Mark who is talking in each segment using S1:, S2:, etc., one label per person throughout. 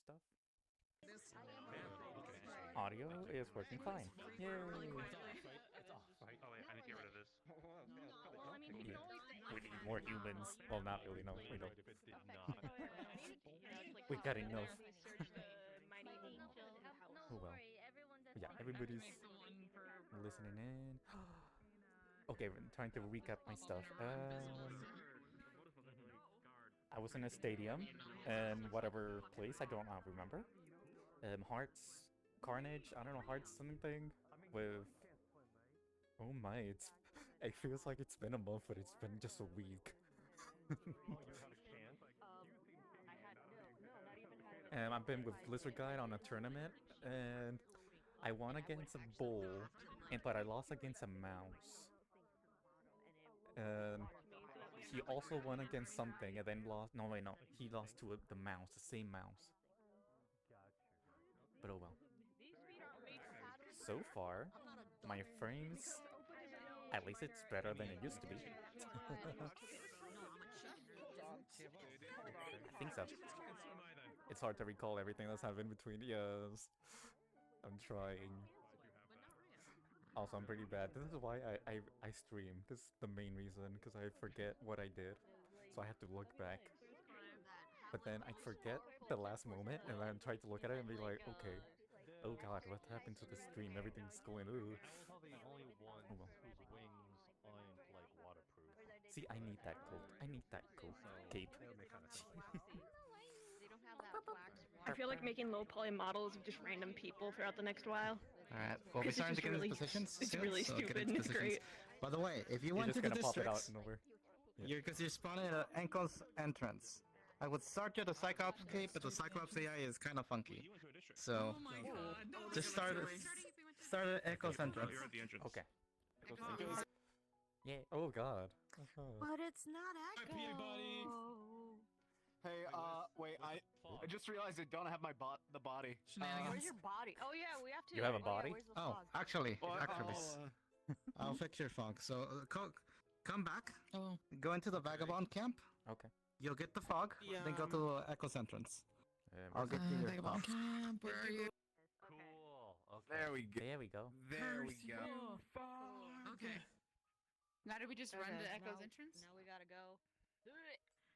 S1: stuff. Audio is working fine. Yay!
S2: It's off, right?
S3: Oh wait, I need to get rid of this.
S4: Well, I mean, we can always say.
S1: We need more humans. Well, not really. No, we don't.
S2: If it did not.
S1: We got enough.
S4: No,
S1: Oh well.
S4: worry, everyone does
S1: Yeah,
S4: things
S1: everybody's
S4: differently.
S1: listening in. Okay, I'm trying to recap my stuff. I was in a stadium and whatever place, I don't remember. Hearts, Carnage, I don't know, Hearts something with. Oh my, it feels like it's been a month, but it's been just a week. I've been with Blizzard Guide on a tournament, and I won against a bull, but I lost against a mouse. And he also won against something, and then lost. No, wait, no, he lost to the mouse, the same mouse. But oh well. So far, my frames, at least it's better than it used to be. I think so. It's hard to recall everything that's happened between. Yes, I'm trying. Also, I'm pretty bad. This is why I stream. This is the main reason, because I forget what I did. So I have to look back. But then I forget the last moment, and then try to look at it and be like, okay. Oh god, what happened to the stream? Everything's going, ooh.
S2: How the only one
S1: Oh well.
S2: whose wings aren't like waterproof.
S1: See, I need that coat. I need that coat. Cape.
S5: I feel like making low poly models of just random people throughout the next while.
S6: Alright, well, we're
S5: It's
S6: starting to
S5: just
S6: get
S5: really-
S6: into positions.
S5: It's
S6: soon,
S5: really
S6: so get
S5: stupid
S6: into
S5: and it's
S6: positions.
S5: great.
S6: By the way, if you
S1: You're
S6: went
S1: just
S6: to the
S1: gonna pop it out
S6: districts,
S1: of nowhere.
S6: because you're spawning at Ankle's entrance. I would start you at the Cyclops Cape, but the Cyclops AI is kind of funky. So,
S7: Oh my god. No,
S6: just start at Echo's entrance.
S3: You're at the entrance.
S1: Okay. Yeah. Oh god.
S8: But it's not Echo.
S9: Hey, wait, I just realized I don't have the body.
S8: Where's your body? Oh yeah, we have to.
S1: You have a
S8: yeah,
S1: body?
S8: where's the
S6: Oh,
S8: fog?
S6: actually,
S9: Well,
S6: I'll fix your fog. So, come back,
S7: Oh.
S6: go into the Vagabond camp,
S1: Okay.
S6: you'll get the fog, then go to Echo's entrance. I'll get you your
S7: Vagabond
S6: fog.
S7: camp, where are you?
S2: Cool. Okay.
S9: there we go.
S1: There we go.
S9: There we go.
S7: Okay. Now did we just run
S8: Okay,
S7: to Echo's
S8: now-
S7: entrance?
S8: Now we gotta go.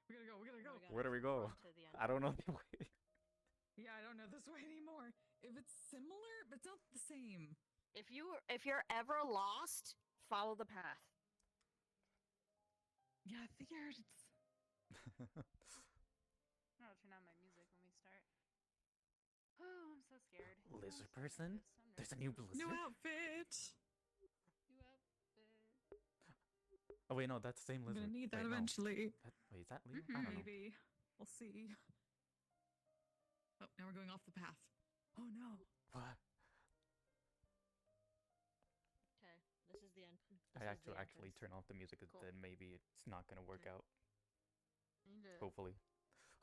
S7: We gotta go, we gotta go.
S1: Where do we go?
S8: To the end.
S1: I don't know the way.
S7: Yeah, I don't know this way anymore. If it's similar, but it's not the same.
S8: If you're ever lost, follow the path.
S7: Yeah, I figured it's...
S4: I'll turn on my music when we start. Oh, I'm so scared.
S1: Lizard
S4: I'm so
S1: person?
S4: nervous, I'm
S1: There's a
S4: nervous.
S1: new blizzard.
S7: New outfit!
S4: New outfit.
S1: Oh wait, no, that's the same
S7: I'm
S1: lizard.
S7: gonna need that
S1: Wait, no.
S7: eventually.
S1: Wait, is that Leo? I don't know.
S7: Maybe. We'll see. Oh, now we're going off the path. Oh no.
S1: What?
S8: Okay, this is the end.
S1: I have to actually turn off the music, 'cause
S8: Cool.
S1: then maybe it's not gonna work
S8: Okay.
S1: out.
S4: I need to-
S1: Hopefully.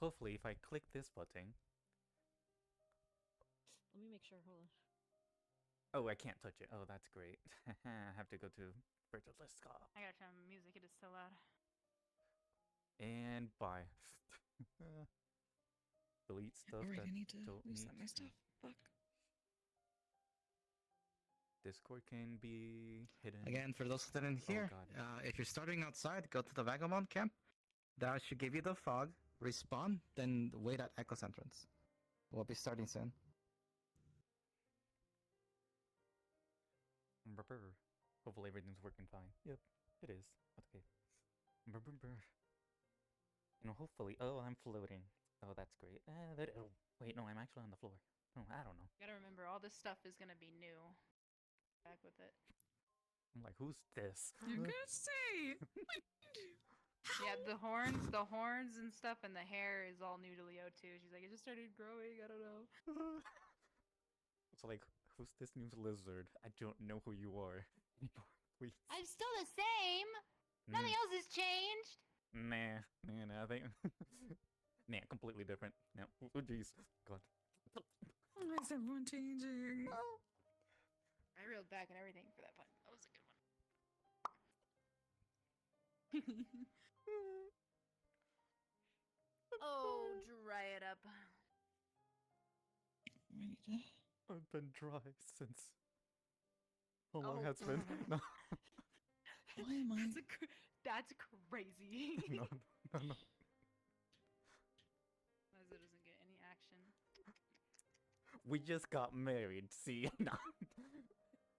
S1: Hopefully, if I click this button.
S8: Let me make sure. Hold on.
S1: Oh, I can't touch it. Oh, that's great. I have to go to virtual desktop.
S4: I gotta turn on my music. It is so loud.
S1: And bye. Delete stuff
S7: Alright,
S1: that
S7: I need to
S1: don't
S7: reset
S1: need.
S7: my stuff. Fuck.
S1: Discord can be hidden.
S6: Again, for those who didn't hear,
S1: God.
S6: if you're starting outside, go to the Vagabond camp. That should give you the fog. Respawn, then wait at Echo's entrance. We'll be starting soon.
S1: Brr. Hopefully everything's working fine. Yep, it is. Okay. Brr. You know, hopefully. Oh, I'm floating. Oh, that's great. Oh, wait, no, I'm actually on the floor. Oh, I don't know.
S4: You gotta remember, all this stuff is gonna be new. Back with it.
S1: I'm like, who's this?
S7: You're gonna say!
S4: Yeah, the horns and stuff, and the hair is all new to Leo too. She's like, it just started growing. I don't know.
S1: It's like, who's this new lizard? I don't know who you are. Please.
S4: I'm still the same. Nothing else has changed.
S1: Nah, I think. Nah, completely different. No, oh jeez, God.
S7: Why is everyone changing?
S4: I reeled back and everything for that one. That was a good one. Oh, dry it up.
S7: Right.
S1: I've been dry since. How long has been? No,
S7: Why am I?
S4: That's crazy.
S1: no, no.
S4: Myzo doesn't get any action.
S1: We just got married. See, no.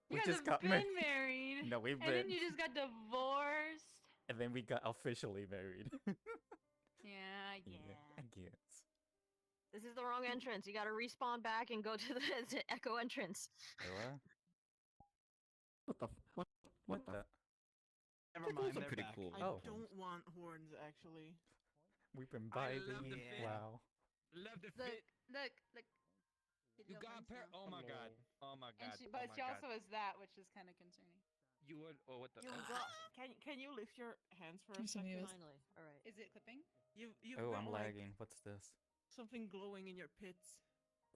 S4: You
S1: We
S4: guys
S1: just
S4: have
S1: got
S4: been
S1: married.
S4: married.
S1: No, we've
S4: And
S1: been.
S4: then you just got divorced.
S1: And then we got officially married.
S4: Yeah,
S1: Yeah, I guess.
S8: This is the wrong entrance. You gotta respawn back and go to the echo entrance.
S1: What? What the?
S9: Never
S6: Those
S9: mind,
S6: are
S9: they're
S6: pretty
S9: back.
S6: cool.
S3: I
S1: Oh.
S3: don't want horns, actually.
S1: We've been
S10: I love
S1: vibing.
S10: the fit.
S1: Wow.
S10: Love the
S4: Look,
S10: fit.
S4: look.
S10: You got a pair. Oh my god. Oh my god.
S4: But
S10: oh my
S4: she
S10: god.
S4: also is that, which is kind of concerning.
S10: You would. Oh, what the?
S3: You got. Can you lift your hands for a
S7: Yes, I
S3: second?
S7: will.
S8: Finally, all right.
S4: Is it clipping?
S3: You've
S1: Oh,
S3: got,
S1: I'm
S3: like,
S1: lagging. What's this?
S3: something glowing in your pits.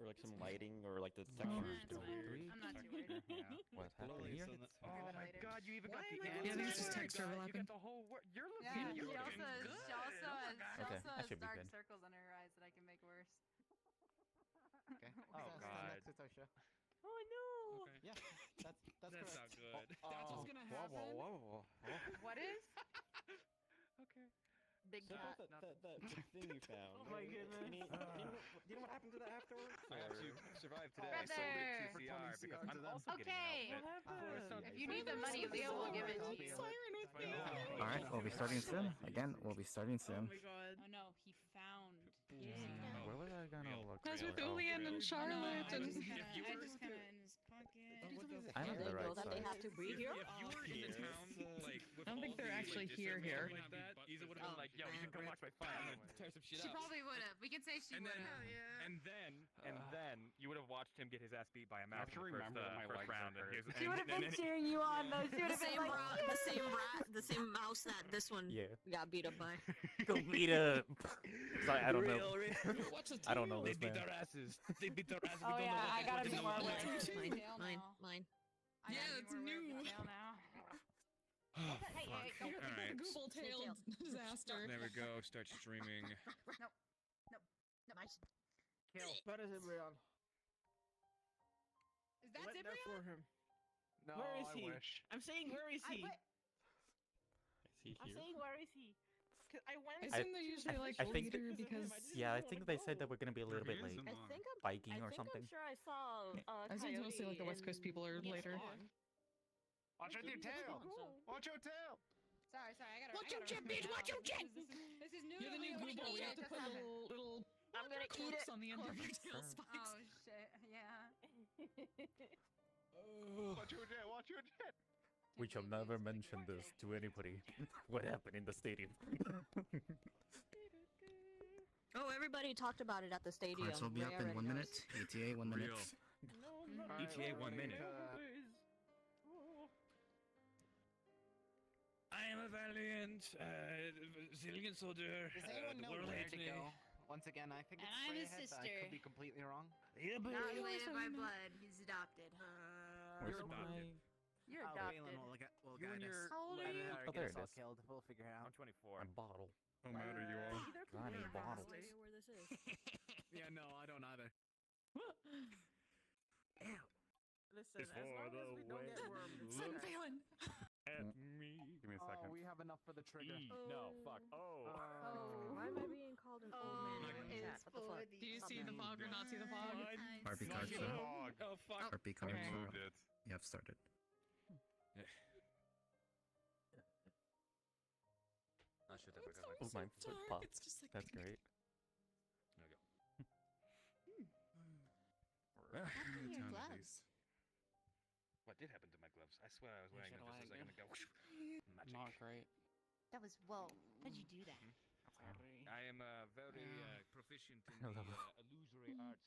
S11: Or like some lighting, or like the
S1: Oh,
S11: textures.
S4: it's fine. I'm not too worried.
S1: What happened here?
S10: Oh my
S4: later.
S10: god, you even got
S3: Why
S10: the
S3: am I
S10: answer.
S7: Yeah, these just
S10: You
S7: text
S10: got-
S7: overlapping.
S10: You got the whole word. You're looking.
S4: Yeah,
S10: You're
S4: she
S10: looking
S4: also
S10: good.
S4: has,
S1: Okay, that should be
S4: dark
S1: good.
S4: circles under her eyes that I can make worse.
S9: Okay.
S10: Oh, God.
S9: Next to Tosha.
S3: Oh no!
S10: Okay.
S9: Yeah, that's
S10: That's
S9: correct.
S10: not good.
S3: That's what's gonna happen.
S4: What is?
S10: Okay.
S4: Big
S11: So
S4: cat.
S11: about the thing you found.
S3: Oh my goodness.
S11: Do you know what happened to that afterwards?
S10: I actually survived today.
S4: Brother.
S10: I sold it to CR because I'm also
S4: Okay.
S10: getting an outfit.
S4: If you need the money, Leo will give it to you.
S3: Siren with me.
S6: Alright, we'll be starting soon. Again, we'll be starting
S3: Oh
S6: soon.
S3: my god.
S4: Oh no, he found.
S1: Where was I gonna look?
S7: Guys
S1: for
S7: with
S1: it? Oh.
S7: Julian and
S4: I
S7: Charlotte
S4: just
S7: and.
S4: kind of in his pocket.
S1: I'm on
S8: They
S1: the
S8: know
S1: right
S8: that they
S1: side.
S8: have to breathe here.
S10: If you were in the town, like, with
S7: I don't think
S10: all
S7: they're
S10: the,
S7: actually
S10: like,
S7: here
S10: discernment
S7: here.
S10: Like that, Isa would have been like, yo, you should come watch my fight. I'm gonna tear some shit
S4: She
S10: up.
S4: probably would have. We can say she
S10: And
S4: would
S10: then,
S4: have.
S10: and then you would have watched him get his ass beat by a mouse
S9: have
S10: in
S9: to
S10: the
S9: remember that my
S10: first
S9: legs are
S10: round. And
S9: hurt.
S10: his,
S8: She would have been cheering you on though. She would The have been same like, the same mouse that this one
S1: Yeah.
S8: got beat up by.
S1: Go beat up. Sorry, I don't know.
S7: Watch the
S1: I don't know
S10: They
S1: this
S10: beat
S1: man.
S10: our asses. They beat our asses.
S4: Oh
S10: We don't
S4: yeah,
S10: know
S4: I
S10: what
S4: gotta
S10: they
S4: be
S10: do.
S4: more
S7: Mine,
S4: aware of
S7: mine,
S4: his tail
S8: Mine,
S4: now.
S8: mine.
S4: I
S7: Yeah,
S4: gotta be
S7: it's
S4: more aware of
S7: new.
S4: his tail now.
S10: Oh,
S4: Hey,
S10: fuck.
S4: hey,
S7: You're
S10: All right.
S7: a Google-tailed disaster.
S10: There we go. Start streaming.
S8: Nice.
S3: Where is Embryon?
S4: Is that
S3: Went there
S4: Cyprian?
S3: for him.
S9: No,
S3: Where is
S9: I
S3: he?
S9: wish.
S3: I'm saying, where is he?
S11: Is he
S3: I'm
S11: here?
S3: saying, where is he? 'Cause I went.
S7: I
S1: I-
S7: assume they usually like
S1: I think-
S7: later because.
S1: Yeah, I think they said that we're gonna be a little bit late.
S8: I think I'm.
S1: Biking or
S8: I'm
S1: something.
S8: sure I saw.
S7: I think it's mostly like the West Coast people are later.
S9: Watch out your tail! Watch your tail!
S4: Sorry, I gotta.
S7: Watch
S4: I
S7: your
S4: gotta
S7: jet,
S4: remember
S7: bitch,
S4: now.
S7: watch your jet!
S4: This is new.
S7: You're the new Google. We have to put little
S8: I'm gonna eat
S7: clips
S8: it.
S7: on the end of your tail
S1: Sure.
S7: spikes.
S4: Oh shit! Yeah.
S9: Watch your jet! Watch your jet!
S1: We shall never mention this to anybody. What happened in the stadium?
S8: Oh, everybody talked about it at the stadium.
S6: Cards will be
S8: Ray
S6: up in
S8: already
S6: 1
S8: knows.
S6: minute. ETA 1 minute.
S10: ETA 1 minute. I am a valiant, resilient soldier.
S9: Does anyone
S10: the
S9: know
S10: world
S9: where
S10: hates
S9: to
S10: me.
S9: go? Once again, I think it's
S4: And I'm his
S9: Freyahead, but I
S4: sister.
S9: could be completely wrong.
S10: Yeah, but
S4: Not related by blood. He's adopted.
S1: Where's
S9: You're
S10: adopted.
S4: You're
S9: Oh,
S4: adopted.
S9: Phelan will
S10: You and
S9: guide
S10: your
S9: us.
S4: How old are
S9: Either
S4: you?
S9: that or
S1: Oh,
S9: get
S1: there
S9: us
S1: it
S9: all
S1: is.
S9: killed. We'll figure it out.
S10: I'm 24.
S1: A bottle.
S10: No matter you are.
S1: Ronnie bottle.
S8: Where this is.
S9: Yeah, no, I don't either.
S3: Listen, as
S10: Before
S3: long as
S10: the
S3: we don't get
S10: wind
S3: wormed, it's
S10: looks
S3: okay.
S7: Phelan.
S10: At me.
S1: Give me a
S9: Oh,
S1: second.
S9: we have enough for the trigger.
S10: No, fuck. Oh.
S8: Why am I being called an old man in chat? What the fuck?
S7: Do you see the fog or not see the fog?
S6: RP cards,
S10: Not
S6: sir.
S10: the fog. Oh, fuck.
S6: RP cards.
S7: Okay.
S10: Moved it.
S6: You have started.
S10: I should
S7: It's
S10: have
S1: Oh, my
S7: so
S1: foot
S7: dark,
S1: popped.
S7: it's just like
S1: That's great.
S4: Your gloves.
S10: What did happen to my gloves? I swear I was
S9: Yeah,
S10: wearing them
S9: shit,
S10: just a second ago. Magic.
S9: Not great.
S4: That was whoa. How'd you do that?
S10: I am very proficient in
S1: Hello.
S10: the illusory arts.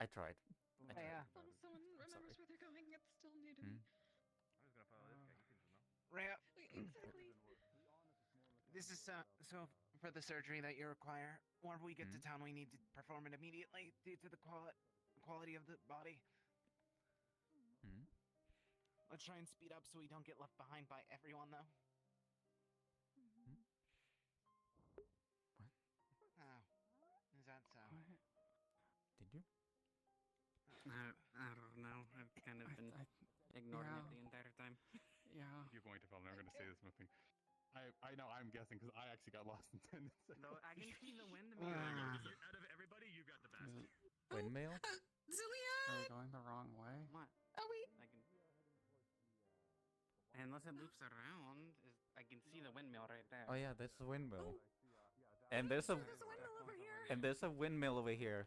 S1: I tried. I tried.
S9: Yeah.
S7: As long as someone remembers where they're going, it's still new to
S1: Hmm.
S7: me.
S10: I was gonna follow this guy. He seems to know.
S9: Rhea,
S7: Exactly.
S9: this is so for the surgery that you require. When we get to
S1: Mhm.
S9: town, we need to perform it immediately due to the quality of the body.
S1: Hmm.
S9: Let's try and speed up so we don't get left behind by everyone, though.
S1: What?
S9: Oh, is that so?
S1: Did you?
S12: I don't know. I've kind of been ignoring it the entire time.
S13: Yeah.
S14: You're going to follow. I'm going to say this one thing. I know I'm guessing because I actually got lost in 10 seconds.
S12: No, I can see the windmill.
S10: Out of everybody, you got the best.
S1: Windmill?
S7: Zilia!
S13: Are we going the wrong way?
S12: What?
S7: Oh, wait.
S12: I can. Unless it loops around, I can see the windmill right there.
S1: Oh yeah, there's a windmill. And there's a
S7: windmill over here.
S1: and there's a windmill over here.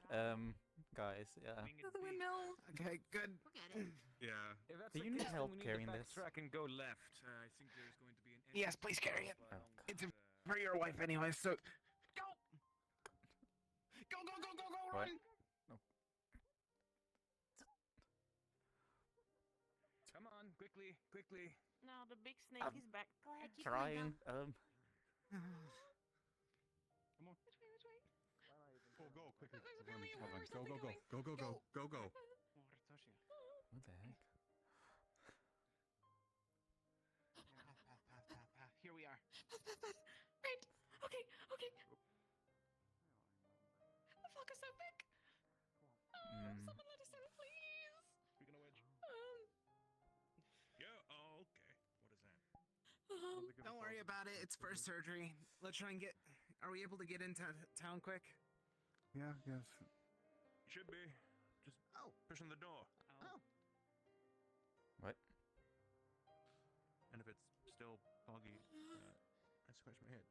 S1: Guys, yeah.
S7: There's a windmill.
S9: Okay, good.
S4: Look at it.
S10: Yeah.
S14: If that's
S1: Do
S14: the
S1: you need
S14: case,
S1: help
S14: then we
S1: carrying
S14: need to
S1: this?
S14: backtrack and go left. I think there's going to be an.
S9: Yes, please carry it.
S1: Oh,
S9: It's for your wife anyway, so go! Go, go, go, go, go,
S1: What?
S9: run!
S1: No.
S14: Come on, quickly, quickly.
S3: No, the big snake
S1: I'm
S3: is back. Go ahead, keep
S1: Trying.
S14: Come on.
S7: Which way? Which way?
S14: Go, go, quickly.
S7: There's
S14: Hold on,
S7: apparently a
S14: hold on.
S7: worm or
S14: Go,
S7: something
S14: go, go,
S7: going.
S14: go, go, go, go, go.
S12: Oh, Ritsushi.
S1: What the heck?
S9: Path. Here we are.
S7: Right. Okay. Okay. The fog is so big. Someone let us in, please.
S10: Speaking of which. Yeah. Oh, okay. What is that?
S9: Don't worry about it. It's first surgery. Let's try and get. Are we able to get into town quick?
S14: Yeah, yes.
S10: Should be. Just pushing the door.
S9: Oh.
S1: What?
S10: And if it's still foggy, I scratch my head.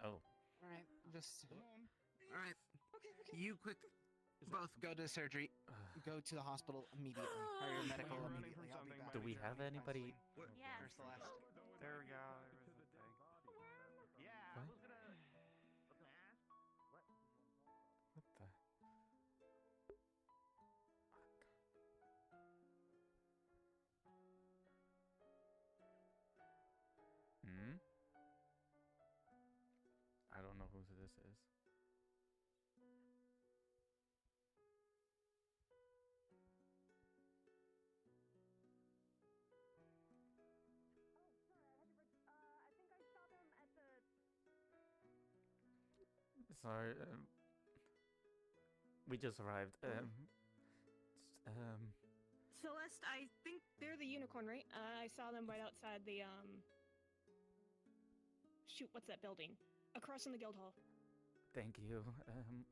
S1: Oh.
S9: All right. Just.
S10: Come on.
S9: All right.
S7: Okay.
S9: You quick. Both go to surgery. Go to the hospital immediately. Or your medical
S10: I'm running
S9: immediately.
S10: from
S9: I'll be
S10: something,
S9: back.
S1: Do we have anybody?
S3: Yeah.
S9: Where's Celeste?
S12: There we go. There was the thing.
S2: Yeah,
S1: What?
S2: I was gonna.
S1: What the? Hmm? I don't know who this is. Sorry, we just arrived.
S5: Celeste, I think they're the unicorn, right? I saw them right outside the Shoot, what's that building? Across from the guild hall.
S1: Thank you,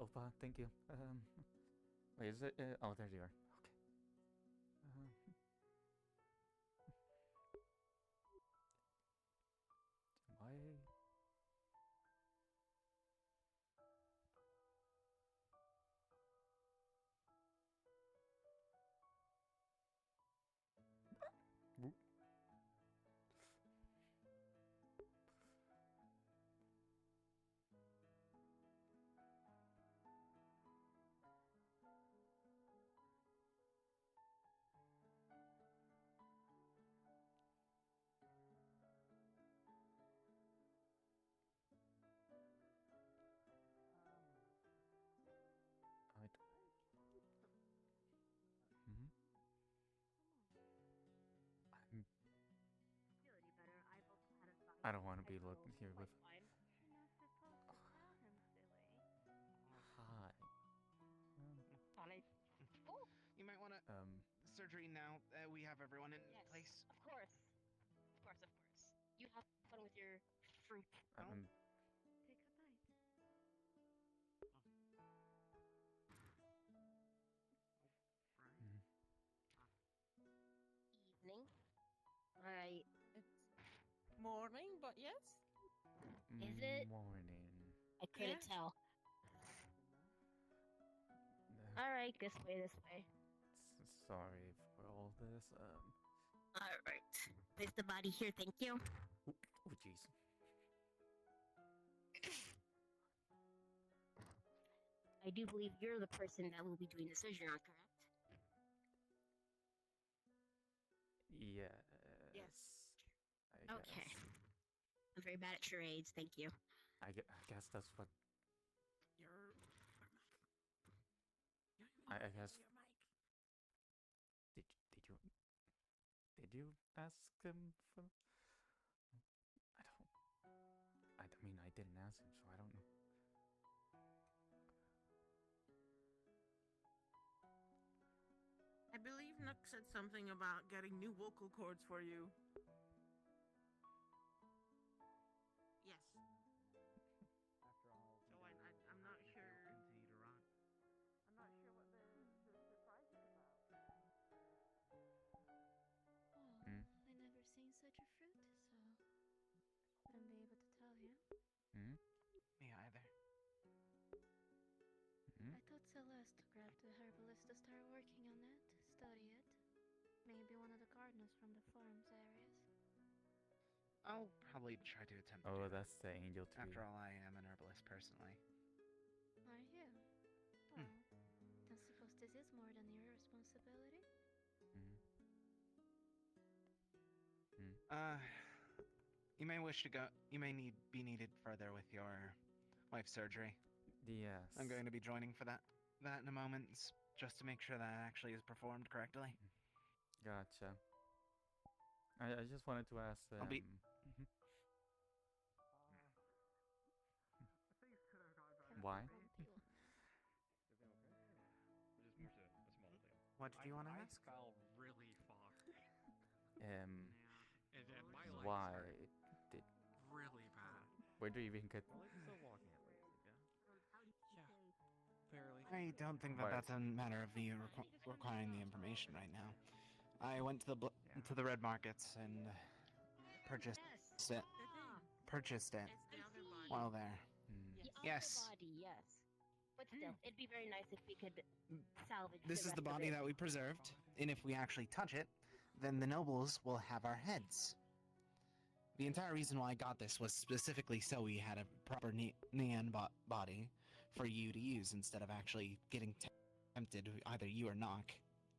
S1: Opa. Thank you. Wait, is it? Oh, there you are. Okay. Why? Whoop. Hmm? I don't want to be looking here with. Hi.
S9: You might want to. Surgery now. We have everyone in place.
S8: Of course. Of course, of course. You have fun with your fruit.
S1: I'm.
S8: Okay, good night. Evening. Alright.
S3: It's morning, but yes.
S8: Is it?
S1: Morning.
S8: I couldn't tell. Alright, this way.
S1: Sorry for all this.
S8: Alright. Place the body here, thank you.
S1: Oh, jeez.
S8: I do believe you're the person that will be doing the surgery on, correct?
S1: Yes.
S8: Yes.
S1: I
S8: Okay.
S1: guess.
S8: I'm very bad at charades, thank you.
S1: I guess that's what. I guess. Did you ask him for? I mean, I didn't ask him, so I don't know.
S3: I believe Nook said something about getting new vocal cords for you. Yes.
S9: After all,
S3: So I'm not sure.
S9: Continue to rot.
S3: I'm not sure what the surprise is about.
S15: Oh,
S1: Mm.
S15: I never seen such a fruit, so wouldn't be able to tell you.
S1: Hmm?
S9: Me either.
S1: Hmm?
S15: I thought Celeste grabbed the herbalist to start working on it, study it. Maybe one of the gardeners from the farms areas.
S9: I'll probably try to attempt to
S1: Oh,
S9: do that.
S1: that's the angel tree.
S9: After all, I am an herbalist personally.
S15: Are you? Well, don't suppose this is more than your responsibility?
S1: Mm. Mm.
S9: You may wish to go. You may be needed further with your wife's surgery.
S1: Yes.
S9: I'm going to be joining for that in a moment, just to make sure that actually is performed correctly.
S1: Gotcha. I just wanted to ask.
S9: I'll be-
S1: Mhm. Why?
S9: What did you want to ask?
S12: I fell really far.
S1: Um.
S12: And my legs
S1: Why
S12: hurt
S1: did?
S12: really bad.
S1: Where do you even get?
S11: My leg's still walking at least, yeah?
S12: Yeah, barely.
S9: I don't think that
S1: Why?
S9: that's a matter of me requiring the information right now. I went to the red markets and purchased it. Purchased it while there.
S1: Mm.
S5: The
S9: Yes.
S5: other body, yes. But still, it'd be very nice if we could salvage
S9: This is
S5: rest
S9: the
S5: of
S9: body
S5: it.
S9: that we preserved, and if we actually touch it, then the nobles will have our heads. The entire reason why I got this was specifically so we had a proper neon body for you to use instead of actually getting tempted, either you or Nock,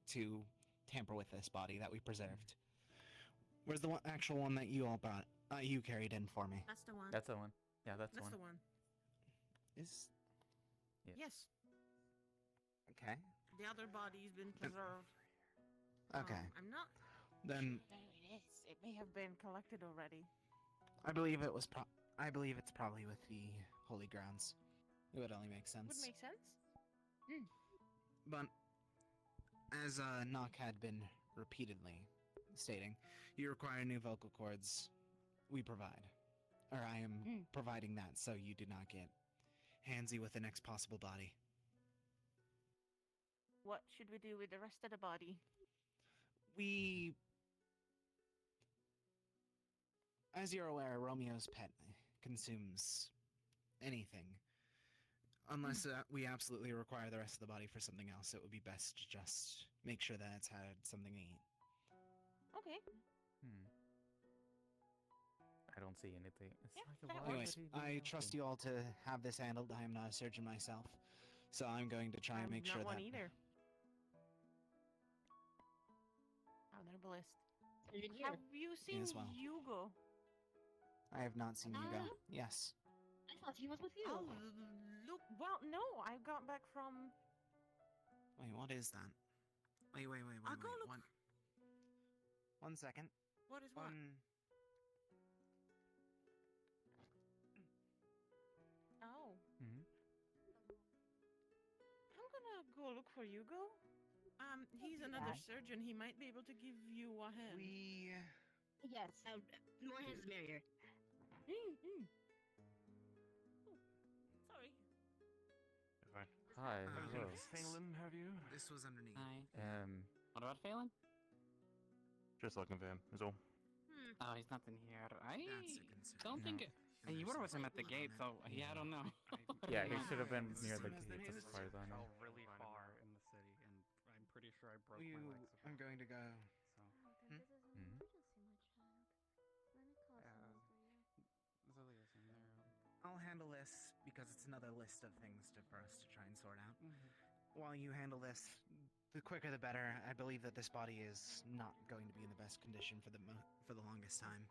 S9: to tamper with this body that we preserved. Where's the actual one that you all brought? You carried in for me.
S3: That's the one.
S1: That's the one. Yeah, that's the
S3: That's
S1: one.
S3: the one.
S9: Is
S3: Yes.
S9: okay.
S3: The other body's been preserved.
S9: Okay.
S3: I'm not
S9: Then
S3: sure where it is. It may have been collected already.
S9: I believe it was. I believe it's probably with the holy grounds. It would only make sense.
S3: Would make sense.
S9: But as Nock had been repeatedly stating, you require new vocal cords. We provide, or I am providing that, so you do not get handsy with the next possible body.
S3: What should we do with the rest of the body?
S9: We, as you're aware, Romeo's pet consumes anything. Unless we absolutely require the rest of the body for something else, it would be best to just make sure that it's had something to eat.
S3: Okay.
S1: I don't see anything. It's
S3: Yeah,
S1: like a
S3: that
S1: why
S3: works.
S9: Anyways,
S1: would he do
S9: I
S1: nothing?
S9: trust you all to have this handled. I am not a surgeon myself, so I'm going to try and make
S3: not
S9: sure
S3: one
S9: that.
S3: either. I'm an herbalist.
S5: Surgeon here.
S3: Have you seen
S9: as well.
S3: Hugo?
S9: I have not seen you go. Yes.
S5: I thought he was with you.
S3: Oh, look. Well, no. I got back from.
S9: Wait, what is that? Wait.
S3: I'll go look.
S9: One second.
S3: What is what? Oh.
S1: Mhm.
S3: I'm gonna go look for Hugo. He's another surgeon. He might be able to give you a hand.
S5: Yes, more hands the merrier.
S3: Sorry.
S10: Fine.
S1: Hi. Hello.
S10: Phelan, have you?
S9: This was underneath.
S13: Hi. What about Phelan?
S10: Just looking for him, is all.
S13: Oh, he's not in here. I
S9: That's a concern.
S13: don't think it. You were with him at the gate, so yeah, I don't know.
S1: Yeah, he should have been
S9: As
S1: near the
S9: soon as the
S1: gates as
S9: news
S1: far as I know.
S12: fell really far in the city, and I'm pretty sure I broke my
S9: You,
S12: legs.
S9: I'm going to go.
S15: Oh, then this is an
S1: Mhm.
S15: emergency, my child. Let me call Celeste.
S13: Zolia's in there.
S9: I'll handle this because it's another list of things for us to try and sort out.
S13: Mm-hmm.
S9: While you handle this, the quicker the better. I believe that this body is not going to be in the best condition for the longest time.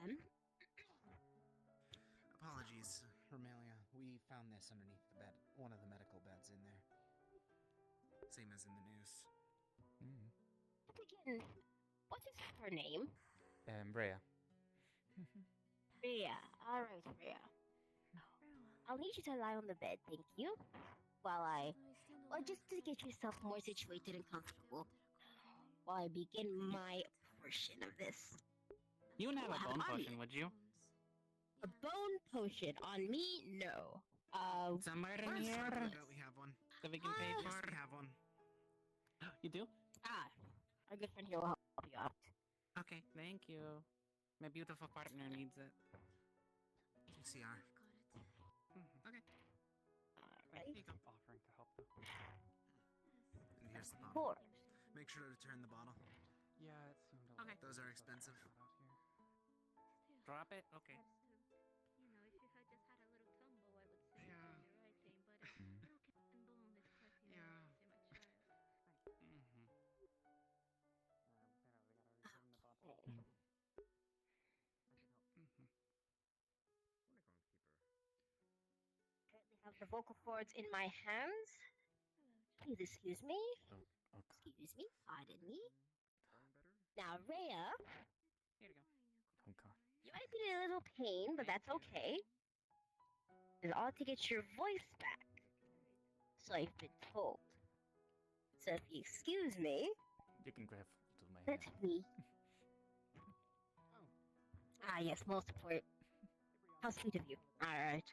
S5: Then?
S9: Apologies, Romelia. We found this underneath the bed, one of the medical beds in there. Same as in the news.
S5: But again, what is her name?
S1: Brea.
S5: Rhea. Alright, Rhea. I'll need you to lie on the bed, thank you.
S16: or just to get yourself more situated and comfortable, while I begin my portion of this.
S13: You wouldn't have a
S16: Well,
S13: bone
S16: on
S13: potion, would you?
S16: A bone potion on me? No.
S13: Somewhere in
S9: Where's
S13: here
S9: Harper that we have one?
S13: that we can pay
S9: Yes,
S13: for.
S9: we have one.
S13: You do?
S16: Our good friend here will help you out.
S13: Okay, thank you. My beautiful partner needs it.
S9: CR.
S13: Okay.
S16: Alright.
S13: Here you go. Offering to help though.
S9: And here's the bottle.
S16: Four.
S9: Make sure to return the bottle.
S13: Yeah, it seemed a
S9: Okay. Those are expensive.
S13: out here. Drop it? Okay.
S15: You know, if you had just had a little tumble, I would say
S13: Yeah.
S15: you're the right thing, but broken bone is quite the
S13: Yeah.
S15: to my child.
S16: Currently have the vocal cords in my hands. Please excuse me. Excuse me. Pardon me. Now, Rhea,
S13: Here you go.
S1: Oh god.
S16: you might be in a little pain, but that's okay. It's all to get your voice back. So I've been told. So if you excuse me,
S1: You can grab to my
S16: let
S1: hand.
S16: me. Yes, most support. How sweet of you. Alright.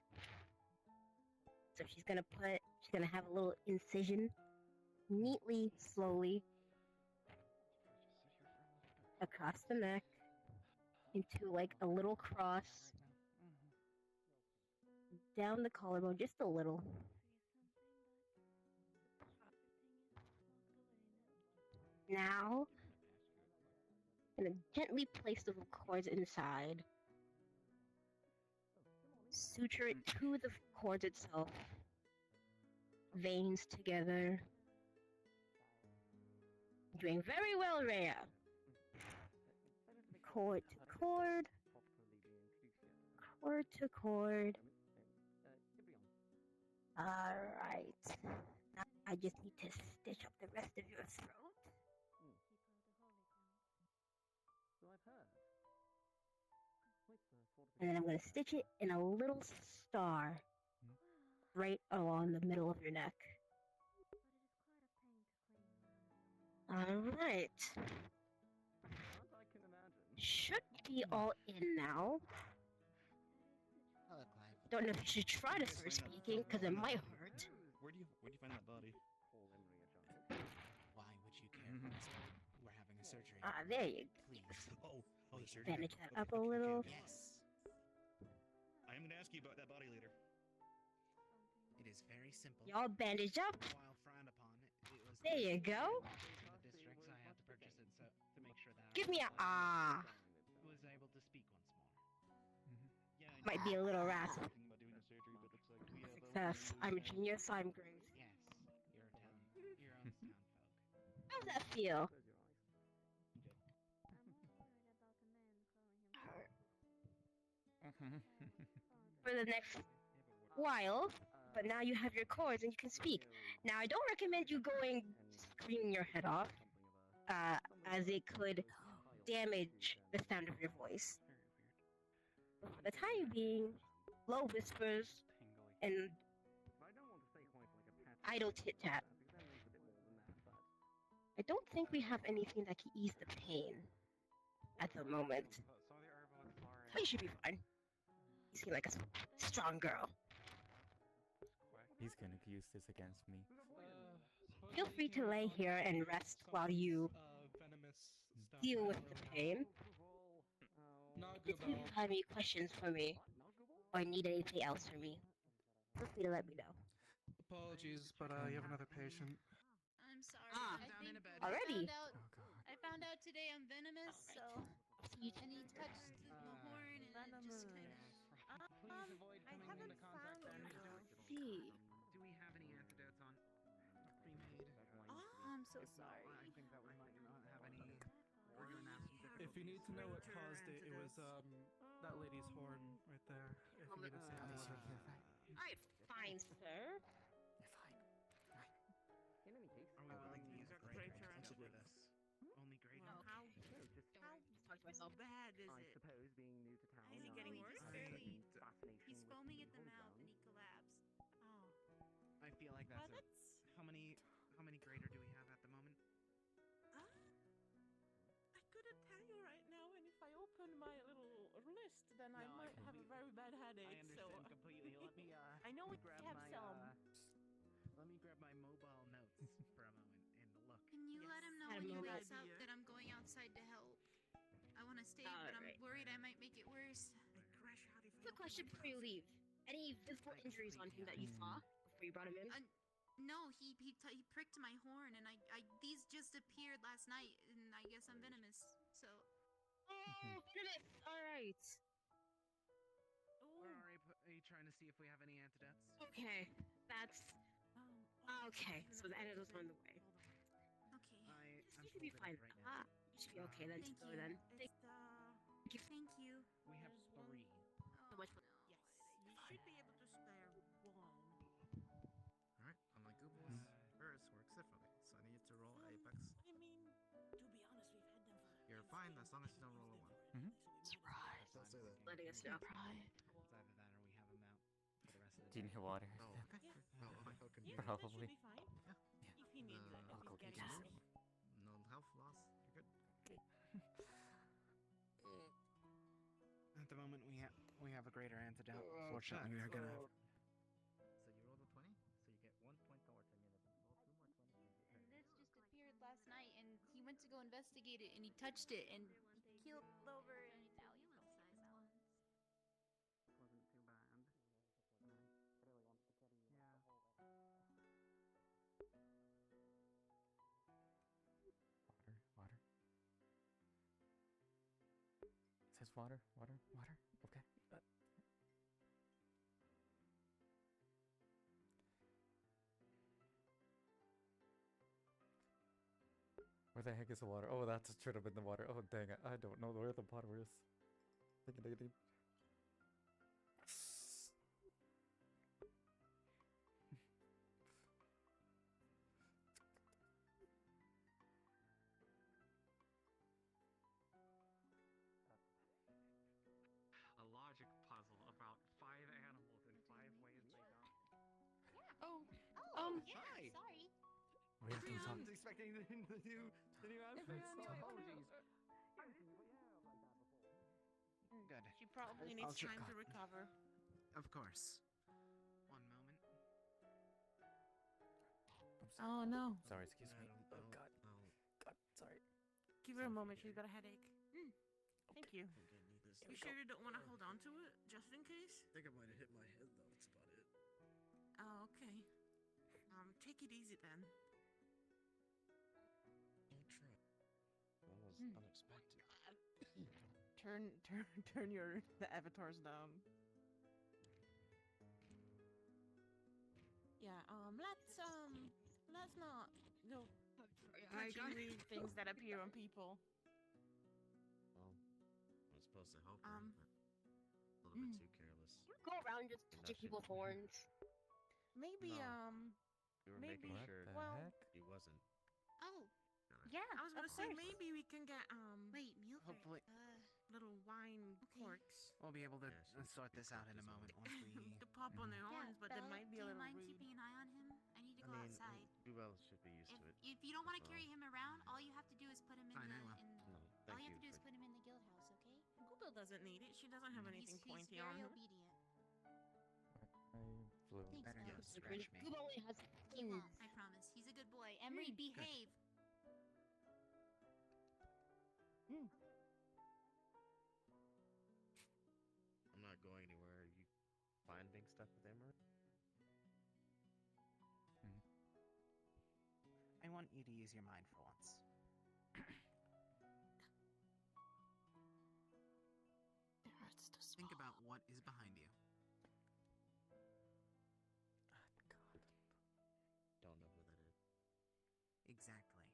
S16: So she's gonna have a little incision neatly, slowly across the neck into like a little cross down the collarbone, just a little. Now, I'm gonna gently place the cords inside. Suture it to the cords itself. Veins together. Doing very well, Rhea. Cord to cord. Cord to cord. Alright. Now I just need to stitch up the rest of your throat. And then I'm going to stitch it in a little star right along the middle of your neck. Alright. Should be all in now.
S9: Hello, Clive.
S16: Don't know if you should try to start speaking, because it might hurt.
S10: Where do you find that body?
S9: Why would you care? We're having a surgery.
S16: There you go.
S9: Please.
S10: Oh, the surgery.
S16: Bandage that up a little.
S9: Yes.
S10: I am going to ask you about that body later.
S9: It is very simple.
S16: Y'all bandage up.
S9: While frowned upon, it was
S16: There you go.
S9: the district, so I had to purchase it to make sure that
S16: Give me a
S9: was able to speak once more. Yeah, I
S16: Might be a little raspy.
S10: Thinking about doing the surgery, but looks like we have
S16: Success. I'm a genius. I'm great.
S9: Yes, your own town folk.
S16: How's that feel? For the next while, but now you have your cords and you can speak. Now, I don't recommend you going screaming your head off, as it could damage the sound of your voice. But for the time being, low whispers and idle tit-tat. I don't think we have anything that can ease the pain at the moment. But you should be fine. You seem like a strong girl.
S1: He's gonna use this against me.
S16: Feel free to lay here and rest while you deal with the pain. If you have any questions for me, or need anything else from me, feel free to let me know.
S6: Apologies, but you have another patient.
S17: I'm sorry.
S16: Ah,
S17: I think
S16: already?
S17: I found out today I'm venomous, so and he touched the horn and it just kind of.
S3: I haven't found
S16: See.
S9: Do we have any antidotes on pre-made?
S17: I'm so sorry.
S9: I think that we might not have any. We're gonna have some difficulties.
S6: If you need to know what caused it, it was that lady's horn right there. If you need to see
S16: Alright, fine, sir.
S9: Are we willing to use our great reference with us? Only great.
S3: How
S16: Talk to myself.
S3: bad is
S11: I
S3: it?
S11: suppose being new to town.
S3: Is it getting worse?
S11: Fascination
S17: He's
S11: with
S17: foaming
S11: the
S17: at the mouth
S11: hooligan.
S17: and he collapsed.
S3: Oh.
S9: I feel
S12: like that's how many greater do we have at the moment?
S3: I couldn't tell you right now, and if I open my little list, then I might have a very bad headache.
S12: I understand completely. Let me
S3: I know we
S12: grab
S3: have
S12: my
S3: some.
S12: let me grab my mobile notes for a moment and look.
S17: Can you let him know
S16: Had a
S17: when he
S16: moment.
S17: wakes up that I'm going outside to help? I want to stay, but I'm
S16: Alright.
S17: worried I might make it worse.
S16: Quick question before you leave. Any visible injuries on him that you saw before you brought him in?
S17: No, he pricked my horn, and I these just appeared last night, and I guess I'm venomous. So.
S16: Oh, venomous! Alright.
S12: We're already trying to see if we have any antidotes.
S16: Okay, that's... Okay, so the antidote's on the way.
S17: Okay.
S16: You should be fine. You should be okay then.
S17: Thank
S16: So
S17: you.
S16: then.
S17: Thank you.
S12: We have 3.
S16: So much for
S3: Yes, you should be able to spare one.
S11: Alright, on my goo balls, Burris works differently, so I need to roll Apex.
S3: I mean, to be honest, we've had them for.
S11: You're fine as long as you don't roll a 1.
S16: Surprise.
S11: Don't say that.
S16: Letting us know.
S12: It's either that or we have him out for the rest of the
S1: Do you
S12: day.
S1: need water?
S11: Oh, okay.
S3: Yeah.
S11: How can
S3: Yeah,
S11: you?
S3: that should
S1: Probably.
S3: be fine. If he needs it,
S1: I'll
S3: if
S1: go
S3: he's
S1: get
S3: getting
S1: you.
S3: sick.
S11: No health loss. You're good.
S12: At the moment, we have a greater antidote. Fortunately, we are gonna have.
S11: So you rolled a 20, so you get 1 point towards immunity. Roll 2 more 20s.
S17: And this just appeared last night, and he went to go investigate it, and he touched it, and he keeled over, and now he looks like balance.
S12: Wasn't too bad.
S1: Water. It says water. Okay. Where the heck is the water? Oh, that should have been the water. Oh, dang it. I don't know where the water is. Dig.
S2: A logic puzzle about 5 animals in 5 ways they die.
S4: Oh.
S17: Yeah,
S12: Hi.
S17: sorry.
S1: We have to
S12: I
S1: talk.
S12: was expecting the new outfit. Apologies. Good.
S3: She probably
S12: I'll
S3: needs
S12: check
S3: time
S12: on-
S3: to recover.
S12: Of course. 1 moment.
S3: Oh no.
S1: Sorry, excuse me.
S11: I
S1: Oh,
S11: don't-
S1: God. God, sorry.
S3: Give her a moment. She's got a headache. Thank you.
S11: I think I need this.
S3: You sure you don't want to hold on to it, just in case?
S11: I think I might have hit my head though. That's about it.
S3: Oh, okay. Take it easy then.
S11: I'll try.
S9: That was unexpected.
S3: Turn the avatars down. Yeah. Let's not go touching weird things that appear on people.
S11: Well, I was supposed to help her,
S3: Um,
S11: but a little bit too careless.
S16: You go around just touching people's horns.
S3: Maybe
S11: No. We were
S3: maybe.
S11: making sure
S3: Well,
S11: he wasn't.
S17: Oh,
S3: yeah. I was gonna
S17: of
S3: say
S17: course.
S3: maybe we can get
S17: wait, Mulford.
S12: Hopefully-
S3: little wine corks
S12: We'll be able to
S11: Yeah, she
S12: sort this out in a moment once we.
S3: to pop on their horns, but they
S17: Bella,
S3: might be
S17: do
S3: a
S17: you
S3: little
S17: mind
S3: rude.
S17: keeping an eye on him? I need to
S11: I
S17: go
S11: mean,
S17: outside.
S11: Duell should be used to it.
S17: If you don't want to
S11: as well.
S17: carry him around, all you have to do is put him in
S12: Fine, I will.
S11: No,
S17: all
S11: thank
S17: you have to do
S11: you
S17: is put him in the guild house, okay?
S3: Google doesn't need it. She doesn't have anything
S17: He's
S3: pointy
S17: very
S3: on her.
S17: obedient.
S1: I flew.
S17: Thanks,
S12: Better
S17: Bella.
S12: not scratch me.
S16: Google only has
S17: He won't, I promise. He's a good boy. Emery, behave.
S11: I'm not going anywhere. Are you finding stuff with Emery?
S12: I want you to use your mind for once. Think about what is behind you.
S1: God.
S11: Don't know who that is.
S12: Exactly.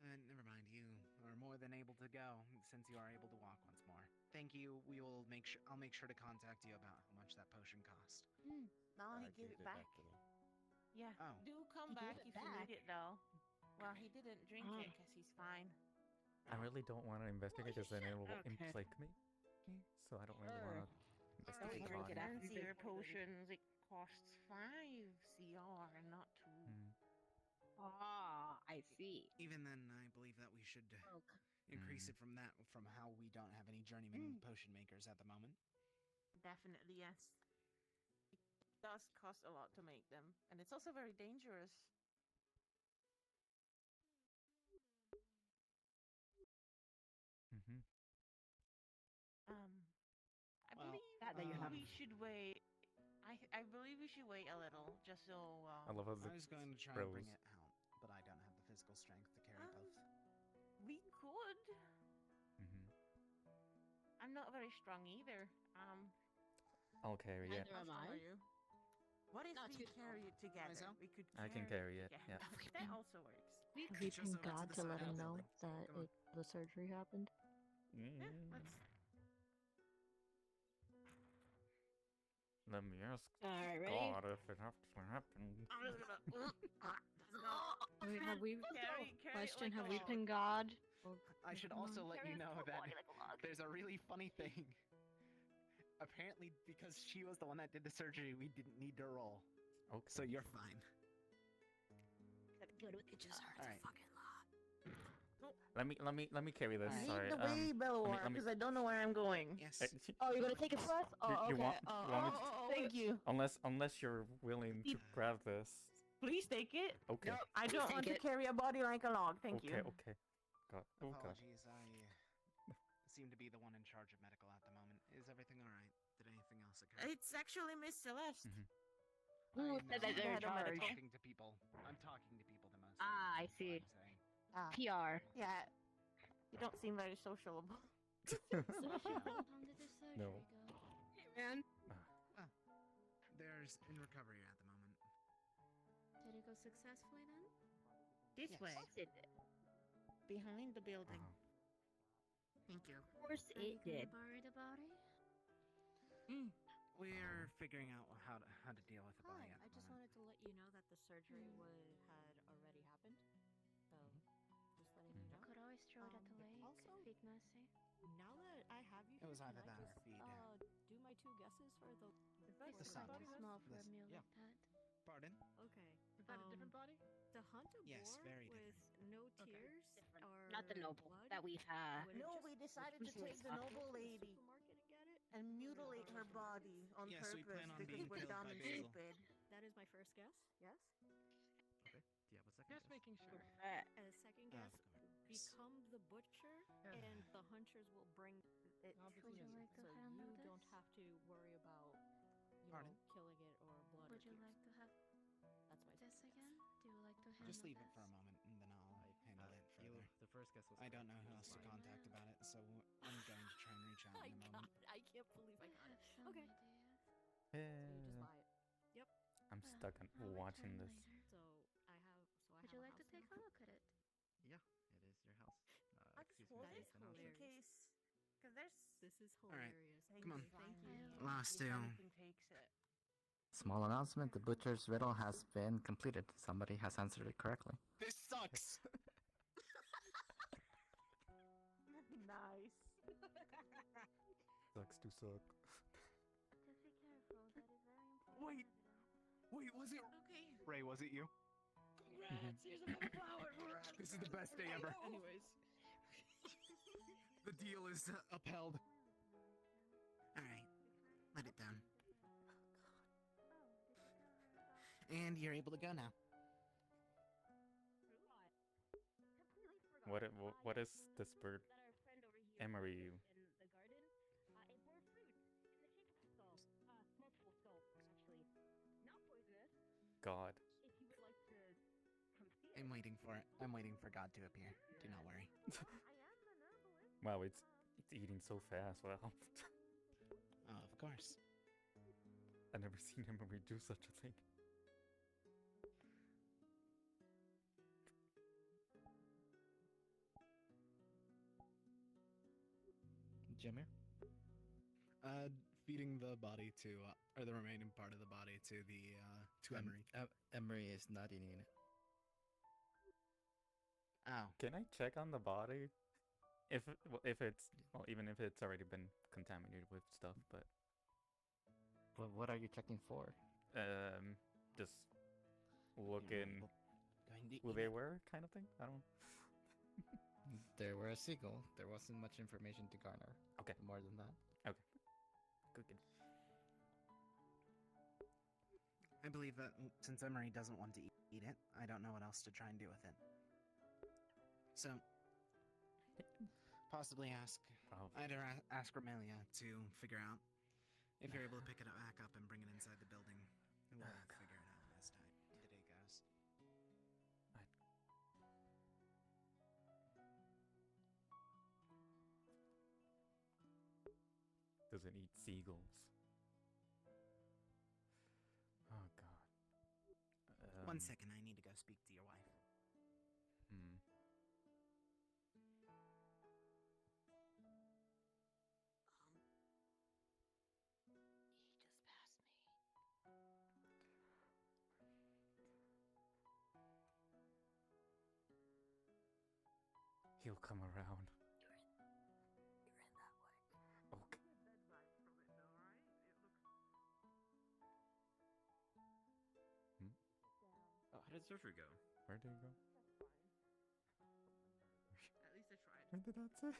S12: Never mind. You are more than able to go since you are able to walk once more. Thank you. We will make sure. I'll make sure to contact you about how much that potion cost.
S3: No, he gave it back.
S11: to me.
S3: Yeah.
S12: Oh.
S3: Do come
S16: He
S3: back
S16: gave it
S3: if you
S16: back?
S3: need it, though. Well, he didn't drink it because he's fine.
S1: I really don't want to investigate because then it will
S12: Okay.
S1: inflict me. so I don't really
S3: Sure.
S1: want to investigate
S3: Drink
S1: bodies.
S3: fancier potions. It costs 5 CR and not 2.
S16: Ah, I see.
S12: Even then, I believe that we should increase
S1: Mm.
S12: it from that, from how we don't have any journeyman potion makers at the moment.
S3: Definitely, yes. It does cost a lot to make them, and it's also very dangerous.
S1: Mm-hmm.
S3: I
S12: Well,
S3: believe
S16: that you have.
S3: we should wait. I believe we should wait a little, just so.
S1: I love how
S12: I was going to try and bring
S1: bros.
S12: it out, but I don't have the physical strength to carry both.
S3: We could.
S1: Mm-hmm.
S3: I'm not very strong either.
S1: I'll carry it.
S3: How strong are you? What if
S5: Not
S3: we
S5: too
S3: carry it together?
S12: Myzo?
S3: We could.
S1: I can carry it, yeah.
S3: That also works.
S5: Have we
S12: Just
S5: been
S12: over to
S5: God
S12: the
S5: to
S12: side
S5: let
S12: of
S5: him
S12: the
S5: know
S12: building.
S5: that
S12: Come on.
S5: the surgery happened?
S3: Yeah, let's.
S1: Let me ask
S16: Alright, ready?
S1: God if it has to happen.
S5: Wait, have we?
S3: Carry
S5: Question:
S3: it like
S5: Have
S3: a
S5: we
S3: log.
S5: been God?
S12: I should also let you know that there's a really funny thing. Apparently, because she was the one that did the surgery, we didn't need to roll.
S1: Okay.
S12: So you're fine.
S16: Good with the job.
S12: Alright.
S1: Let me carry this.
S12: Alright.
S1: Sorry.
S3: Lead the way, Belvoir,
S1: let me-
S3: because I don't know where I'm going.
S12: Yes.
S16: Oh, you're gonna take it first? Oh,
S1: You
S16: okay.
S1: want- you want me to-
S3: Thank you.
S1: Unless you're willing to grab this.
S3: Please take it.
S1: Okay.
S3: I don't want to carry a body like a log. Thank you.
S1: Okay. God. Oh God.
S12: Apologies, I seem to be the one in charge of medical at the moment. Is everything alright? Did anything else occur?
S3: It's actually Miss Celeste.
S16: Who
S12: I
S16: said
S12: know,
S16: that they're in
S12: I'm
S16: charge?
S12: talking to people. I'm talking to people the most.
S16: Ah, I
S12: That's what
S16: see.
S12: I'm saying.
S16: PR.
S3: Yeah. You don't seem very sociable.
S15: So how did the surgery
S1: No.
S15: go?
S16: Hey, man.
S12: There's in recovery at the moment.
S15: Did it go successfully then?
S3: This way.
S16: Of course it did.
S3: Behind the building.
S5: Thank you.
S16: Of course
S15: Are you
S16: it did.
S15: gonna bury the body?
S12: We're figuring out how to deal with the body at
S18: I
S12: the
S18: just
S12: moment.
S18: wanted to let you know that the surgery had already happened. So, just letting you know.
S15: Could always throw it at the lake.
S18: Also,
S15: Feed Mercy.
S18: now that I have you
S12: It was
S18: here,
S12: either
S18: can I
S12: that or
S18: just,
S12: feed.
S18: do my 2 guesses for the...
S15: This
S12: The
S15: is
S12: sun.
S15: quite too small for a
S12: This-
S15: meal
S12: yeah.
S15: like that.
S12: Pardon?
S18: Okay.
S5: Is that a different body?
S18: The hunter
S12: Yes,
S18: boar
S12: very
S18: with no tears or
S16: Not the noble
S18: blood?
S16: that we've
S18: Would it
S3: No,
S18: just
S3: we decided to
S16: recently
S3: take the
S16: stopped.
S3: noble
S18: go to the
S3: lady
S18: supermarket and get it?
S3: and mutilate her body on
S12: Yes, we
S3: purpose
S12: plan on
S3: because
S12: being
S3: we're
S12: killed
S3: dumb
S12: by
S3: and
S12: Basil.
S3: stupid.
S18: That is my first guess. Yes.
S10: Okay. Do you have a second?
S2: Just making sure.
S18: And a second guess, become the butcher, and the hunters will bring it
S2: Obviously,
S18: to you,
S15: yes.
S18: so
S15: Would you like to handle
S18: you don't
S15: this?
S18: have to worry about,
S12: Pardon?
S18: killing it or blood
S15: Would
S18: or
S15: you
S18: tears.
S15: like to have
S18: That's my
S15: this
S18: second
S15: again?
S18: guess.
S15: Do you like to handle
S12: Just leave it
S15: this?
S12: for a moment, and then I'll handle it further.
S10: The first guess was.
S12: I don't know who
S10: correct.
S12: else to contact about it, so I'm going to try and reach out in a moment.
S18: I can't believe I got it.
S15: Some
S18: Okay.
S15: ideas.
S18: So you just buy it. Yep.
S1: I'm stuck on
S15: I'll
S1: watching
S15: return
S1: this.
S15: later.
S18: So I have. So I
S15: Would
S18: have
S15: you
S18: a
S15: like to
S18: house
S15: take a
S18: now.
S15: look at it?
S10: Yeah, it is your house. Excuse me.
S3: Hold
S18: That
S3: it
S18: is
S10: an option.
S3: in
S18: hilarious.
S3: case, because there's.
S18: This is
S12: Alright,
S18: hilarious.
S12: come on.
S18: Thank you.
S12: Last
S3: If
S12: two.
S3: anything takes it.
S6: Small announcement: the butcher's riddle has been completed. Somebody has answered it correctly.
S12: This sucks!
S3: Nice.
S1: Sucks to suck.
S15: Just be careful. That is very important.
S12: Wait. Wait, was it
S3: Okay.
S12: Ray? Was it you?
S3: Congrats. Here's a flower.
S12: This is the best day ever.
S5: Anyways.
S12: The deal is upheld. Alright, let it down. And you're able to go now.
S1: What is this bird? Emery.
S16: In the garden, it bore fruit in the shape of a skull. Multiple skulls, actually. Not poisonous.
S1: God.
S16: If you would like to come see
S12: I'm waiting for it. I'm waiting for God to appear. Do not worry.
S1: Wow, it's eating so fast. Wow.
S12: Oh, of course.
S1: I've never seen Emery do such a thing.
S6: Jimmy?
S12: Feeding the body to, or the remaining part of the body to Emery.
S6: Emery is not eating it.
S12: Oh.
S1: Can I check on the body? if it's well, even if it's already been contaminated with stuff, but
S6: What are you checking for?
S1: just looking who they were, kind of thing. I don't.
S6: There were a seagull. There wasn't much information to garner.
S1: Okay.
S6: More than that.
S1: Okay. Good.
S12: I believe that since Emery doesn't want to eat it, I don't know what else to try and do with it. So, possibly ask either ask Romelia to figure out if you're able to pick it back up and bring it inside the building. We'll figure it out as the day goes.
S1: Doesn't eat seagulls. Oh God.
S12: 1 second, I need to go speak to your wife.
S1: He'll come around. Okay.
S2: Oh, how did surgery go?
S1: Where did he go?
S7: At least I tried.
S1: What did that say?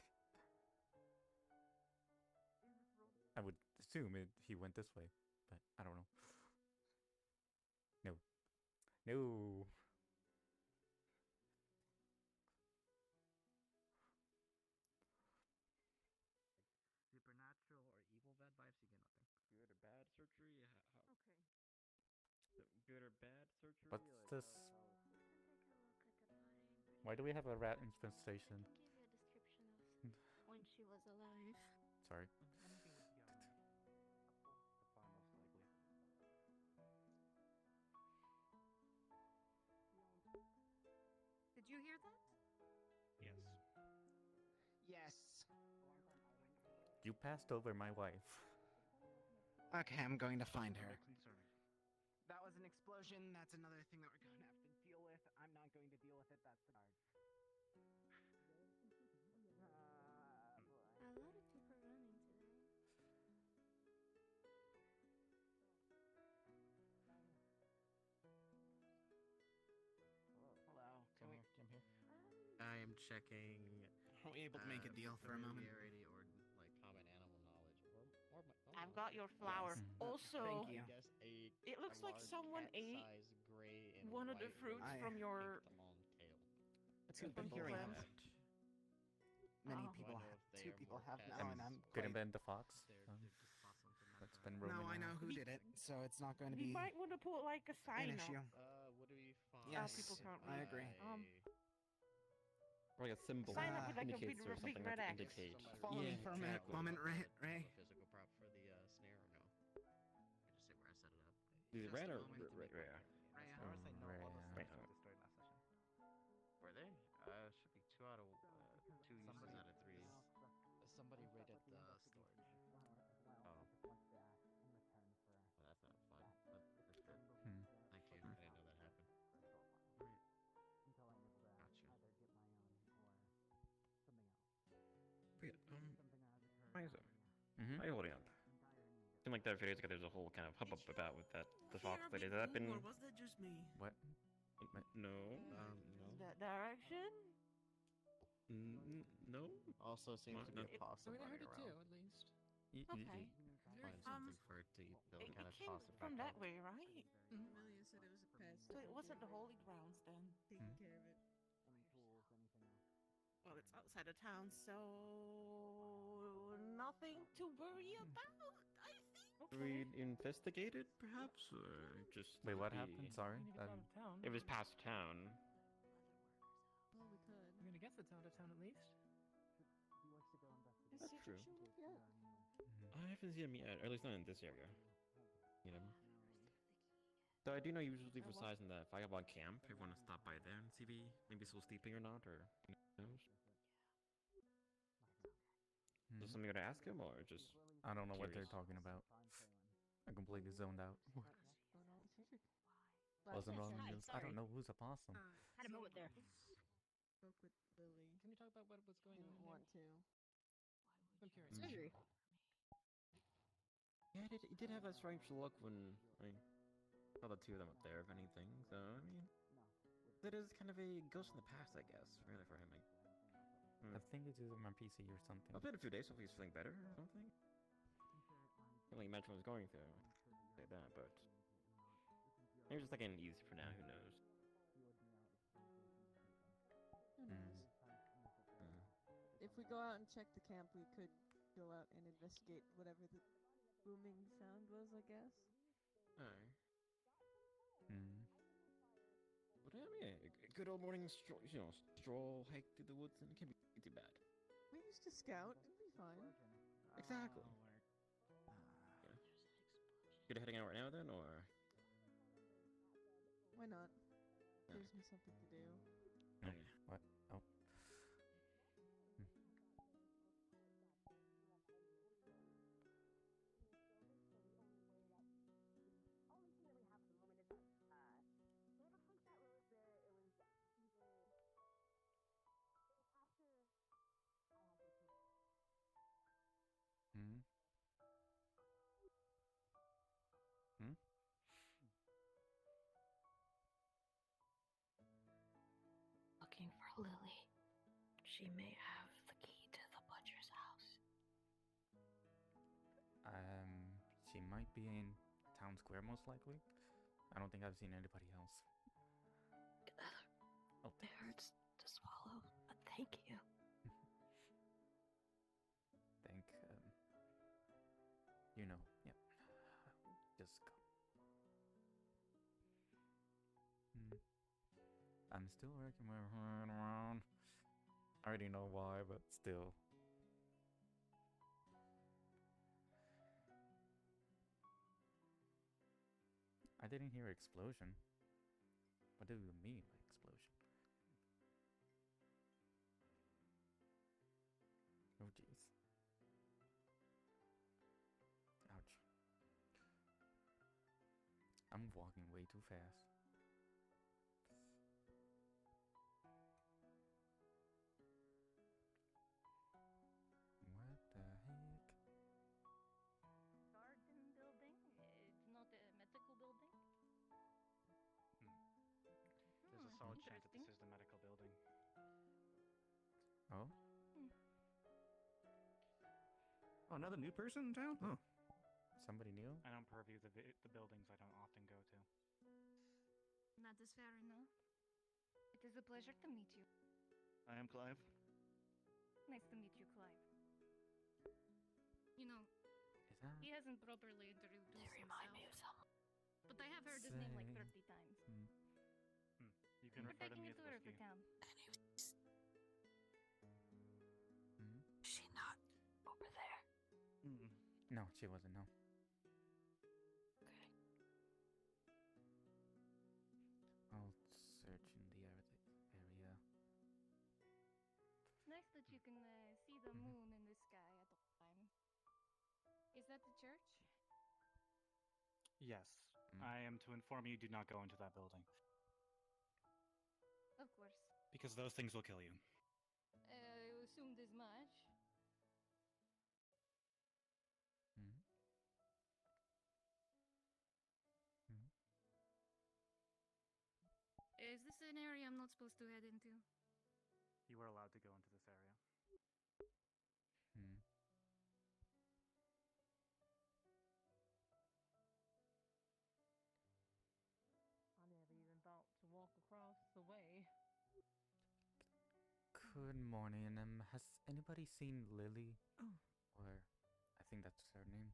S1: I would assume he went this way, but I don't know. No.
S2: Supernatural or evil bad vibes? You get nothing. Good or bad surgery? Okay. Good or bad surgery?
S1: What's
S2: like,
S1: this? Why do we have a rat infestation?
S15: Give you a description of when she was alive.
S1: Sorry.
S3: Did you hear that?
S12: Yes.
S1: You passed over my wife.
S12: Okay, I'm going to find her. That was an explosion. That's another thing that we're going to have to deal with. I'm not going to deal with it. That's the guard.
S15: A lot of people running today.
S12: Hello. Can we?
S11: I'm here.
S2: I am checking.
S12: Are we able to make a deal for a moment?
S2: Familiarity or like common animal knowledge, or my
S3: I've got your flower.
S12: Yes.
S3: Also,
S12: Thank you.
S2: I guess
S3: it looks like someone ate
S2: gray and
S3: one of the
S2: white
S3: fruits
S2: with
S3: from your.
S2: pink long tail.
S12: Two
S3: from
S12: people
S3: your
S12: have.
S3: plant.
S12: Many
S3: Oh.
S12: people
S2: Do I know
S12: have.
S2: if they
S12: Two
S2: are
S12: people
S2: more
S12: have
S2: pets?
S12: now, and I'm
S1: Could have
S12: quite.
S1: been the fox.
S2: They're just possible to
S1: That's
S2: match
S1: been
S2: up.
S1: roaming
S12: No, I know
S1: around.
S12: who did it, so it's not going to
S3: You
S12: be
S3: might want to put like a
S12: an
S3: sign
S12: issue.
S3: up.
S2: What do we find?
S12: Yes,
S3: people can't
S12: I
S3: read.
S12: agree.
S11: Or like a symbol
S3: Sign up with like a
S11: indicates
S3: big,
S11: or
S3: big
S11: something
S3: red
S11: like to
S3: X.
S11: indicate.
S12: Follow me for a minute, Ray.
S2: Physical prop for the snare or no? I just say where I set it up.
S11: Is it red or
S12: moment.
S11: red?
S12: Raya.
S11: Right.
S2: Were they? Should be 2 out of 2 uses out of 3.
S11: Somebody raided the storage.
S2: Oh. Well, that's not fun. That's good.
S1: Hmm.
S2: Thank you. I didn't know that happened.
S11: Myzo.
S1: Mm-hmm.
S11: How are you holding up? Seemed like that few days ago there's a whole kind of hubbub about with that the fox lady. Has that been?
S18: Or was that just me?
S1: What?
S11: No.
S2: No.
S3: That direction?
S11: No.
S2: Also seems to be a
S11: No.
S2: possum
S7: I
S2: running
S7: heard it
S2: around.
S7: too, at least.
S3: Okay.
S2: Find something for it to eat. They'll
S3: It
S2: kind of
S3: came
S2: toss it
S3: from
S2: back
S3: that
S2: out.
S3: way, right?
S7: Amelia said it was a pest.
S3: So it wasn't the holy grounds then.
S7: Taking care of it.
S3: Well, it's outside of town, so nothing to worry about, I think.
S11: We investigated, perhaps, or just.
S1: Wait, what
S11: be-
S1: happened? Sorry.
S11: It was past town.
S7: Well, we could.
S13: I'm gonna guess it's out of town at least.
S11: That's true. I haven't seen him yet, or at least not in this area. You know. So I do know you usually emphasize in the Vagabond camp. If you want to stop by there and see if he maybe still sleeping or not, or who knows. Is there something you want to ask him, or just?
S1: I don't know what they're
S11: curious?
S1: talking about. I completely zoned out. Wasn't on. I don't know who's a possum.
S16: Had a moment there.
S7: spoke with Lily.
S11: Can you talk about what's going on?
S7: Didn't want to. I'm curious.
S16: Surgery.
S11: Yeah, it did have that strange look when saw the two of them up there, if anything. So I mean, that is kind of a ghost in the past, I guess. Really for him.
S1: I think it's just my PC or something.
S11: I've been a few days, so he's feeling better or something. Can't really imagine what he's going through. Say that, but maybe just like an easy for now. Who knows?
S7: Who knows? If we go out and check the camp, we could go out and investigate whatever the booming sound was, I guess.
S11: Alright. But yeah, a good old morning stroll hike through the woods, and it can't be too bad.
S7: We used to scout. It'd be fine.
S11: Exactly. Yeah. Good heading out right now then, or?
S7: Why not? Gives me something to do.
S11: Okay.
S1: What? Oh.
S16: Looking for Lily. She may have the key to the butcher's house.
S1: She might be in town square, most likely. I don't think I've seen anybody else. Oh,
S16: it hurts to swallow, but thank you.
S1: You know, yep. Just go. I'm still working my head around. I already know why, but still. I didn't hear explosion. What do you mean by explosion? Oh jeez. Ouch. I'm walking way too fast. What the heck?
S15: Garden building? It's not a medical building?
S2: There's a solid chance that this is the medical building.
S1: Oh?
S10: Oh, another new person in town? Oh.
S1: Somebody new?
S2: I don't purview the buildings I don't often go to.
S15: That is fair enough. It is a pleasure to meet you.
S10: I am Clive.
S15: Nice to meet you, Clive. You know, he hasn't properly introduced himself.
S16: Remind me of someone.
S15: But I have heard his name like 30 times.
S2: You can
S15: We're
S2: refer to
S15: taking
S2: me
S15: a
S2: as
S15: tour of the
S2: Whiskey.
S15: camp.
S16: Is she not over there?
S1: No, she wasn't, no.
S16: Okay.
S1: I'll search in the area.
S15: It's nice that you can see the moon in the sky at all time. Is that the church?
S2: Yes. I am to inform you, do not go into that building.
S15: Of course.
S2: Because those things will kill you.
S15: I assumed as much. Is this an area I'm not supposed to head into?
S2: You are allowed to go into this area.
S7: I never even thought to walk across the way.
S1: Good morning. Has anybody seen Lily?
S7: Oh.
S1: Or I think that's her name.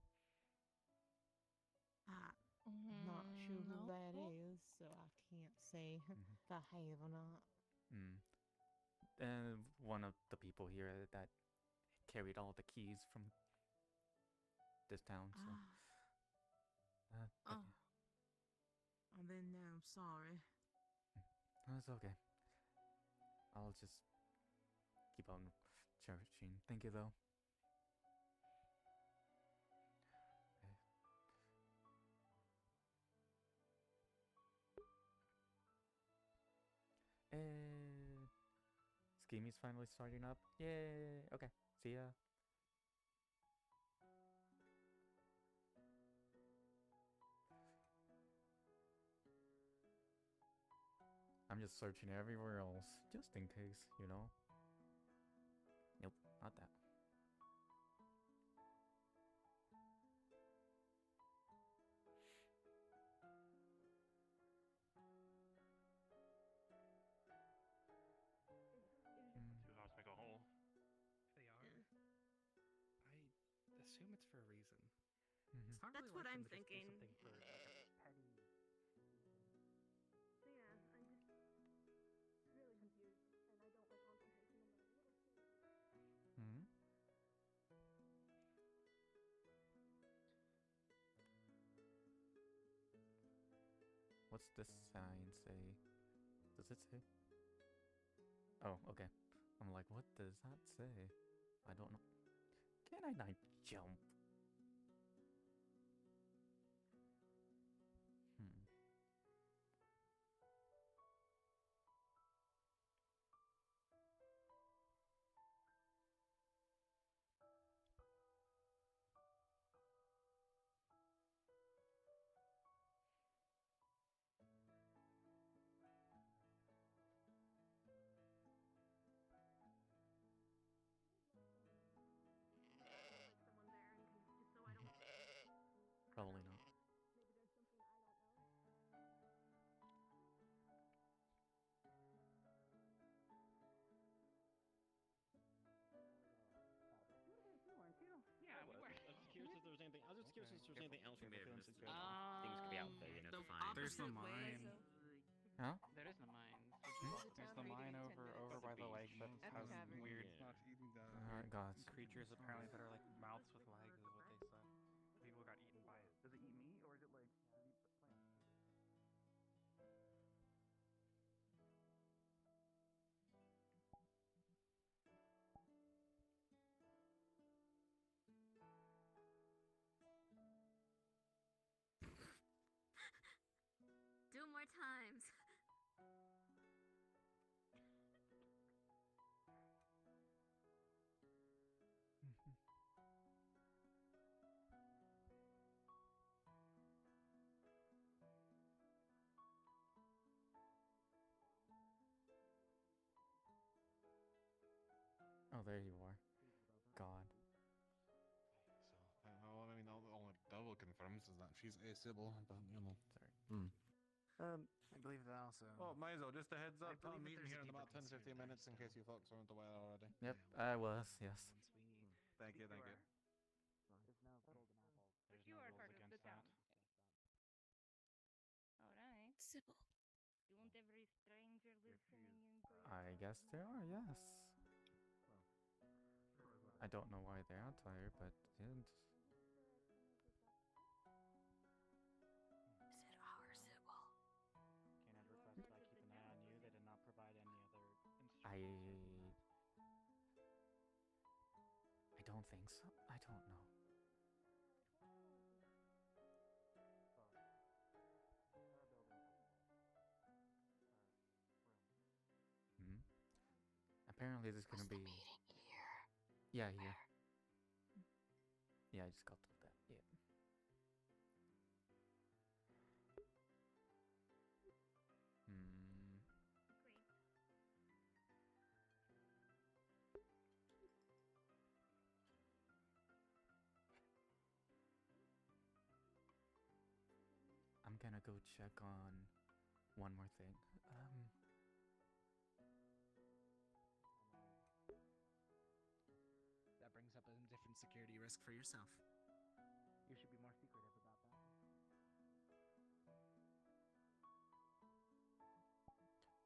S7: Not sure who
S3: no.
S7: that is, so I can't say if I have or not.
S1: One of the people here that carried all the keys from this town, so.
S7: Then I'm sorry.
S1: It's okay. I'll just keep on cherishing. Thank you, though. Schemy's finally starting up. Yay! Okay, see ya. I'm just searching everywhere else, just in case, you know? Nope, not that.
S10: Two halves make a whole.
S12: They are. I assume it's for a reason.
S1: Mhm.
S5: That's what I'm thinking.
S12: For petty.
S16: So yeah, I'm just really confused, and I don't like confrontation no matter what I say.
S1: Hmm? What's this sign say? Does it say? Oh, okay. I'm like, what does that say? I don't know. Can I not jump? Hmm.
S16: Someone there and can just so I don't.
S1: Probably not.
S16: Maybe there's something I don't know.
S11: Yeah, we were. I was just curious if there was anything. I was just curious if there was anything else we
S2: may
S11: could
S2: have
S11: film
S2: missed
S11: since
S2: it.
S11: things could be out there. You know, it's fine.
S12: There's the
S7: opposite way,
S12: mine.
S1: Huh?
S12: There is no mine.
S7: There's
S12: the mine over by the lake that
S7: At the
S12: has
S7: tavern.
S12: weird
S10: Not eating that.
S1: God.
S12: creatures apparently that are like mouths with legs is what they said. People got eaten by it. Does it eat meat or is it like does it eat plants?
S15: Two more times.
S1: Oh, there you are. God.
S10: So, I mean, all it double confirms is that she's a Sybil, but you know.
S1: Sorry.
S12: I believe that also.
S10: Oh, Myzo, just a heads
S12: I
S10: up. I'm
S12: believe that
S10: meeting
S12: there's
S10: here
S12: a
S10: in
S12: deeper
S10: about 10
S12: concern
S10: 15
S12: there
S10: minutes in case you folks aren't aware already.
S1: Yep, I was, yes.
S10: Thank you, thank you.
S12: There's no golden apples. There's
S4: You
S12: no
S4: are
S12: rules
S4: part of
S12: against
S4: the town.
S12: that.
S4: Oh, nice.
S3: Sybil.
S4: Don't every stranger listening into your
S1: I guess there are, yes. I don't know why they're out here, but it.
S3: Is it our Sybil?
S12: Can't request that I keep an eye on you. They did not provide any other instructions.
S1: I don't think so. I don't know. Hmm. Apparently, there's gonna be. Yeah, here. Yeah, I just got told that. Yeah. Hmm. I'm gonna go check on one more thing.
S12: That brings up a different security risk for yourself. You should be more secretive about that.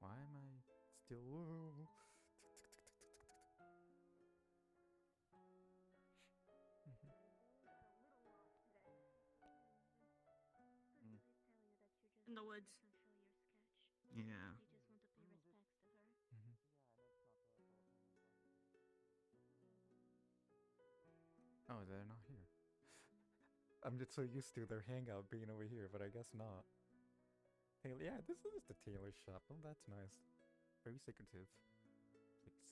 S1: Why am I still? Whoa.
S5: In the woods.
S2: Yeah.
S15: You just want to pay respects to her.
S1: Oh, they're not here. I'm just so used to their hangout being over here, but I guess not. Taylor, yeah, this is the Taylor shop. Oh, that's nice. Very secretive. It's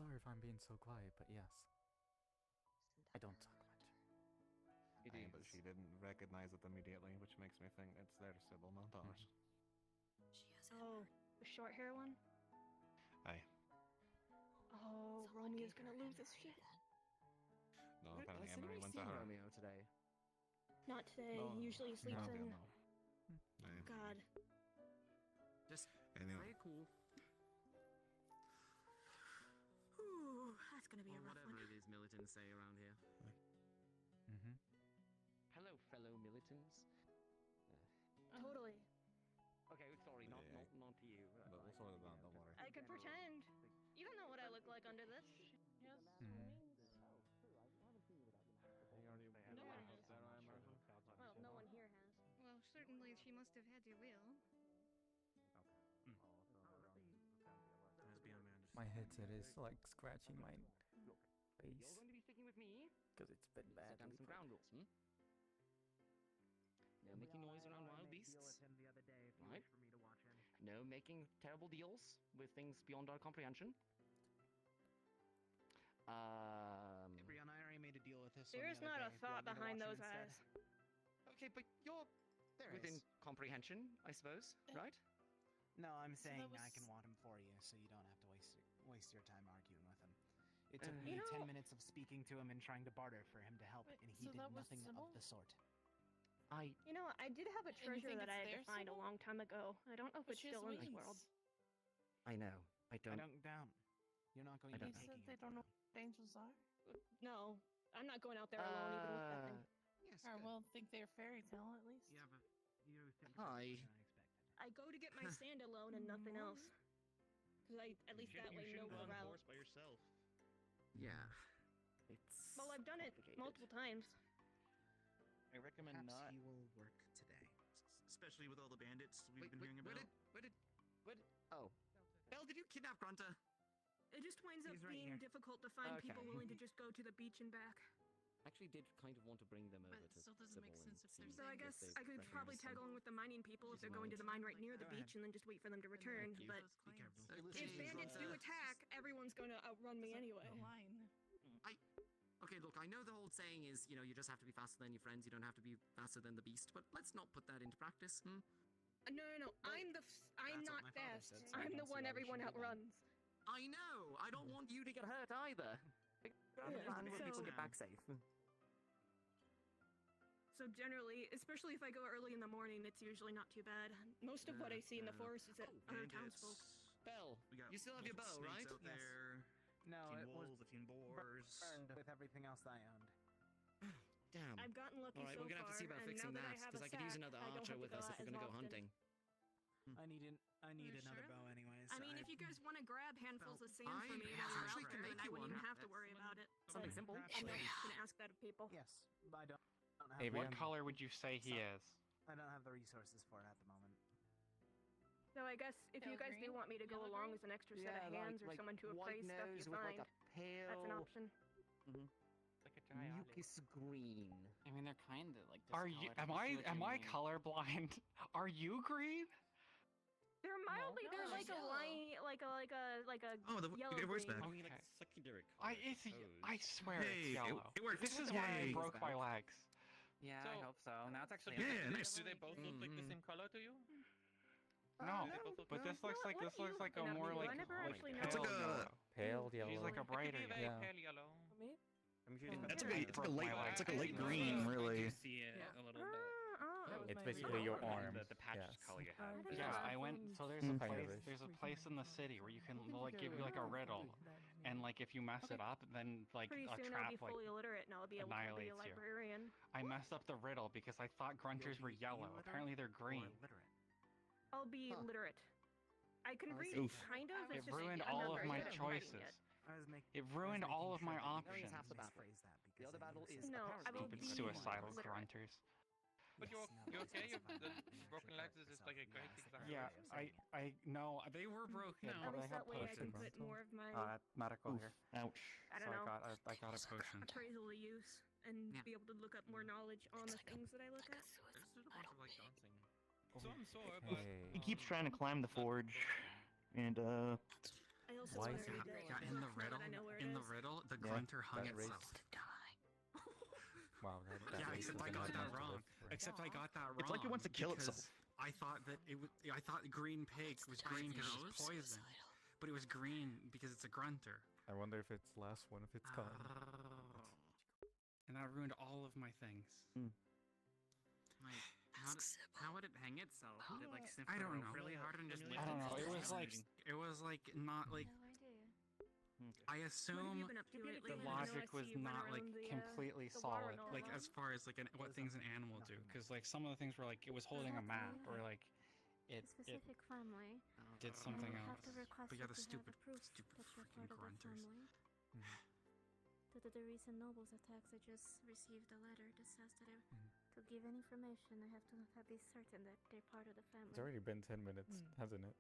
S1: sorry if I'm being so quiet, but yes. I don't talk much.
S9: It is.
S6: But she didn't recognize it immediately, which makes me think it's their Sybil, not ours.
S16: Oh, the short hair one?
S6: Aye.
S16: Oh, Romeo's gonna lose his shit.
S6: No, apparently Emily went to her.
S9: Romeo today.
S16: Not today.
S6: No.
S16: He usually sleeps
S6: No.
S16: in.
S6: No. Aye.
S16: God.
S2: Just
S6: Anyway.
S2: play it cool.
S16: Ooh, that's gonna be
S2: Or
S16: a rough
S2: whatever
S16: one.
S2: it is militants say around here.
S1: Mm-hmm.
S19: Hello, fellow militants.
S16: Totally.
S19: Okay, sorry, not
S6: Yeah.
S19: not to you.
S6: But we'll sort it out, don't worry.
S16: I could pretend. You don't know what I look like under this.
S3: Yes.
S16: No one has. Well, no one here has.
S15: Well, certainly she must have had your will.
S2: As beyond my understanding.
S1: My headset is like scratching my
S19: You're
S1: face
S19: going to be sticking with me.
S1: because it's been bad.
S19: Set down some ground rules, hmm? No making noise around wild beasts. Right. No making terrible deals with things beyond our comprehension.
S12: Brianna, I already made a deal with this one.
S16: There is
S12: the other
S16: not a
S12: day. If you
S16: thought
S12: want me to
S16: behind
S12: watch
S16: those
S12: it instead.
S16: eyes.
S9: Okay, but you're
S12: There
S9: within
S12: is.
S9: comprehension, I suppose, right?
S12: No, I'm
S3: So
S12: saying
S3: that
S12: I
S3: was-
S12: can want him for you, so you don't have to waste your time arguing with him. It took
S16: You
S12: me
S16: know-
S12: 10 minutes of speaking to him and trying to barter for him to help,
S3: Wait,
S12: and he
S3: so
S12: did
S3: that was
S12: nothing
S3: Sybil?
S12: of the sort.
S16: You know, I did have a
S3: And you
S16: treasure
S3: think
S16: that
S3: it's
S16: I had
S3: their
S16: to find a
S3: Sybil?
S16: long time ago. I don't know if
S3: But
S16: it's
S3: she has
S16: still in this
S3: wings.
S16: world.
S9: I know. I
S12: I
S9: don't.
S12: don't doubt. You're not going
S9: I
S12: to be
S9: don't
S3: They
S9: know.
S3: said
S12: taking
S3: they
S12: it
S3: don't know
S12: from
S3: what angels are.
S16: No, I'm not going out there alone even with that thing.
S12: Yes,
S3: Or
S12: good.
S3: well, think they're fairy tale at least.
S2: Yeah, but you think
S9: Hi.
S16: I go to get my sand alone and nothing else. Because I at least that way know the route.
S10: by yourself.
S9: Yeah. It's.
S16: Well, I've done it
S9: complicated.
S16: multiple times.
S10: I recommend
S12: Perhaps
S10: not.
S12: he will work today.
S2: especially with all the bandits we've
S9: Wait,
S2: been hearing about.
S9: what did? Oh.
S2: Belle, did you kidnap Grunta?
S16: It just winds up
S12: He's right
S16: being
S12: here.
S16: difficult to find people
S9: Okay.
S16: willing to just go to the beach and back.
S9: Actually, did kind of want to bring them over
S3: But it
S9: to
S3: still doesn't
S9: Sybil
S3: make
S9: and
S3: sense if they're
S9: see
S16: So I
S3: saying
S16: guess
S9: if
S16: I
S9: they
S16: could probably
S9: recognize
S16: tag
S9: them.
S16: along with the mining people if
S9: She's
S16: they're going to the mine right near the
S12: Go
S16: beach and then just wait for them to return.
S9: you.
S16: But
S2: Be careful.
S16: if bandits do attack, everyone's going to outrun me anyway.
S3: The line.
S2: Okay, look, I know the whole saying is, you know, you just have to be faster than your friends, you don't have to be faster than the beast, but let's not put that into practice, hmm?
S16: No. I'm
S12: That's
S16: not
S12: what my father
S16: fast.
S12: said, so I
S16: I'm the
S12: don't see
S16: one
S12: why we
S16: everyone
S12: should do that.
S16: outruns.
S2: I know! I don't want you to get hurt either!
S9: And will people
S16: So-
S9: get back safe?
S16: So generally, especially if I go early in the morning, it's usually not too bad. Most of what I see in the forest is at other townsfolk.
S9: Belle,
S2: We got
S9: you still have your bow,
S2: multiple
S9: right?
S2: snakes out
S12: Yes.
S2: there.
S12: No,
S2: a few
S12: it was
S2: wolves, a few boars.
S12: burned with everything else I owned.
S9: Damn.
S16: I've gotten lucky
S9: Alright,
S16: so
S9: we're gonna have to see
S16: far,
S9: about
S16: and
S9: fixing
S16: now
S9: that,
S16: I have
S9: because
S16: a
S9: I could use
S16: sack,
S9: another
S16: I don't
S9: archer
S16: have to
S9: with
S16: go
S9: us
S16: out
S9: if we're
S16: as
S9: gonna go
S16: often.
S9: hunting.
S12: I need
S3: You
S12: another
S3: sure?
S12: bow anyways.
S16: I mean, if you guys want to grab handfuls of sand
S2: I
S16: for me while you're
S2: actually
S16: out
S2: can
S16: there,
S2: make
S16: then I
S2: you
S16: wouldn't even
S2: one.
S16: have to worry about it.
S9: Something simple.
S16: I'm not going to ask that of people.
S12: Yes, but I don't have.
S1: Avery,
S20: What color would you say he is?
S12: I don't have the resources for it at the moment.
S16: So I guess if you
S3: Pale
S16: guys do
S3: green?
S16: want me to go
S3: Yellow
S16: along
S3: green?
S16: as an extra set of hands or someone to appraise stuff you find, that's an option.
S19: Like a dry
S9: Mucus green.
S13: I mean, they're kind of like.
S20: Are you?
S13: discolored.
S20: Am I colorblind? Are you green?
S16: They're mildly,
S3: No,
S16: they're
S3: no,
S16: like a
S3: yellow.
S16: line, like a
S2: Oh,
S16: yellow
S2: your voice
S16: green.
S2: back.
S11: I mean, like
S20: Okay.
S11: secondary
S20: I
S11: color,
S20: it's
S11: suppose.
S20: I swear
S2: Hey,
S20: it's yellow.
S2: it works.
S20: This is why I
S2: Yay.
S20: broke my legs.
S9: Yeah,
S19: So-
S9: I hope so. Now it's actually.
S2: Yeah,
S19: do,
S2: nice.
S19: do they both look like the same color to you?
S20: No,
S19: They both look
S20: but this looks like
S16: What
S20: this
S16: do
S20: looks
S16: you
S20: like a
S16: think of
S20: more
S16: me?
S20: like
S16: I never
S20: like
S16: actually
S20: pale
S16: know.
S2: It's like a-
S20: yellow.
S1: Pale yellow.
S20: She's like a
S19: It could
S20: brighter
S19: be very
S20: yellow.
S19: pale yellow.
S3: Me?
S11: I'm shooting
S2: It's
S11: my
S2: like a,
S11: eye.
S2: it's like a light, it's like a light green, really.
S11: You see it a little bit.
S3: That was
S1: It's
S3: my
S1: basically your
S3: reason.
S1: arm.
S11: The patch
S1: Yes.
S11: color you have.
S3: I
S20: Yeah,
S3: just
S20: I went.
S3: found
S20: So there's
S1: Mm.
S20: a
S1: Kind of
S20: place.
S1: ish.
S20: There's a place in the city where you can like give you like a riddle, and like if you mess it up, then like
S16: Pretty
S20: a
S16: soon I'll
S20: trap
S16: be
S20: like
S16: fully illiterate and I'll be able to be a
S20: annihilates you.
S16: librarian.
S20: I messed up the riddle because I thought grunters were yellow. Apparently they're green.
S16: I'll be
S9: Huh.
S16: literate. I can read
S1: Oof.
S16: kind of.
S20: It
S16: It's just
S20: ruined
S16: I'm
S20: all
S16: not
S20: of
S16: very
S20: my
S16: good at writing
S20: choices.
S16: yet.
S20: It ruined all of my options.
S9: half the battle. The other battle is
S16: No, I will
S20: Stupid
S16: be
S20: suicidal
S16: literate.
S20: grunters.
S19: But you're okay? The broken legs is just like a great example.
S20: Yeah, I know they were broken,
S16: At
S20: but I
S16: least
S20: had
S16: that way I can
S20: potions.
S16: put more of my
S20: Medical here.
S1: Ouch.
S16: I
S20: So
S16: don't know.
S20: I got a potion.
S16: appraisal to use and
S2: Yeah.
S16: be able to look up more knowledge on the things that I look at.
S19: I just did a bunch of like dancing. So
S1: Okay.
S19: I'm sore, but
S1: Hey.
S21: He keeps trying to climb the forge, and
S16: I
S5: also
S1: Why
S5: worried
S1: is it-
S5: that
S2: Yeah, in the
S5: now that
S2: riddle,
S5: I know where it
S2: in the
S5: is-
S2: riddle, the
S1: Yeah,
S2: grunter hung
S1: that race.
S2: itself.
S1: Wow, that
S2: Yeah,
S1: race
S2: except
S1: is
S2: I
S1: gonna
S2: got
S1: have
S2: that
S1: to
S2: wrong.
S1: live for-
S2: Except I got that wrong.
S6: It's like it wants to kill
S2: because
S6: itself.
S2: I thought that it was. I thought green pig was green because it's poison, but it was green because it's a grunter.
S1: I wonder if it's last one, if it's called.
S20: And that ruined all of my things.
S2: Like, how would it hang itself? Would it like sniff
S20: I
S2: the
S20: don't
S2: rope
S20: know.
S2: really hard and just lick
S20: I don't know.
S2: itself? It was like not like. I assume
S20: The logic was not like completely solid.
S2: like as far as like what things an animal do.
S20: Because like some of the things were like it was holding a map or like it
S15: Specific family.
S20: did something
S15: You
S20: else.
S15: have to request
S2: But yeah,
S15: it
S2: the
S15: to have
S2: stupid
S15: a proof
S2: stupid
S15: that you're
S2: freaking
S15: part of the
S2: grunters.
S15: family. Due to the recent nobles attacks, I just received a letter that says that to give any information, I have to be certain that they're part of the family.
S1: It's already been 10 minutes, hasn't it?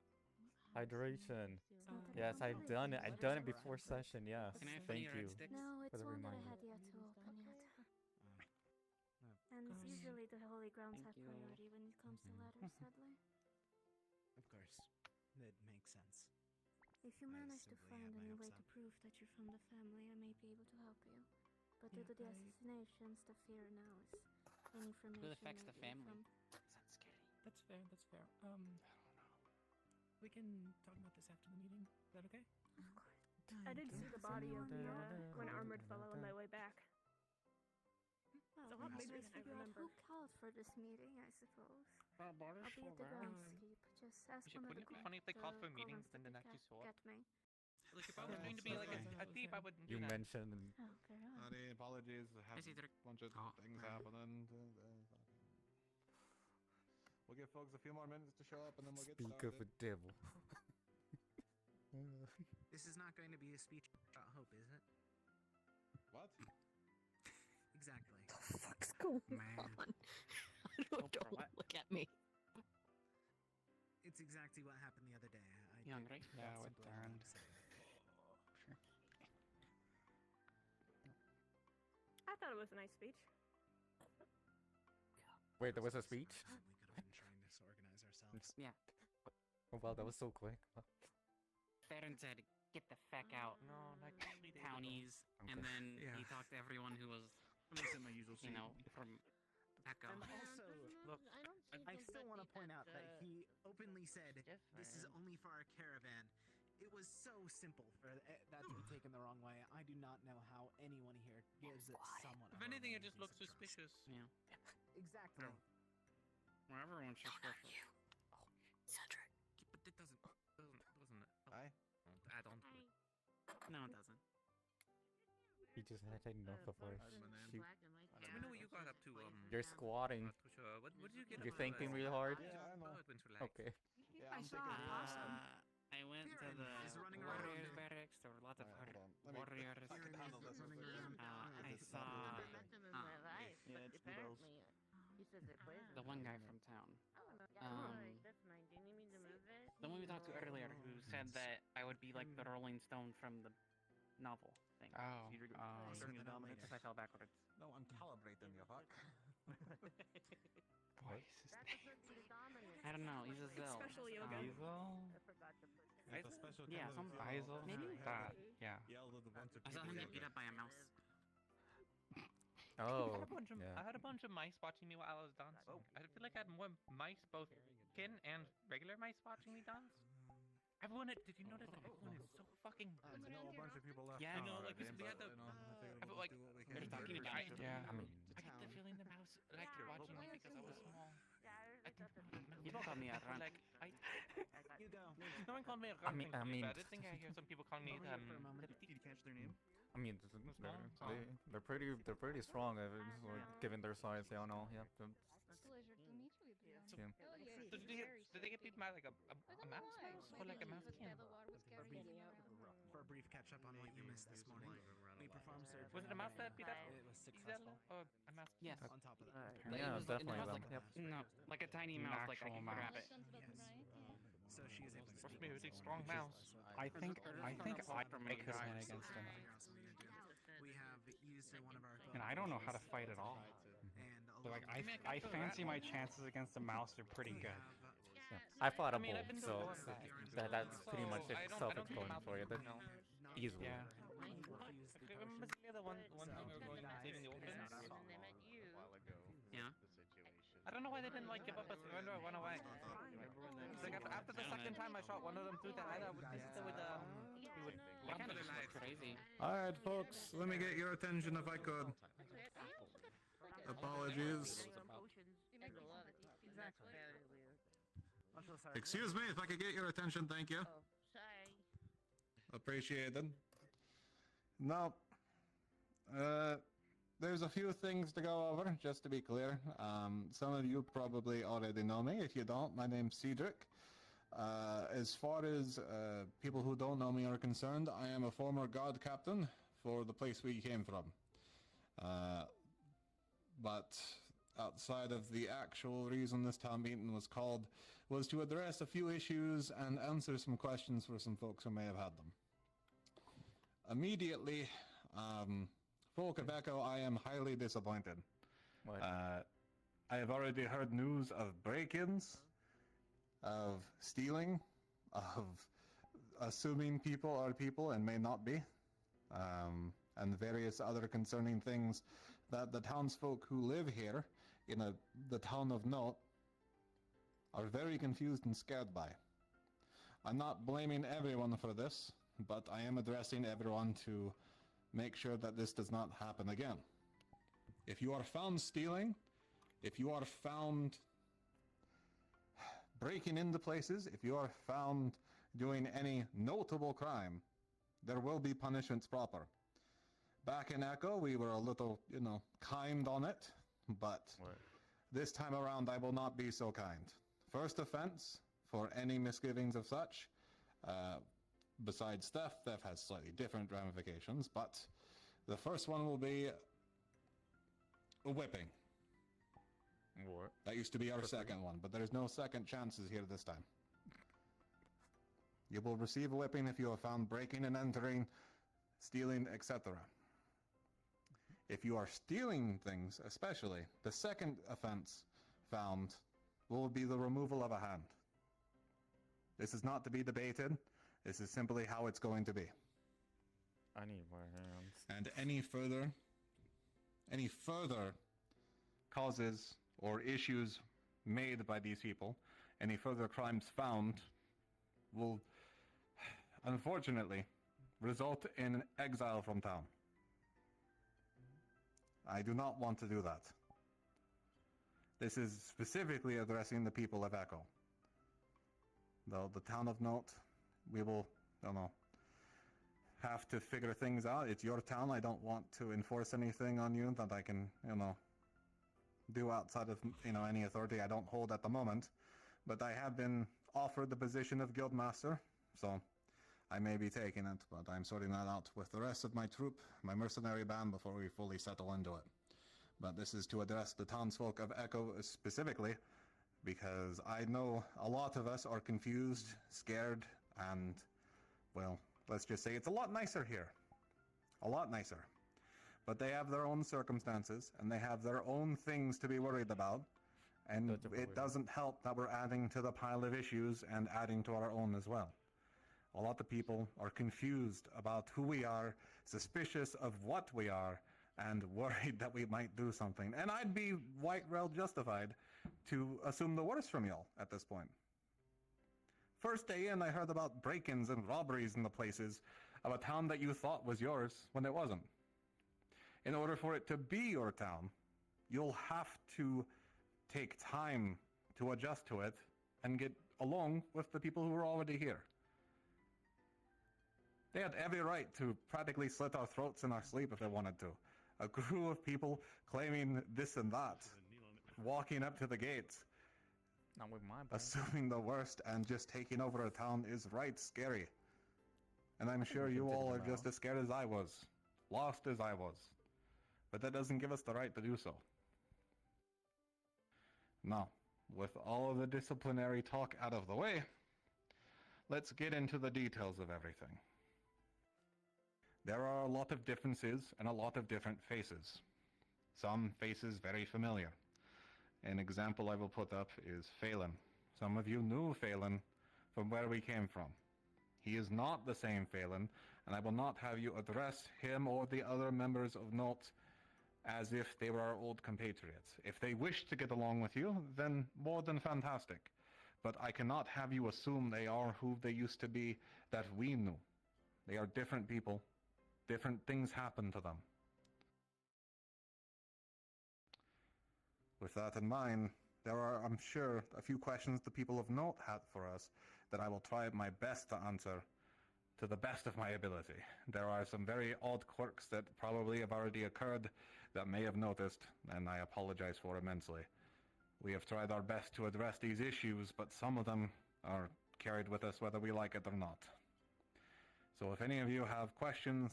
S1: Hydration.
S15: not that
S1: Yes,
S15: I
S1: I've
S15: want
S1: done it.
S15: to
S1: I've
S15: listen
S1: done it
S15: to
S1: before session. Yes.
S20: Can I have
S1: Thank
S20: any red
S1: you.
S20: sticks?
S15: No, it's
S1: for the
S15: one that I
S1: reminder.
S15: had yet to open yet. And usually the holy grounds have priority when it comes to letters, sadly.
S12: Of course. That makes sense.
S15: If you
S12: I
S15: manage to
S12: simply
S15: find
S12: have
S15: a
S12: my
S15: new way
S12: hopes
S15: to prove that you're from the family, I may be able to help you. But due to the assassinations, the fear now is any information
S13: Who affects the
S15: may be
S13: family?
S15: from
S13: Sounds scary.
S21: That's fair. That's fair. We can talk about this after the meeting. Is that okay?
S15: Of course.
S5: I did see the body of the one armored fellow on my way back.
S15: Well,
S5: It's a lot
S15: we
S5: bigger
S15: must
S5: than I
S15: figure out
S5: remember.
S15: who called for this meeting, I suppose.
S13: That body's
S15: I'll be
S13: so
S15: at the
S13: bad.
S15: groundskeep. Just ask
S13: Actually,
S15: one of
S13: wouldn't
S15: the
S13: it be funny if they called for a meeting
S15: golems
S13: then
S15: to
S13: didn't actually show up?
S15: get me.
S11: Like if I was going to be like a thief, I wouldn't do
S1: You
S11: that.
S1: mentioned.
S15: Oh, very well.
S14: Honey, apologies. I have
S2: Is he
S14: a bunch of things happening. We'll give folks a few more minutes to show up, and then we'll get
S1: Speak
S14: started.
S1: of a devil.
S12: This is not going to be a speech about hope, is it?
S14: What?
S12: Exactly.
S8: The fuck's going
S2: Man.
S8: on? Don't look at me.
S12: It's exactly what happened the other day.
S13: You hungry?
S20: Yeah,
S12: that's
S20: with
S12: simply all I'm
S20: Darren.
S12: saying.
S5: I thought it was a nice speech.
S1: Wait, there was a speech?
S12: We could have been trying to organize ourselves.
S13: Yeah.
S1: Oh wow, that was so quick.
S13: Farron said, "Get the feck out."
S11: No, like
S2: Townies, and
S1: Okay.
S2: then
S10: Yeah.
S2: he talked to everyone who was,
S10: I'm gonna sit in my usual
S13: You
S10: seat.
S13: know, from
S2: Echo.
S12: And also,
S10: Look,
S12: I still want to point out that he openly said, "This is
S13: different.
S12: only for our caravan." It was so simple for that to be taken the wrong way. I do not know how anyone here gives it somewhat.
S11: If anything, it just looks suspicious.
S13: Yeah.
S12: Exactly.
S13: Well, everyone's suspicious.
S8: Cedric.
S2: But it doesn't it?
S14: Hi.
S2: Add on to it. No, it doesn't.
S1: He just had enough of our shoot.
S11: Let me know what you got up to.
S1: You're squatting.
S11: Tusha. What did you get?
S1: You're
S11: up to
S1: thinking
S11: last
S1: really
S11: night?
S1: hard?
S11: How did
S14: Yeah, I
S11: you-
S14: know.
S11: how it went relax?
S1: Okay.
S14: Yeah, I'm
S15: saw
S14: taking
S15: it. Awesome.
S13: I went to
S12: Fearon
S13: the
S12: is running around.
S13: warriors barracks. There were a lot of
S14: Alright, hold on. Let me-
S13: warriors.
S14: I can handle this.
S12: running around.
S13: I
S14: It's
S13: saw
S14: not
S3: Never
S14: really-
S3: met them in
S2: Ah,
S3: my life,
S14: yeah,
S3: but
S14: it's noodles.
S3: apparently he says it plays.
S13: the one guy from town.
S3: Oh,
S13: Um,
S3: that's mine. Do you need me to move it?
S13: The one we talked to earlier, who said that I would be like the Rolling Stone from the novel thing.
S20: Oh,
S13: So you'd
S12: I'll
S13: assume
S12: bring
S13: you
S12: that up
S13: dominate
S12: later.
S13: if I fell backwards.
S14: No, I'm calibrating you, fuck.
S20: Voice is
S3: That's supposed to be dominant.
S13: I don't know. He's a Zell.
S5: Special yoga.
S20: Myzo?
S3: I forgot to put that.
S14: It's a special
S13: Yeah,
S14: kind
S13: some
S14: of
S20: Myzo?
S13: Maybe?
S20: That, yeah.
S14: yelled at a bunch of
S2: I saw
S14: people.
S2: him get beat up by a mouse.
S1: Oh,
S11: I had a bunch of
S1: yeah.
S11: I had a bunch of mice watching me while I was dancing. I feel like I had more mice, both kin and regular mice, watching me dance. Everyone, did you notice that everyone is so fucking?
S14: I know a bunch of people left.
S11: Yeah, I know.
S14: town
S11: Like
S14: already,
S11: we had
S14: but,
S11: the.
S14: you know, I figured
S11: I feel
S14: we'll
S11: like
S14: do what we
S11: they're
S14: can.
S11: talking to
S1: I mean,
S11: I get the feeling the mouse like watching me because I was small.
S13: People call me a runt.
S11: Like I.
S12: You go.
S11: No one called me a
S1: I mean-
S11: runt.
S1: I mean-
S11: I did think I hear some people calling me
S10: Did you catch their name?
S1: I mean, they're pretty strong. Given their size, yeah, no, yeah.
S17: Pleasure to meet you.
S1: Yeah.
S11: So did they get beat by like a mouse or like a mouse kin?
S12: For a brief catch up on what you missed this morning, we performed surgery.
S11: Was it a mouse that beat up
S12: It was
S11: Gisela
S12: successful.
S11: or a mouse?
S13: Yes.
S12: On top of that,
S1: Yeah,
S13: it was
S1: definitely.
S13: like,
S1: Yep.
S13: no, like a tiny mouse, like I
S20: actual
S13: can
S20: mouse.
S13: grab it.
S12: so she is able to
S11: Must
S12: speak.
S11: be a really
S12: also,
S11: strong
S12: which is
S11: mouse.
S12: also
S20: I think I could win
S11: guys.
S20: against him.
S12: something else I'm gonna do. We have used one of our.
S20: And I don't know how to fight at all.
S12: And
S20: But like
S12: along with
S20: I fancy my chances against a mouse are pretty good.
S1: Yeah. I fought a
S20: I mean,
S1: bull,
S20: I've been to
S1: so
S20: Warback,
S1: that's pretty
S20: so
S1: much
S20: I don't
S1: self-explanatory. That easily.
S20: Yeah. Okay, remember the one time we were going to saving the orphans?
S2: Yeah.
S20: I don't know why they didn't like give up us. When do I run away? Like after the second time I shot one of them through the head, they would
S11: kind of crazy.
S6: Alright, folks, let me get your attention if I could. Apologies. Excuse me, if I could get your attention, thank you. Appreciated. Now, there's a few things to go over, just to be clear. Some of you probably already know me. If you don't, my name's Cedric. As far as people who don't know me are concerned, I am a former guard captain for the place we came from. But outside of the actual reason this town meeting was called was to address a few issues and answer some questions for some folks who may have had them. Immediately, folk of Echo, I am highly disappointed.
S1: What?
S6: I have already heard news of break-ins, of stealing, of assuming people are people and may not be, and various other concerning things that the townsfolk who live here in the town of Note are very confused and scared by. I'm not blaming everyone for this, but I am addressing everyone to make sure that this does not happen again. If you are found stealing, if you are found breaking into places, if you are found doing any notable crime, there will be punishments proper. Back in Echo, we were a little, kind on it, but this time around I will not be so kind. First offense, for any misgivings of such, besides theft has slightly different ramifications, but the first one will be a whipping.
S1: What?
S6: That used to be our second one, but there's no second chances here this time. You will receive a whipping if you are found breaking and entering, stealing, etc. If you are stealing things, especially, the second offense found will be the removal of a hand. This is not to be debated. This is simply how it's going to be.
S1: I need more hands.
S6: And any further causes or issues made by these people, any further crimes found, will unfortunately result in exile from town. I do not want to do that. This is specifically addressing the people of Echo. Though the town of Note, we will, have to figure things out. It's your town. I don't want to enforce anything on you that I can, do outside of, any authority I don't hold at the moment. But I have been offered the position of Guildmaster, so I may be taking it, but I'm sorting that out with the rest of my troop, my mercenary band, before we fully settle into it. But this is to address the townsfolk of Echo specifically, because I know a lot of us are confused, scared, and, well, let's just say it's a lot nicer here. A lot nicer. But they have their own circumstances, and they have their own things to be worried about, and it doesn't help that we're adding to the pile of issues and adding to our own as well. A lot of people are confused about who we are, suspicious of what we are, and worried that we might do something. And I'd be well justified to assume the worst from y'all at this point. First day in, I heard about break-ins and robberies in the places of a town that you thought was yours when it wasn't. In order for it to be your town, you'll have to take time to adjust to it and get along with the people who are already here. They had every right to practically slit our throats in our sleep if they wanted to. A crew of people claiming this and that, walking up to the gates,
S1: not with my
S6: assuming the worst and just taking over a town is right scary. And I'm sure you all are just as scared as I was, lost as I was. But that doesn't give us the right to do so. Now, with all of the disciplinary talk out of the way, let's get into the details of everything. There are a lot of differences and a lot of different faces. Some faces very familiar. An example I will put up is Phelan, Some of you knew Phelan from where we came from. He is not the same Phelan, and I will not have you address him or the other members of Note as if they were our old compatriots. If they wish to get along with you, then more than fantastic. But I cannot have you assume they are who they used to be that we knew. They are different people. Different things happen to them. With that in mind, there are, I'm sure, a few questions the people of Note had for us that I will try my best to answer to the best of my ability. There are some very odd quirks that probably have already occurred that may have noticed, and I apologize for immensely. We have tried our best to address these issues, but some of them are carried with us whether we like it or not. So if any of you have questions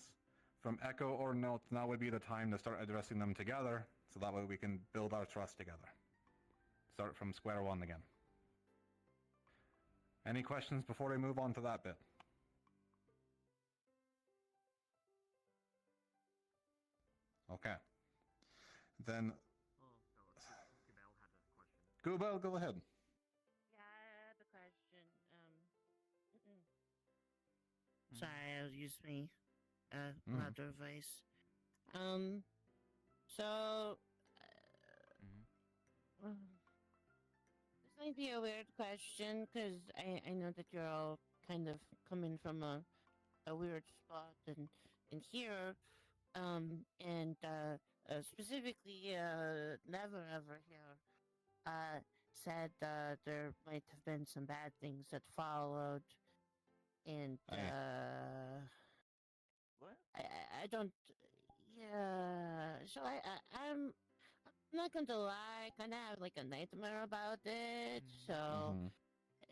S6: from Echo or Note, now would be the time to start addressing them together, so that way we can build our trust together. Start from square one again. Any questions before we move on to that bit? Okay. Then... Gubel, go ahead.
S3: Yeah, I have a question. Sorry, I'll use me louder voice. So... this might be a weird question, because I know that you're all kind of coming from a weird spot in here, and specifically, Never Ever here, said there might have been some bad things that followed, and,
S1: What?
S3: I don't, yeah, so I'm not going to lie, I kind of have like a nightmare about it, so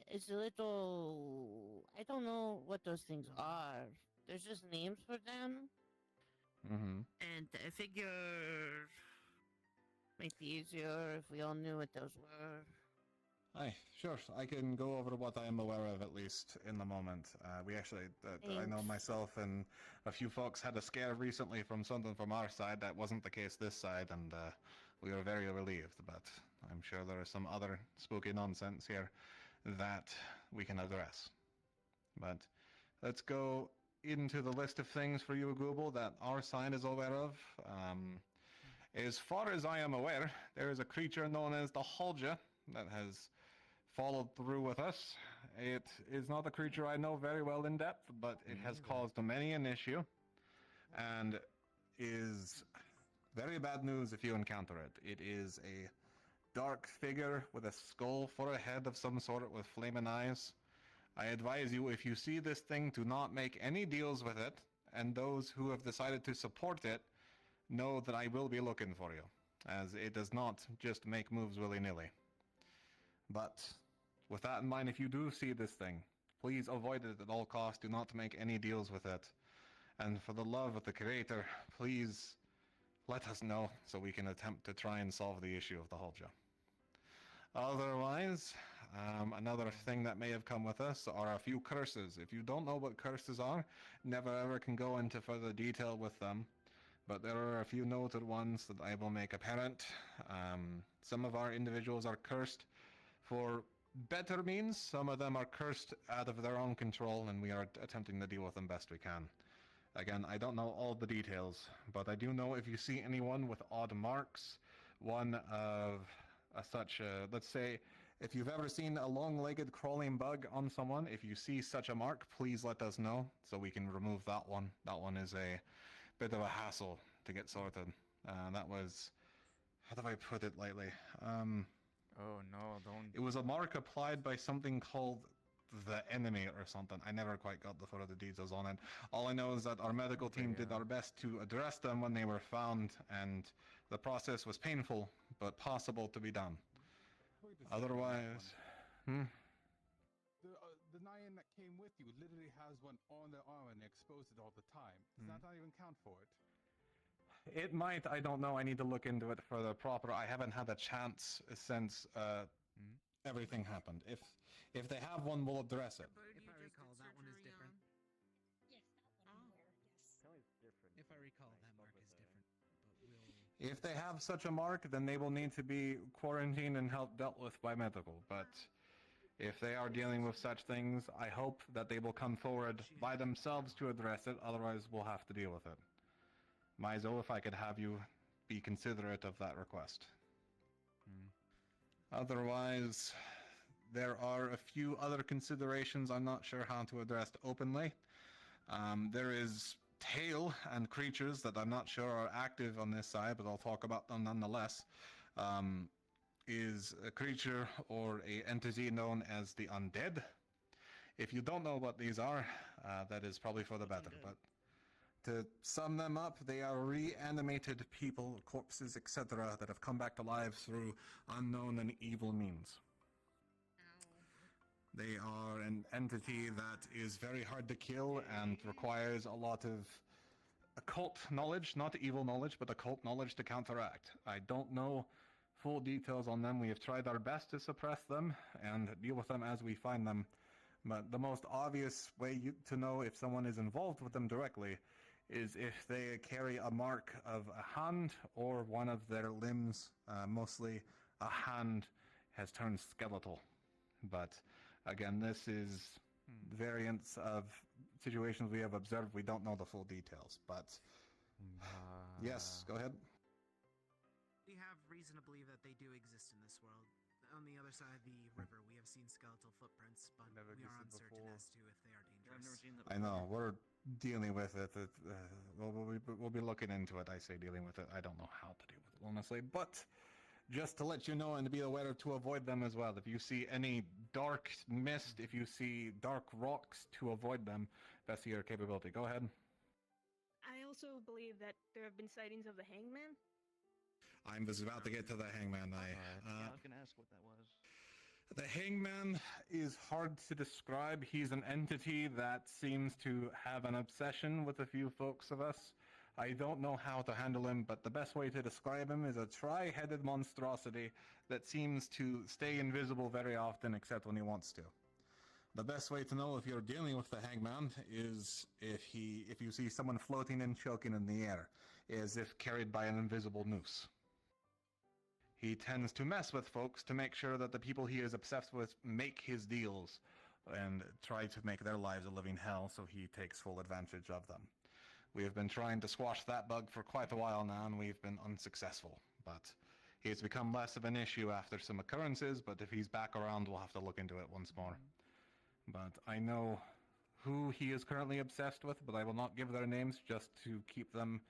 S3: it's a little, I don't know what those things are. There's just names for them. And I figure it might be easier if we all knew what those were.
S6: Aye, sure. I can go over what I am aware of, at least, in the moment. We actually, I know myself and a few folks had a scare recently from something from our side. That wasn't the case this side, and we were very relieved, but I'm sure there is some other spooky nonsense here that we can address. But let's go into the list of things for you, Google, that our side is aware of. As far as I am aware, there is a creature known as the Hulja that has followed through with us. It is not a creature I know very well in depth, but it has caused many an issue, and is very bad news if you encounter it. It is a dark figure with a skull for a head of some sort with flaming eyes. I advise you, if you see this thing, to not make any deals with it, and those who have decided to support it know that I will be looking for you, as it does not just make moves willy-nilly. But with that in mind, if you do see this thing, please avoid it at all costs. Do not make any deals with it. And for the love of the Creator, please let us know so we can attempt to try and solve the issue of the Hulja. Otherwise, another thing that may have come with us are a few curses. If you don't know what curses are, Never Ever can go into further detail with them. But there are a few noted ones that I will make apparent. Some of our individuals are cursed for better means. Some of them are cursed out of their own control, and we are attempting to deal with them best we can. Again, I don't know all the details, but I do know if you see anyone with odd marks, one of such, let's say, if you've ever seen a long-legged crawling bug on someone, if you see such a mark, please let us know so we can remove that one. That one is a bit of a hassle to get sorted. That was, how do I put it lightly?
S1: Oh no, don't.
S6: It was a mark applied by something called the enemy or something. I never quite got the further details on it. All I know is that our medical team did our best to address them when they were found, and the process was painful, but possible to be done. Otherwise,
S14: The Nyan that came with you literally has one on their arm and they expose it all the time. Does that not even count for it?
S6: it might. I don't know. I need to look into it further proper. I haven't had a chance since everything happened. If they have one, we'll address it.
S12: If I recall, that one is different. If I recall, that mark is different. But we'll...
S6: If they have such a mark, then they will need to be quarantined and help dealt with by medical. But If they are dealing with such things, I hope that they will come forward by themselves to address it, otherwise we'll have to deal with it. Myzo, if I could have you be considerate of that request. Otherwise, there are a few other considerations I'm not sure how to address openly. There is tail and creatures that I'm not sure are active on this side, but I'll talk about them nonetheless. Is a creature or a entity known as the undead. If you don't know what these are, that is probably for the better, but to sum them up, they are reanimated people, corpses, etc., that have come back to life through unknown and evil means. They are an entity that is very hard to kill and requires a lot of occult knowledge, not evil knowledge, but occult knowledge to counteract. I don't know full details on them. We have tried our best to suppress them and deal with them as we find them. But the most obvious way to know if someone is involved with them directly is if they carry a mark of a hand or one of their limbs, mostly a hand, has turned skeletal. But again, this is variants of situations we have observed. We don't know the full details, but yes, go ahead.
S2: We have reason to believe that they do exist in this world. On the other side of the river, we have seen skeletal footprints, but we are uncertain as to if they are dangerous.
S6: I know, we're dealing with it. We'll be looking into it. I say dealing with it. I don't know how to deal with it, honestly. But just to let you know and to be aware to avoid them as well. If you see any dark mist, if you see dark rocks, to avoid them, best of your capability. Go ahead.
S5: I also believe that there have been sightings of the hangman.
S6: I was about to get to the hangman.
S19: I was gonna ask what that was.
S6: The hangman is hard to describe. He's an entity that seems to have an obsession with a few folks of us. I don't know how to handle him, but the best way to describe him is a tri-headed monstrosity that seems to stay invisible very often except when he wants to. The best way to know if you're dealing with the hangman is if you see someone floating and choking in the air, as if carried by an invisible noose. He tends to mess with folks to make sure that the people he is obsessed with make his deals and try to make their lives a living hell, so he takes full advantage of them. We have been trying to squash that bug for quite a while now, and we've been unsuccessful. But he has become less of an issue after some occurrences, but if he's back around, we'll have to look into it once more. But I know who he is currently obsessed with, but I will not give their names just to keep them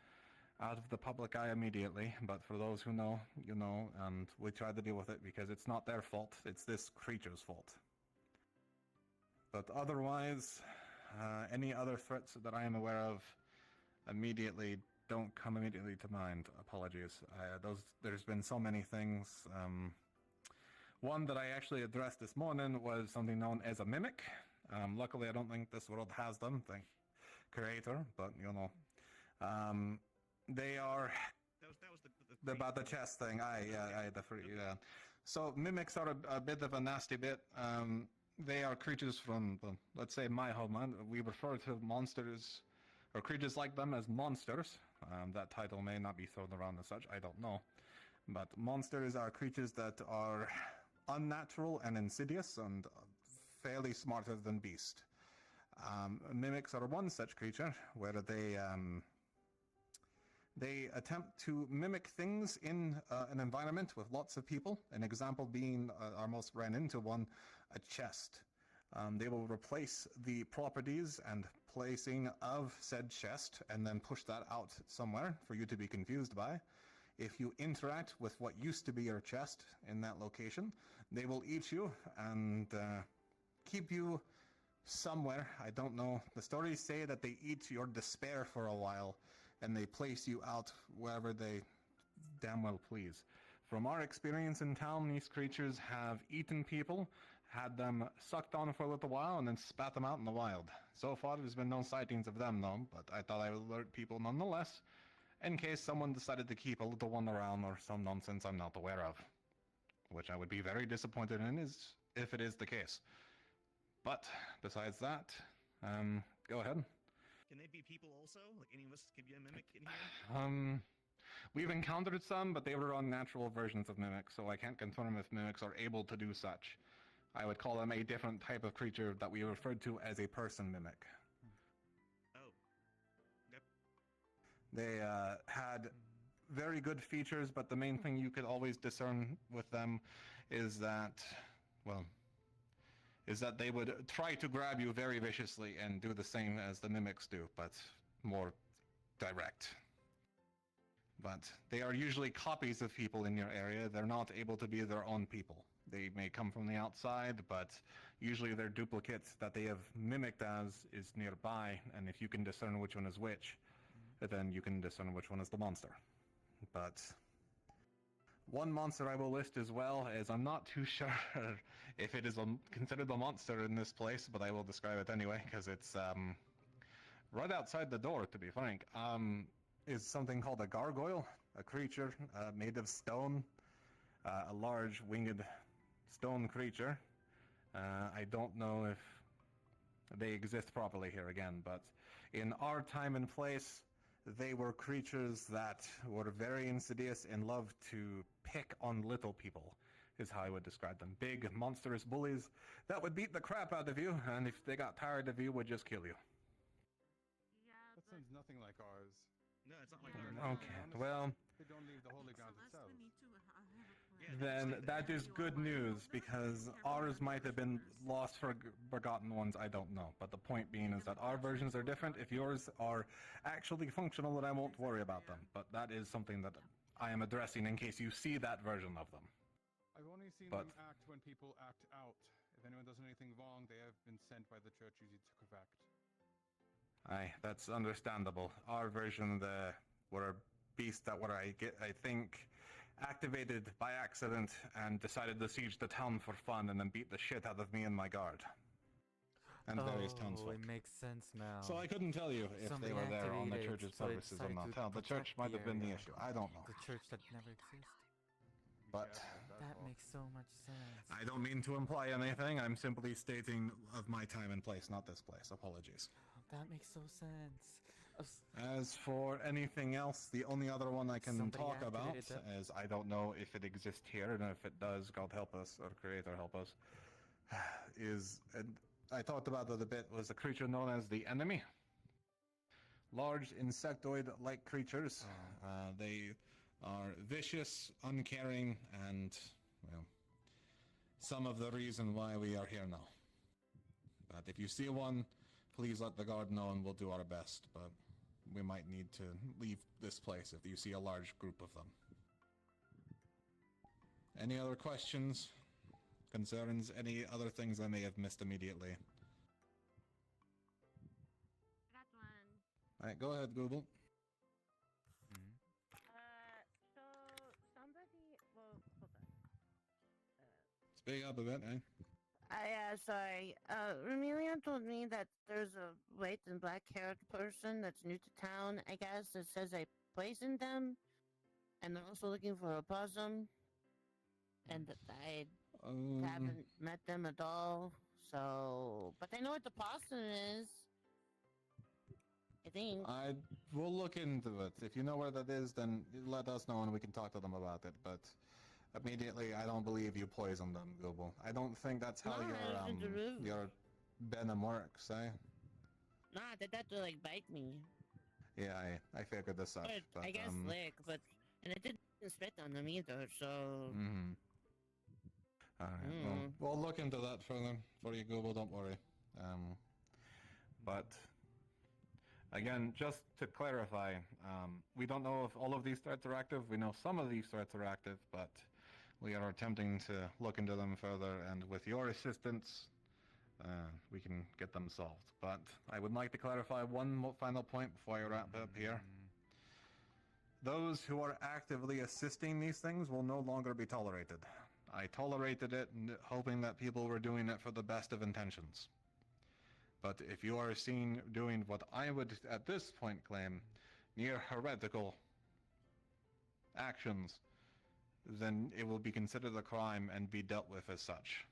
S6: out of the public eye immediately. But for those who know, you know, and we try to deal with it because it's not their fault, it's this creature's fault. But otherwise, any other threats that I am aware of immediately don't come immediately to mind. Apologies. There's been so many things. One that I actually addressed this morning was something known as a mimic. Luckily, I don't think this world has them, thank creator, but you know. They are about the chest thing. Yeah. So mimics are a bit of a nasty bit. They are creatures from, let's say, my homeland. We refer to monsters or creatures like them as monsters. That title may not be thrown around as such. I don't know. But monsters are creatures that are unnatural and insidious and fairly smarter than beast. Mimics are one such creature where they attempt to mimic things in an environment with lots of people. An example being, our most ran into one, a chest. They will replace the properties and placing of said chest and then push that out somewhere for you to be confused by. If you interact with what used to be your chest in that location, they will eat you and keep you somewhere. I don't know. The stories say that they eat your despair for a while and they place you out wherever they damn well please. From our experience in town, these creatures have eaten people, had them sucked on for a little while, and then spat them out in the wild. So far, there's been no sightings of them, though, but I thought I would alert people nonetheless, in case someone decided to keep a little one around or some nonsense I'm not aware of. Which I would be very disappointed in if it is the case. But, besides that, go ahead.
S10: Can they be people also? Like any of us can be a mimic in here?
S6: We've encountered some, but they were unnatural versions of mimics, so I can't confirm if mimics are able to do such. I would call them a different type of creature that we referred to as a person mimic.
S10: Oh. Yep.
S6: They had very good features, but the main thing you could always discern with them is that, well, they would try to grab you very viciously and do the same as the mimics do, but more direct. But they are usually copies of people in your area. They're not able to be their own people. They may come from the outside, but usually their duplicates that they have mimicked as is nearby, and if you can discern which one is which, then you can discern which one is the monster. But one monster I will list as well, as I'm not too sure if it is considered a monster in this place, but I will describe it anyway, because it's right outside the door, to be frank. Is something called a gargoyle, a creature made of stone, a large winged stone creature. I don't know if they exist properly here again, but in our time and place, they were creatures that were very insidious and loved to pick on little people, is how I would describe them. Big, monstrous bullies that would beat the crap out of you, and if they got tired of you, would just kill you.
S14: That sounds nothing like ours.
S10: No, it's not like ours.
S6: Okay, well,
S14: They don't leave the holy ground itself.
S6: then that is good news, because ours might have been lost forgotten ones, I don't know. But the point being is that our versions are different. If yours are actually functional, then I won't worry about them. But that is something that I am addressing in case you see that version of them.
S14: I've only seen them act when people act out. If anyone does anything wrong, they have been sent by the church usually to correct.
S6: Aye, that's understandable. Our version, were beasts that were, I think, activated by accident and decided to siege the town for fun and then beat the shit out of me and my guard. And various townsfolk.
S1: It makes sense now.
S6: So I couldn't tell you if
S1: Something
S6: they were there on the
S1: activated,
S6: church's
S1: so they
S6: services or
S1: decided
S6: not.
S1: to
S6: Hell, the church
S1: protect
S6: might have been the
S1: area.
S6: issue. I don't know.
S1: The church that never existed.
S6: But
S1: That makes so much sense.
S6: I don't mean to imply anything. I'm simply stating of my time and place, not this place. Apologies.
S1: That makes so sense.
S6: As for anything else, the only other one I can
S1: Somebody
S6: talk about
S1: activated that.
S6: is I don't know if it exists here, and if it does, God help us, or Creator help us, is, and I talked about it a bit, was a creature known as the Enemy. Large insectoid-like creatures. They are vicious, uncaring, and, well, some of the reason why we are here now. But if you see one, please let the guard know and we'll do our best, but we might need to leave this place if you see a large group of them. Any other questions, concerns, any other things I may have missed immediately?
S3: Got one.
S6: Alright, go ahead, Google.
S3: So somebody, well, hold on.
S6: Speak up a bit, eh?
S3: Yeah, sorry. Remelian told me that there's a white and black haired person that's new to town, I guess, that says I poisoned them. And they're also looking for a possum. And that I haven't met them at all. So, but I know what the possum is. I think.
S6: I will look into it. If you know where that is, then let us know and we can talk to them about it. But immediately, I don't believe you poisoned them, Google. I don't think that's how your venom works, eh?
S3: Nah, they had to like bite me.
S6: Yeah, I figured this out.
S3: But I guess lick, but and I didn't spit on them either, so.
S6: Alright, well, we'll look into that further for you, Google, don't worry. But again, just to clarify, we don't know if all of these threats are active. We know some of these threats are active, but we are attempting to look into them further, and with your assistance, we can get them solved. But I would like to clarify one final point before I wrap up here. Those who are actively assisting these things will no longer be tolerated. I tolerated it, hoping that people were doing it for the best of intentions. But if you are seen doing what I would, at this point, claim near heretical actions, then it will be considered a crime and be dealt with as such.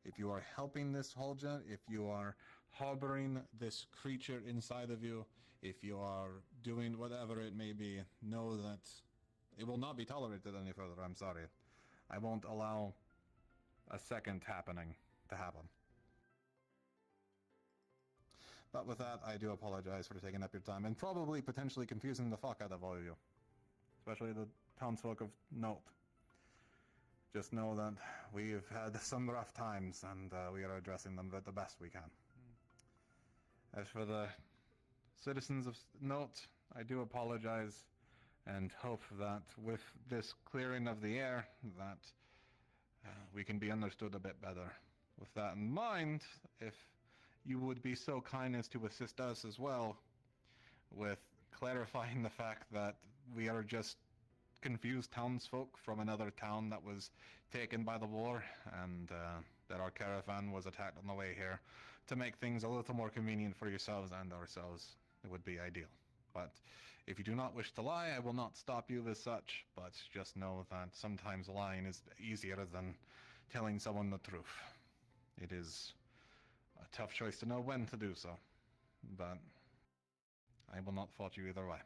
S6: If you are helping this Holja, if you are harboring this creature inside of you, if you are doing whatever it may be, know that It will not be tolerated any further, I'm sorry. I won't allow a second happening to happen. But with that, I do apologize for taking up your time and probably potentially confusing the fuck out of all of you. Especially the townsfolk of note. Just know that we've had some rough times and we are addressing them the best we can. As for the citizens of note, I do apologize and hope that with this clearing of the air that we can be understood a bit better. With that in mind, if you would be so kind as to assist us as well with clarifying the fact that we are just confused townsfolk from another town that was taken by the war and that our caravan was attacked on the way here, to make things a little more convenient for yourselves and ourselves, it would be ideal. But if you do not wish to lie, I will not stop you as such, but just know that sometimes lying is easier than telling someone the truth. It is a tough choice to know when to do so, but I will not fault you either way.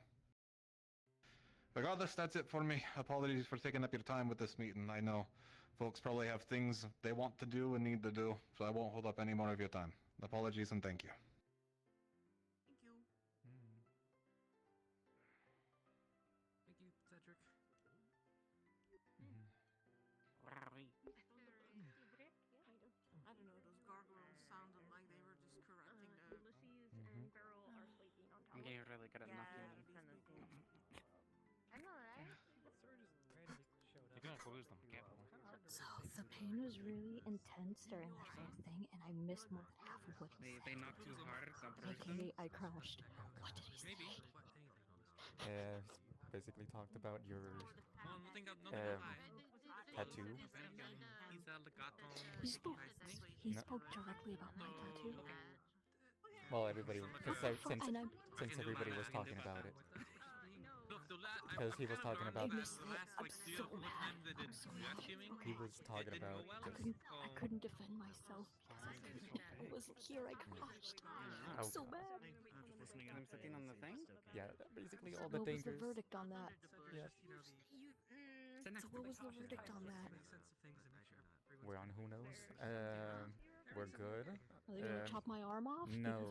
S6: Regardless, that's it for me. Apologies for taking up your time with this meeting. I know folks probably have things they want to do and need to do, so I won't hold up any more of your time. Apologies and thank you.
S2: Thank you. Thank you, Cedric.
S8: I don't know, those gargoyles sounded like they were just correcting the...
S15: Ulysses and Beryl are sleeping on top
S13: I'm
S15: of
S13: getting really good at knocking.
S8: I know, right?
S13: You're gonna lose them, careful.
S15: So the pain was really intense during that whole thing, and I missed more than half of what he said.
S13: They knocked too hard, don't bruise them.
S15: AKA, I crashed. What did he say?
S1: Basically talked about your tattoo.
S15: He spoke directly about my tattoo.
S1: Well, everybody, since everybody was talking about it. Because he was talking about...
S15: I missed it. I'm so mad. I'm so mad.
S1: He was talking about...
S15: I couldn't defend myself because I was here. I crashed. I'm so mad.
S13: I'm sitting on the thing?
S1: Yeah, basically all the
S15: What was
S1: dangers.
S15: the verdict on that?
S1: Yeah.
S15: So what was the verdict on that?
S1: We're on who knows. We're good.
S15: Are they gonna chop my arm off?
S1: No.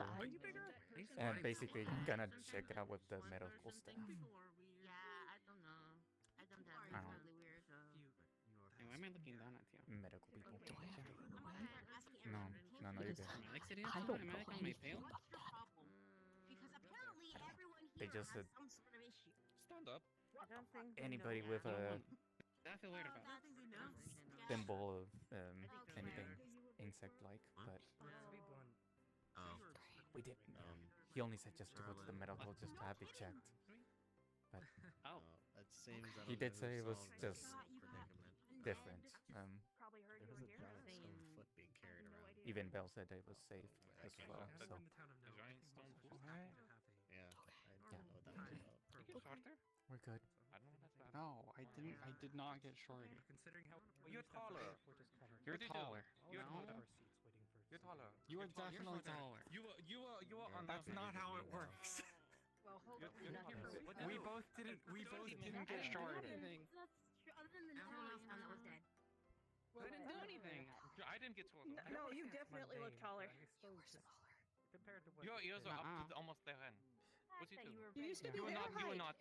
S15: Because
S1: And basically gonna check it out with the medical staff.
S8: Yeah, I don't know. I don't know. That's really weird.
S13: Hey, why am I looking down at you?
S1: Medical people.
S15: Do I have to run away?
S1: No, you're good.
S13: Am I like sitting
S15: I
S13: on
S15: don't
S13: Am I like
S15: know
S13: on my
S15: anything
S13: tail?
S15: about that.
S8: Because apparently everyone
S1: They
S8: here
S1: just
S8: has
S1: said
S8: some sort of issue.
S13: Stand up.
S8: I don't think
S1: anybody with a
S13: I feel weird about it.
S1: symbol of anything insect-like, but we didn't. He only said just to go to the medical, just to have it checked. But
S18: it seems
S1: he did say it was just different.
S8: Probably heard you were here.
S18: Foot being carried around.
S1: Even Bell said it was safe as well. So
S13: A giant stone foot.
S18: Yeah, I don't know what that was about.
S13: You get shorter?
S1: we're good.
S13: I don't know what that's about.
S20: No, I didn't. I did not get shorter.
S2: Considering how...
S13: You're taller.
S20: You're taller.
S13: You're
S20: No.
S13: taller. You're taller.
S20: You are definitely taller.
S13: You are on
S20: That's
S13: the...
S20: not how it works.
S8: Well, hold on.
S13: You're taller.
S20: We both didn't get shorter.
S8: That's true. Other than the last one that was dead.
S13: I didn't do anything. I didn't get taller.
S5: No, you definitely look taller.
S15: You were smaller.
S13: Your ears are up to almost their end. What do you do?
S5: You used to be
S13: You were not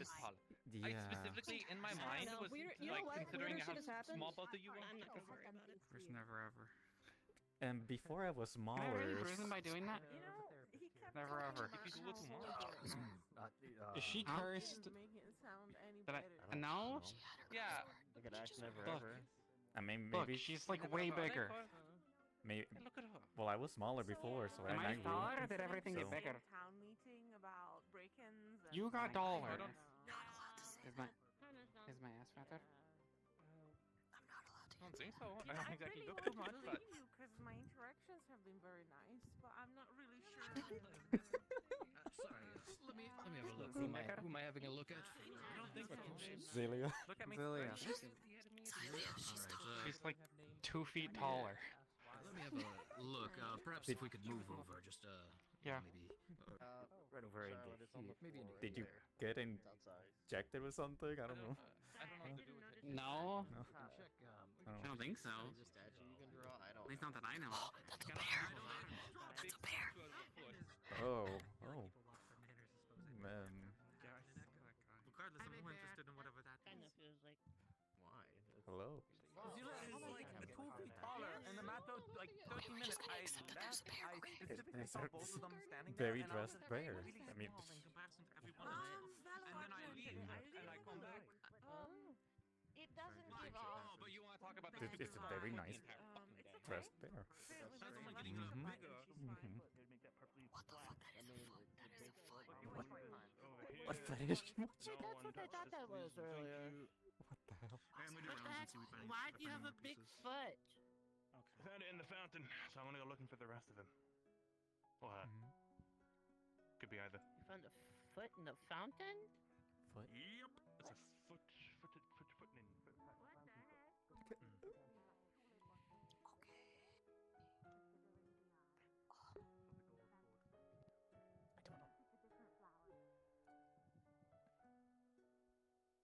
S13: this tall.
S1: Yeah.
S13: I specifically, in my mind,
S5: No,
S13: was
S5: weird- you know
S13: like
S5: what?
S13: considering
S5: Weirder
S13: how
S5: shit has happened.
S13: small both of you were.
S5: I'm not gonna worry about it.
S20: There's never ever.
S1: And before I was
S13: Can I
S1: smaller,
S13: really bruise him by doing that?
S5: You know, he kept
S20: Never ever.
S13: If you do it too much.
S20: Is she
S13: Huh?
S20: cursed?
S5: make it sound any
S13: Did I?
S5: better.
S13: No. Yeah.
S18: Look at Act Never
S20: Look.
S18: Ever.
S1: I mean,
S20: Look,
S1: maybe
S20: she's like way bigger.
S1: maybe.
S13: Hey, look at her.
S1: Well, I was smaller before, so
S13: Am I
S1: grew.
S13: taller or did everything get
S1: So-
S13: bigger?
S5: Town meeting about break-ins. and
S20: You got
S5: like-
S20: taller.
S13: I don't-
S15: Is
S13: Is my ass fatter?
S15: I'm not allowed to.
S13: I don't think so. I
S5: I
S13: don't exactly
S5: really
S13: look
S5: want
S13: too
S5: to
S13: much,
S5: believe
S13: but
S5: you because my interactions have been very nice, but I'm not really sure.
S18: Sorry, let me have a look. Who am I having a look at? I don't think
S1: Zelia.
S13: look at me.
S20: Zelia. She's like 2 feet taller.
S18: Let me have a look. Perhaps if we could move over, just
S13: Yeah.
S18: Maybe right over in the maybe in the
S1: Did you
S18: there.
S1: get injected with something? I don't know.
S13: I don't know what to do with it.
S11: No.
S1: No.
S11: I don't think so.
S19: There's a statue you can draw. I don't.
S11: At least not that I know.
S19: That's a bear. That's a bear.
S1: Oh, oh. Man.
S13: Yeah, regardless, I'm more interested in whatever that
S3: Kind
S13: is.
S3: of feels like.
S19: Why?
S1: Hello.
S20: Zilla is like 2 feet taller, and the matter of like 30 minutes, I specifically saw both of them standing there,
S1: Very
S20: and I was
S1: dressed
S20: like,
S1: bear.
S20: really
S1: I mean,
S20: small in comparison to everyone else. And then I leave, and I come back.
S17: It doesn't give
S13: Oh,
S17: off.
S13: but you want to talk about
S1: It's a very nice dressed bear.
S13: That's only getting it up
S1: Mhm.
S13: bigger.
S1: Mhm.
S19: What the fuck? That is a foot. That is a foot.
S1: What fetish?
S3: That's what I thought that was earlier.
S1: What the hell?
S3: Why do you have a big foot?
S10: I found it in the fountain, so I'm gonna go looking for the rest of them. What? Could be either.
S3: You found a foot in the fountain?
S1: Foot?
S10: Yep. It's a foot in.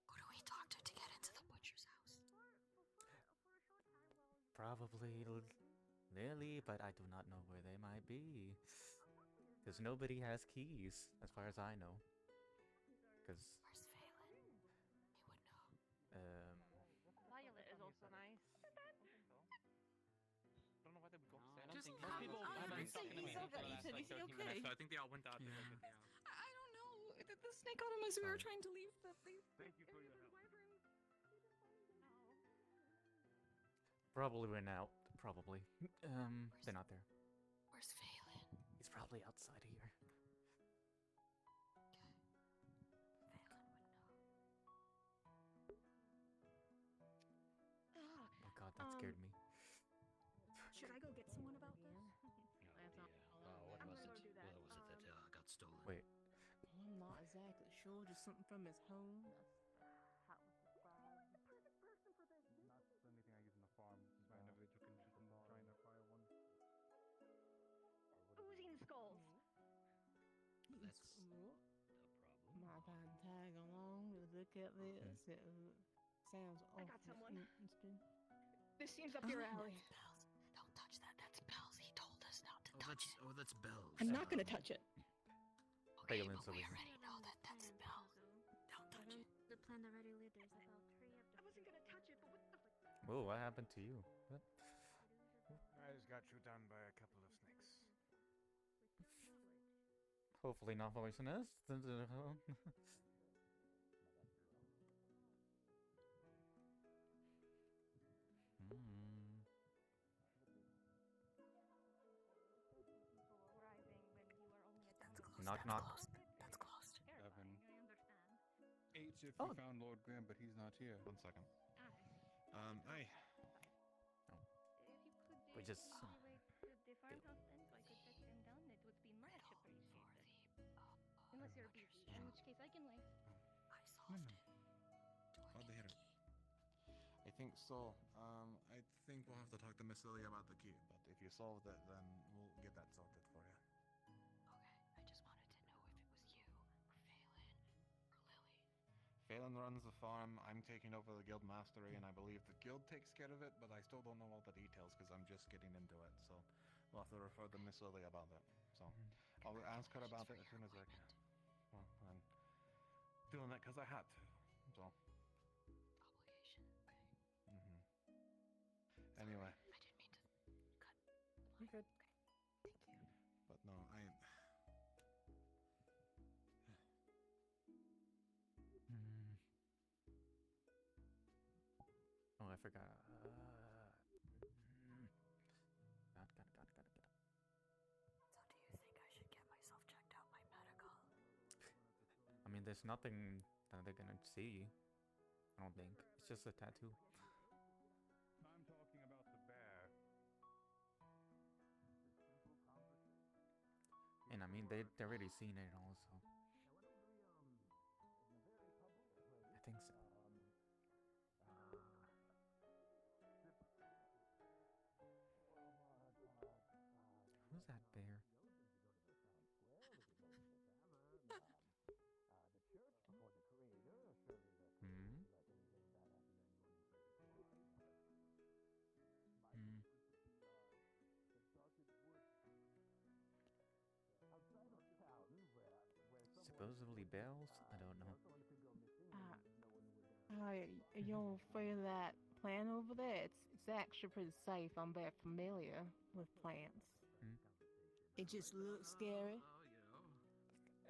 S19: Who do we talk to get into the butcher's house?
S1: Probably Lily, but I do not know where they might be. Because nobody has keys, as far as I know. Because.
S19: Where's Phelan? He would know.
S5: Violet is also nice.
S13: I don't know why they would go upstairs.
S8: Just
S13: Most
S8: how-
S13: people
S8: I
S13: haven't
S8: would say
S13: talked to me
S8: he's
S13: for
S8: okay.
S13: the last
S8: Is
S13: like
S8: he
S13: 13
S8: okay?
S13: minutes, so I think they all went out to go
S8: Yeah.
S13: get the house.
S8: I don't know. The snake got him as we were trying to leave the place.
S10: Thank you for your help.
S1: Probably went out. Probably. They're not there.
S19: Where's Phelan?
S1: He's probably outside here. Oh god, that scared me.
S15: Should I go get someone about this?
S18: What was it? What was it that got stolen?
S1: Wait.
S21: I'm not exactly sure. Just something from his home.
S14: Not anything I use in the farm. This is my individual condition. Trying to acquire one.
S5: Oozing skulls.
S18: That's
S21: Might if I can tag along to look at this. It sounds
S5: I got
S21: awful
S5: someone.
S21: interesting.
S5: This seems up your alley.
S19: Don't touch that. That's Bells. He told us not to touch it.
S18: Oh, that's Bells.
S5: I'm not gonna touch it.
S19: Okay,
S1: Phelan,
S19: but
S1: so
S19: we
S1: we-
S19: already know that that's Bells. Don't touch it.
S15: The plant already lived. There's about 3 of
S5: I wasn't gonna touch it, but what the
S1: Whoa, what happened to you? What?
S10: I just got chewed down by a couple of snakes.
S1: Hopefully not poisonous. Knock knock.
S19: That's closed.
S14: Seven.
S5: I understand.
S14: 8 if
S1: Oh.
S14: we found Lord Graham, but he's not here.
S10: 1 second.
S1: We
S10: Hey.
S1: just.
S15: the farmhouse then, so I could touch them down. It would be much appreciated. Unless you're busy, in which case I can wait.
S19: I solved it.
S10: How'd they hit her? I think so. I think we'll have to talk to Miss Lily about the key, but if you solved it, then we'll get that sorted for you.
S19: Okay, I just wanted to know if it was you, or Phelan, or Lily.
S10: Phelan runs the farm. I'm taking over the guild mastery, and I believe the guild takes care of it, but I still don't know all the details because I'm just getting into it. So we'll have to refer to Miss Lily about it. So I'll ask her about it as soon as I can. Well, I'm doing it because I had to. So.
S19: Obligation.
S10: Mm-hmm. Anyway.
S19: I didn't mean to cut.
S1: You good?
S19: Thank you.
S10: But no, I.
S1: Oh, I forgot. Got it.
S19: So do you think I should get myself checked out by medical?
S1: I mean, there's nothing that they're gonna see. I don't think. It's just a tattoo.
S14: I'm talking about the bear.
S1: And I mean, they already seen it also. I think so. Who's that bear? supposedly bells? I don't know.
S21: You don't feel that plant over there? It's actually pretty safe. I'm very familiar with plants. It just looks scary.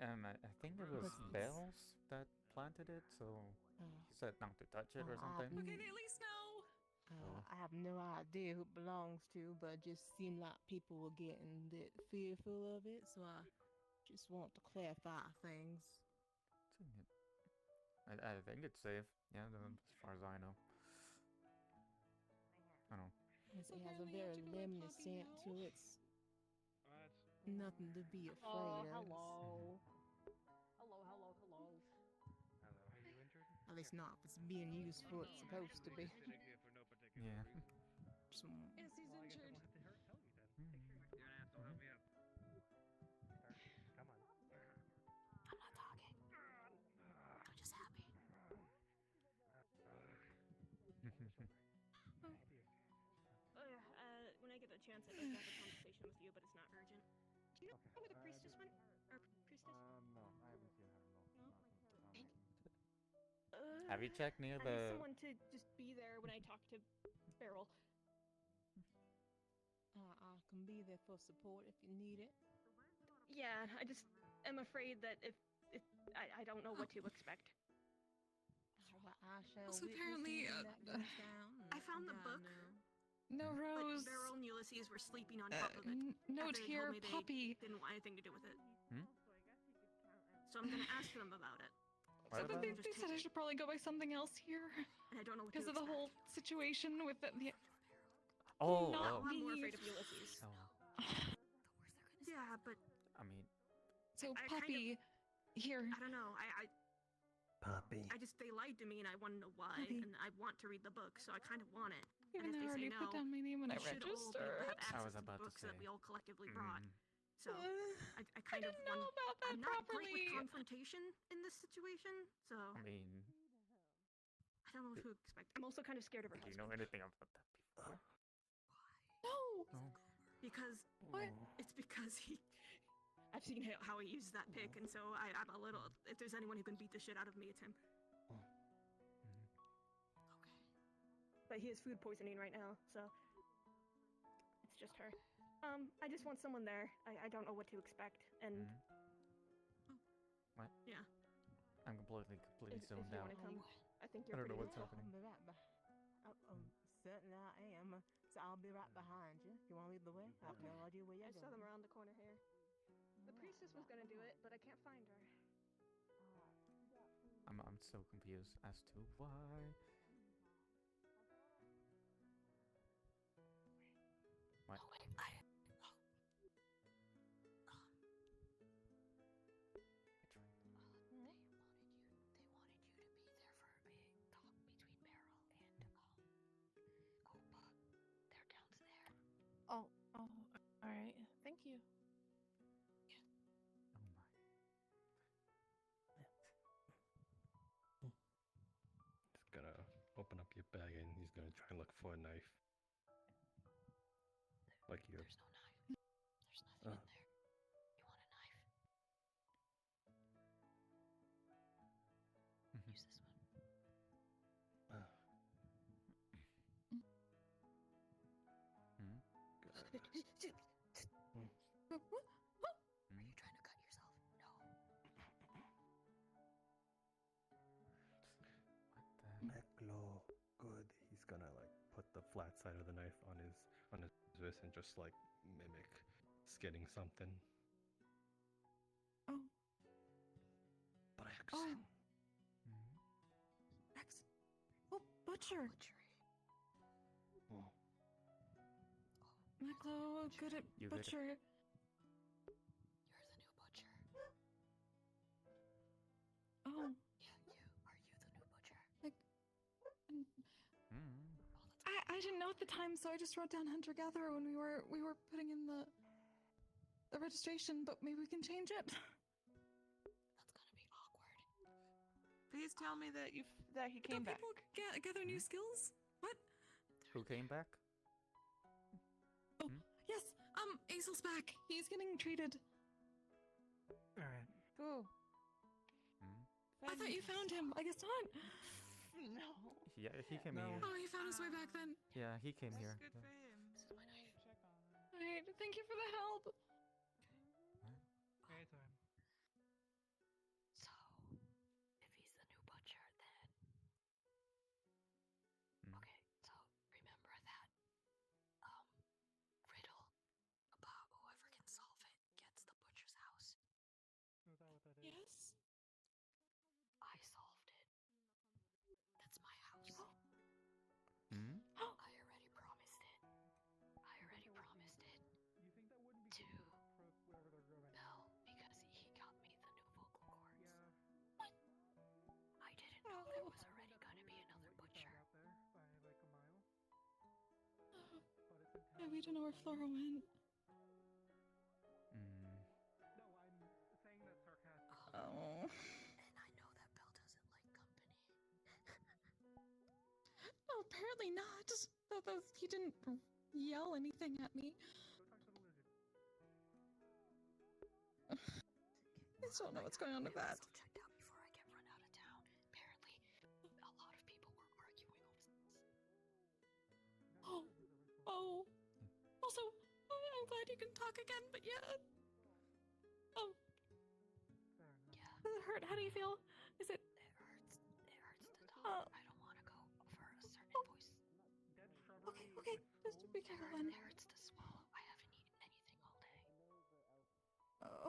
S1: I think it was bells that planted it, so he said not to touch it or something.
S21: Okay, they at least know. I have no idea who it belongs to, but it just seemed like people were getting a bit fearful of it, so I just want to clarify things.
S1: I think it's safe. Yeah, as far as I know. I don't know.
S21: It has a very lemony scent to it. It's nothing to be afraid of.
S5: Hello.
S21: At least not if it's being used for what it's supposed to be.
S1: Yeah.
S5: Yes, he's injured.
S15: I'm not talking. I'm just happy.
S5: When I get a chance, I'd like to have a conversation with you, but it's not urgent. Do you know where the priestess went? Or priestess?
S10: No, I haven't seen her.
S1: Have you checked near
S5: I
S1: the?
S5: need someone to just be there when I talk to Beryl.
S21: I can be there for support if you need it.
S5: Yeah, I just am afraid that if I don't know what to expect.
S21: I shall
S8: Also,
S21: witness
S8: apparently,
S21: anything that goes down.
S5: I found the book.
S4: No, Rose.
S5: But Beryl and Ulysses were sleeping on top of it.
S4: Note
S5: after they
S4: here,
S5: told me
S4: puppy.
S5: They didn't want anything to do with it.
S1: Hmm?
S5: So I'm gonna ask them about it.
S1: What about
S4: They said I should probably go buy something else here.
S5: And I don't know what
S4: because
S5: to
S4: of the whole situation with the
S1: Oh,
S4: not
S5: I'm more
S4: me.
S5: afraid of Ulysses. Yeah, but
S1: I mean,
S4: so
S5: I
S4: puppy, here.
S5: I don't know.
S6: Puppy.
S5: They lied to me, and I want to know why.
S4: Puppy.
S5: And I want to read the book, so I kind of want it.
S4: Even
S5: and
S4: though I
S5: if
S4: already
S5: they say
S4: put
S5: no,
S4: down my name when I
S5: we should all be able to
S4: registered.
S5: have
S1: I
S5: access
S1: was
S5: to
S1: about
S5: the
S1: to
S5: books that
S1: say.
S5: we all collectively brought. So I kind
S4: I
S5: of
S4: didn't know about that
S5: I'm not great
S4: properly.
S5: with confrontation in this situation, so
S1: I mean,
S5: I don't know what to expect. I'm also kind of scared of her
S1: do you
S5: husband.
S1: know anything about that before?
S4: No.
S5: Because
S4: What?
S5: it's because I've seen how he uses that pick, and so I'm a little. If there's anyone who can beat the shit out of me, it's him. But he has food poisoning right now, so it's just her. I just want someone there. I don't know what to expect, and
S1: What?
S5: yeah.
S1: I'm completely
S5: If
S1: zoned
S5: you
S1: out.
S5: want to come, I think you're
S1: I don't know
S5: pretty
S1: what's
S5: good.
S1: happening.
S21: I'll be right back. Certainly I am. So I'll be right behind you. You want to lead the way? I have no idea where you're
S5: I saw
S21: going.
S5: them around the corner here. The priestess was gonna do it, but I can't find her.
S1: I'm so confused as to why. What?
S15: Oh, wait,
S21: Oh, alright. Thank you.
S18: He's gonna open up your bag and he's gonna try and look for a knife. Like you.
S15: There's no knife. There's nothing in there. You want a knife? Use this one. Are you trying to cut yourself? No.
S18: Meklo. Good. He's gonna like put the flat side of the knife on his wrist and just like mimic skidding something.
S21: Oh.
S18: Braxton.
S4: Oh, butcher.
S18: Oh.
S4: Miklo, good at
S1: You good at-
S4: butcher.
S15: You're the new butcher.
S4: Oh.
S15: Yeah, you. Are you the new butcher?
S4: I didn't know at the time, so I just wrote down hunter gatherer when we were putting in the registration, but maybe we can change it.
S15: That's gonna be awkward.
S20: Please tell me that he came back.
S4: People gather new skills? What?
S1: Who came back?
S4: Oh, yes. Azel's back. He's getting treated.
S20: Alright.
S21: Cool.
S4: I thought you found him. I guess not.
S19: No.
S1: Yeah, he came here.
S4: Oh, he found his way back then.
S1: Yeah, he came here.
S8: Good for him.
S4: Alright, thank you for the help.
S20: Anytime.
S7: So, if he's the new butcher, then... Okay, so remember that, riddle about whoever can solve it gets the butcher's house?
S20: Is that what that is?
S4: Yes?
S7: I solved it. That's my house.
S1: Hmm?
S7: I already promised it. I already promised it
S20: You think that wouldn't be
S7: to
S20: good for wherever they're going?
S7: Mel because he got me the new vocal cords.
S20: Yeah.
S7: What? I didn't know there was already gonna be another butcher.
S20: Out there by like a mile.
S4: Yeah, we don't know where Flora went.
S20: No, I'm saying that sarcastically.
S4: Oh.
S7: And I know that Belle doesn't like company.
S4: No, apparently not. He didn't yell anything at me. I still don't know what's going on with that.
S7: Checked out before I get run out of town. Apparently, a lot of people were arguing over this.
S4: Oh. Also, I'm glad you can talk again, but yeah.
S7: Yeah.
S4: Does it hurt? How do you feel? Is it?
S7: It hurts to talk. I don't want to go over a certain voice.
S4: Okay. Just be careful then.
S7: It hurts to swallow. I haven't eaten anything all day.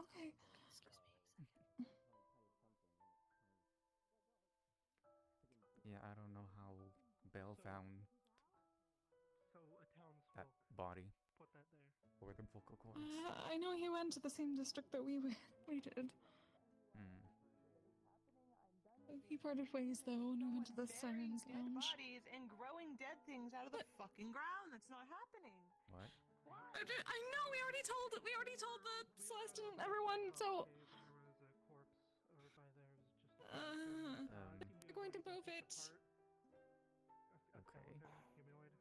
S4: Okay.
S7: Excuse me a second.
S1: Yeah, I don't know how Belle found
S20: So a townsfolk
S1: that body
S20: put that there.
S1: or the vocal cords.
S4: I know he went to the same district that we did. He parted ways though when we went to the Sirens
S8: Dead
S4: Lounge.
S8: bodies and growing dead things out of the fucking ground. That's not happening.
S1: What?
S4: I know we already told the Celeste and everyone. So
S20: There was a corpse over by there. Just
S4: we're going to move it.
S1: Okay.
S20: Humanoid.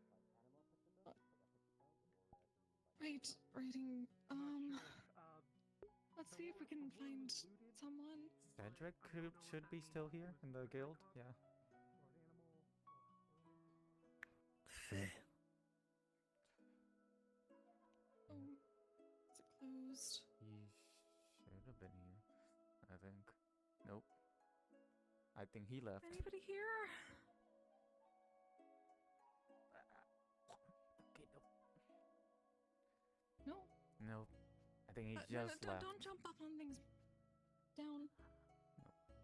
S4: Writing. Let's see if we can find someone.
S1: Cedric should be still here in the guild. Yeah.
S4: Oh, is it closed?
S1: He should have been here, I think. Nope. I think he left.
S4: Anybody here?
S1: Okay,
S4: No.
S1: Nope. I think he
S4: No,
S1: just left.
S4: don't jump up on things. Down.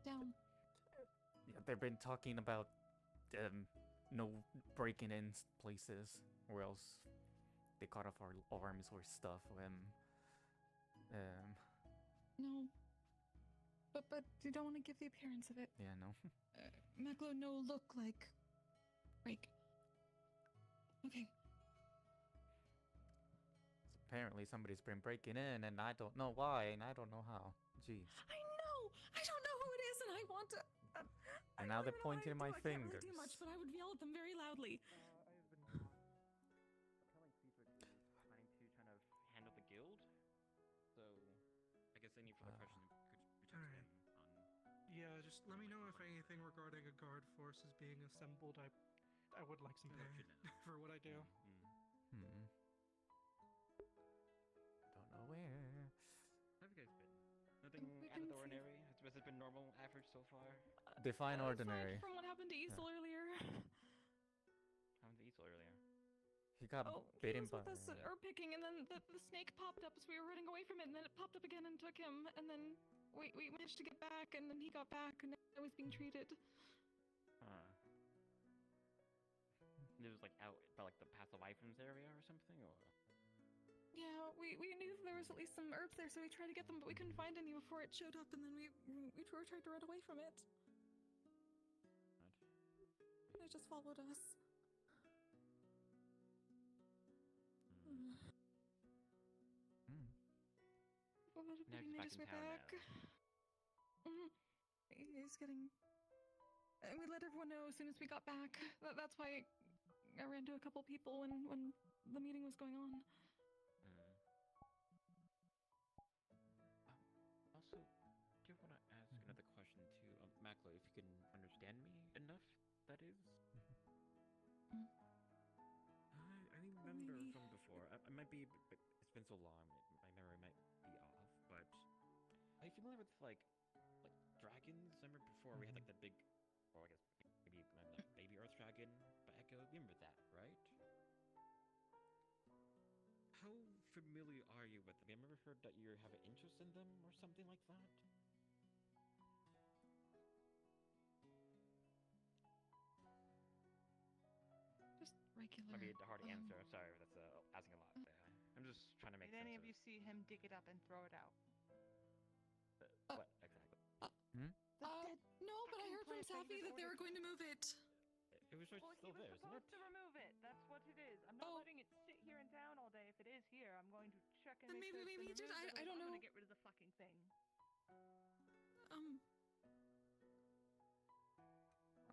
S4: Down.
S1: Yeah, they've been talking about no breaking in places, or else they cut off our arms or stuff.
S4: No. But you don't want to give the appearance of it.
S1: Yeah, no.
S4: Maklo, no look like break. Okay.
S1: Apparently somebody's been breaking in, and I don't know why, and I don't know how. Jeez.
S4: I know! I don't know who it is, and I want to...
S1: And now they're pointing at my
S4: I can't
S1: fingers.
S4: really do much, but I would yell at them very loudly.
S19: Planning to kind of handle the guild, so I guess any further questions could reach out to him on.
S20: Yeah, just let me know if anything regarding a guard force is being assembled. I would like some pay for what I do.
S1: Don't know where.
S19: How have you guys been? Nothing out of the ordinary? Has it been normal, average so far?
S1: Define ordinary.
S4: From what happened to Easel earlier.
S19: Happened to Easel earlier.
S1: He got
S4: He
S1: bitten
S4: was
S1: by.
S4: with us at herb picking, and then the snake popped up as we were running away from it, and then it popped up again and took him, and then we managed to get back, and then he got back, and I was being treated.
S19: It was like out by like the passive items area or something, or?
S4: Yeah, we knew there was at least some herbs there, so we tried to get them, but we couldn't find any before it showed up, and then we tried to run away from it. It just followed us. Well, but
S19: Now
S4: he
S19: he's
S4: made
S19: back
S4: his
S19: in
S4: way
S19: town
S4: back. He's getting... And we let everyone know as soon as we got back. That's why I ran to a couple people when the meeting was going on.
S19: Also, do you want to ask another question too? Maclo,
S11: but it's been so long, my memory might be off, but are you familiar with like dragons? Remember before we had like the big, or I guess maybe like baby Earth dragon by Echo? Remember that, right? How familiar are you with them? Have you ever heard that you have an interest in them or something like that?
S4: Just regular.
S11: Might be hard to answer. Sorry, that's asking a lot there. I'm just trying to make
S20: Did
S11: sense
S20: any of you see him dig it up and throw it out?
S11: what exactly.
S4: No, but I heard from
S20: plant
S4: Safi
S20: was
S4: that they were going to move it.
S11: It was
S20: Well,
S11: still
S20: he
S11: there,
S20: was
S11: isn't it?
S20: supposed to remove it. That's what it is. I'm not letting it sit here in town all day. If it is here, I'm going to check and make sure it's
S4: Maybe
S20: been
S4: he did.
S20: removed,
S4: I don't
S20: I'm
S4: know.
S20: gonna get rid of the fucking thing.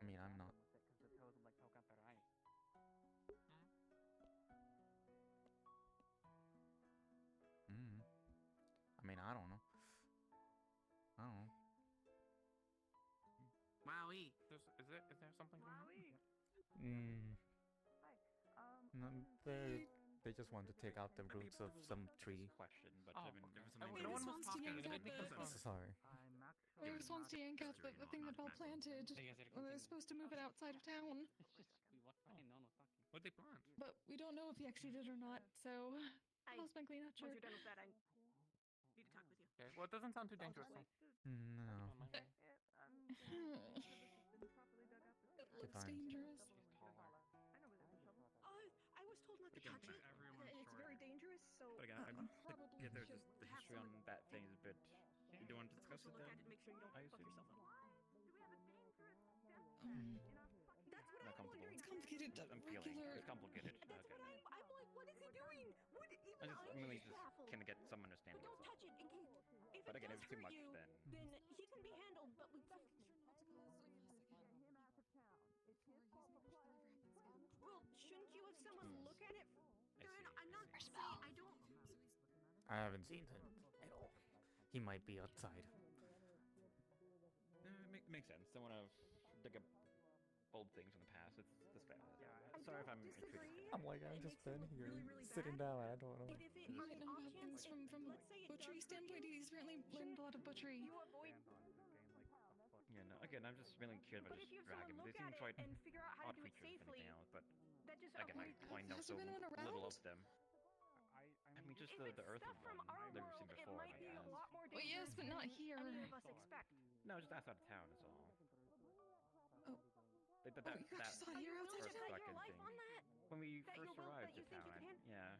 S1: I mean, I'm not.
S13: Because the toes will like poke up their eye.
S1: I mean, I don't know. I don't know.
S2: Wowie.
S10: Is there something going on?
S1: No, they just want to take out the roots of some tree.
S11: Question, but
S10: Oh,
S11: I mean, there was
S10: okay.
S11: some
S10: No one was
S4: wants to
S10: talking.
S4: yank out
S1: Sorry.
S4: It was wants to yank out the thing that Paul planted. Well, they're supposed to move it outside of town.
S13: It's just we walked by and no one was talking.
S10: What'd they plant?
S4: But we don't know if he actually did or not, so I was frankly not sure.
S5: Once you're done with that, I need to talk with you.
S10: Okay. Well, it doesn't sound too dangerous.
S1: No.
S4: It looks dangerous.
S5: I was told not to
S11: Again,
S5: touch it. It's very dangerous, so
S11: But again, I'm
S5: probably
S11: yeah, there's
S5: should
S11: just the
S5: have
S11: history on
S5: someone
S11: that thing is a bit. You don't want to discuss it
S5: look
S11: then?
S5: at it, make sure you don't
S11: I
S5: fuck
S11: assume.
S5: yourself up. That's what
S11: Not
S5: I'm
S11: comfortable.
S5: wondering.
S4: It's complicated.
S11: I'm feeling it's complicated.
S5: That's
S11: Okay.
S5: what I'm like, what is he doing?
S11: I'm really just can get some understanding.
S5: But don't touch it in case. If
S11: But
S5: it
S11: again,
S5: does
S11: if it's too
S5: hurt
S11: much,
S5: you,
S11: then
S5: he can be handled. But we got. Well, shouldn't you have someone look at it? I'm not saying I don't.
S1: I haven't seen him at all. He might be outside.
S11: No, it makes sense. Don't want to dig up old things from the past. It's fair. Yeah, sorry if I'm intruding.
S1: I'm like, I've just been here sitting down. I don't know.
S4: You might know about things from butchery standpoint. He's apparently learned a lot of butchery.
S11: Yeah, no. Again, I'm just really curious about this dragon. They seem quite odd creatures, if anything else. But again, I only know so little of them. I mean, just the earthen one that we've seen before. I guess.
S4: Well, yes, but not here.
S11: No, just outside of town is all.
S4: Oh.
S11: That
S4: you actually saw it here outside
S11: first
S4: of town?
S11: dragon thing. When we first arrived to town, yeah.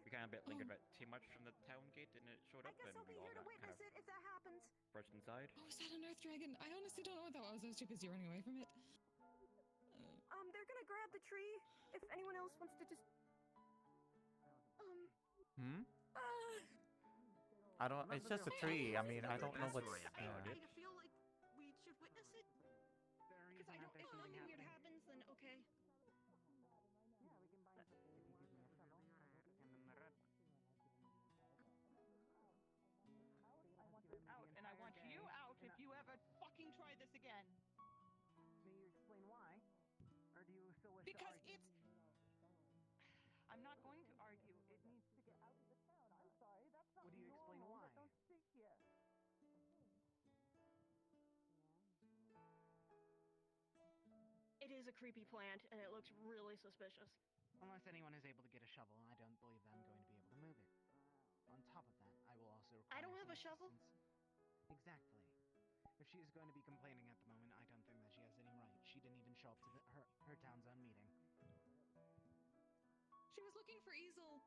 S11: We kind of lingered a bit too much from the town gate, and it showed up, and we all got kind of
S5: if that happens.
S11: rushed inside.
S4: Oh, is that an earth dragon? I honestly don't know what that was. I was too busy running away from it.
S5: They're gonna grab the tree. If anyone else wants to just.
S1: I don't. It's just a tree. I mean, I don't know what's.
S5: I feel like we should witness it. Because I don't. If nothing weird happens, then okay.
S20: Out, and I want you out if you ever fucking try this again.
S12: May you explain why? Or do you still wish
S20: Because
S12: to argue?
S20: I'm not going to argue. It needs to get out of the town. I'm sorry. That's not
S12: Would you explain why?
S20: Don't sit here.
S5: It is a creepy plant, and it looks really suspicious.
S12: Unless anyone is able to get a shovel, I don't believe that I'm going to be able to move it. On top of that, I will also require
S5: I don't have a
S12: some
S5: shovel.
S12: assistance. Exactly. If she is going to be complaining at the moment, I don't think that she has any right. She didn't even show up to her town's own meeting.
S4: She was looking for Easel.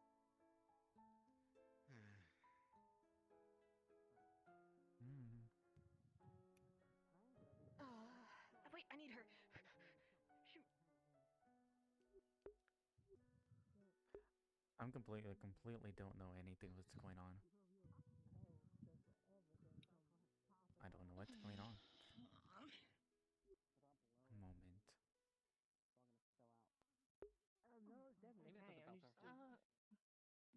S5: Wait, I need her. Shoot.
S1: I'm completely don't know anything what's going on. I don't know what's going on. Moment.
S21: No, it's definitely
S13: Maybe
S21: okay.
S13: that's a belt though.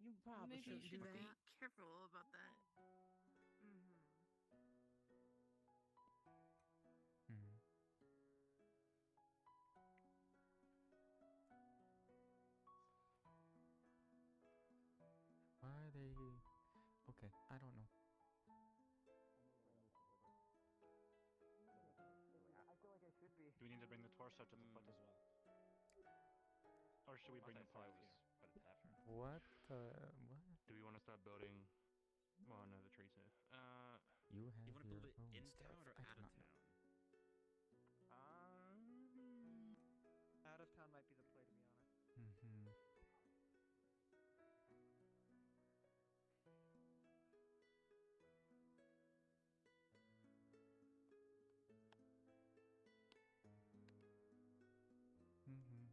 S21: You probably
S8: Maybe you
S21: shouldn't
S8: should
S21: do
S8: be
S21: that.
S8: careful about that.
S1: they? Okay, I don't know.
S20: I feel like I should be.
S10: Do we need to bring the torso to the foot as well? Or should we bring the part here?
S1: What? What?
S18: Do we want to start building? Well, no, the trees here.
S1: You have
S11: You want to
S1: your
S11: build it
S1: own
S11: in
S1: stuff.
S11: town or
S1: I
S11: out
S1: do
S11: of
S1: not know.
S11: town?
S20: Out of town might be the play, to be honest.
S1: Mm-hmm. Mm-hmm.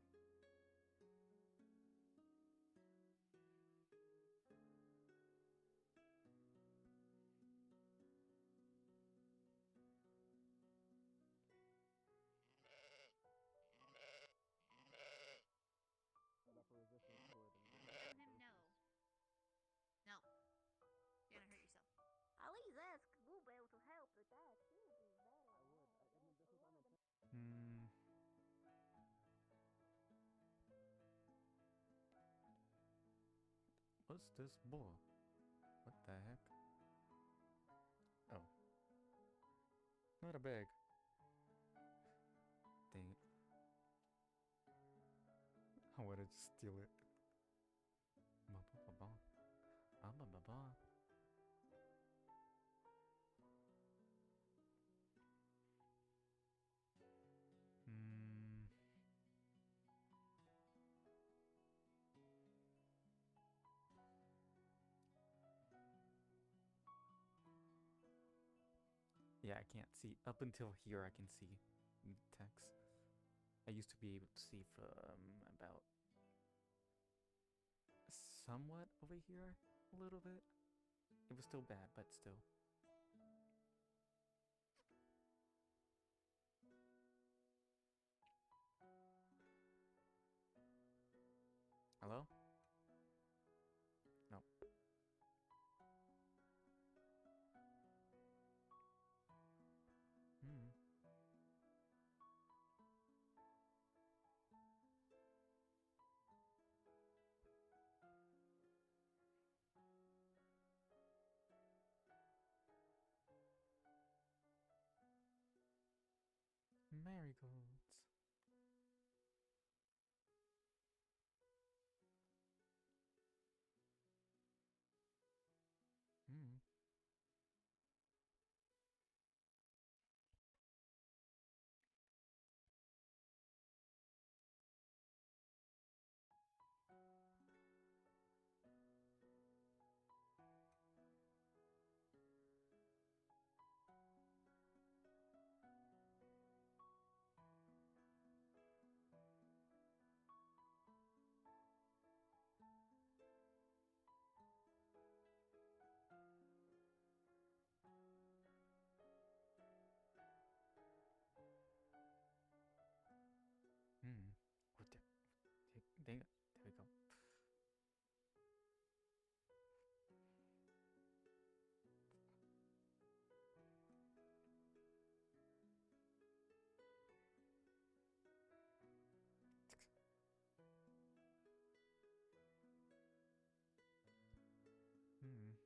S17: Tell him no. No. You're gonna hurt yourself. At least ask Bluebell to help with that. She would do better. I would.
S1: Hmm. What's this bull? What the heck? Oh. Not a bag. Dang it. I wanted to steal it. Ba-ba-ba-ba. Ah-ba-ba-ba. Hmm. Yeah, I can't see. Up until here, I can see text. I used to be able to see from about somewhat over here a little bit. It was still bad, but still. Hello? No. Hmm. Marigolds. Hmm. Hmm. What the? Dang it. There we go. Hmm.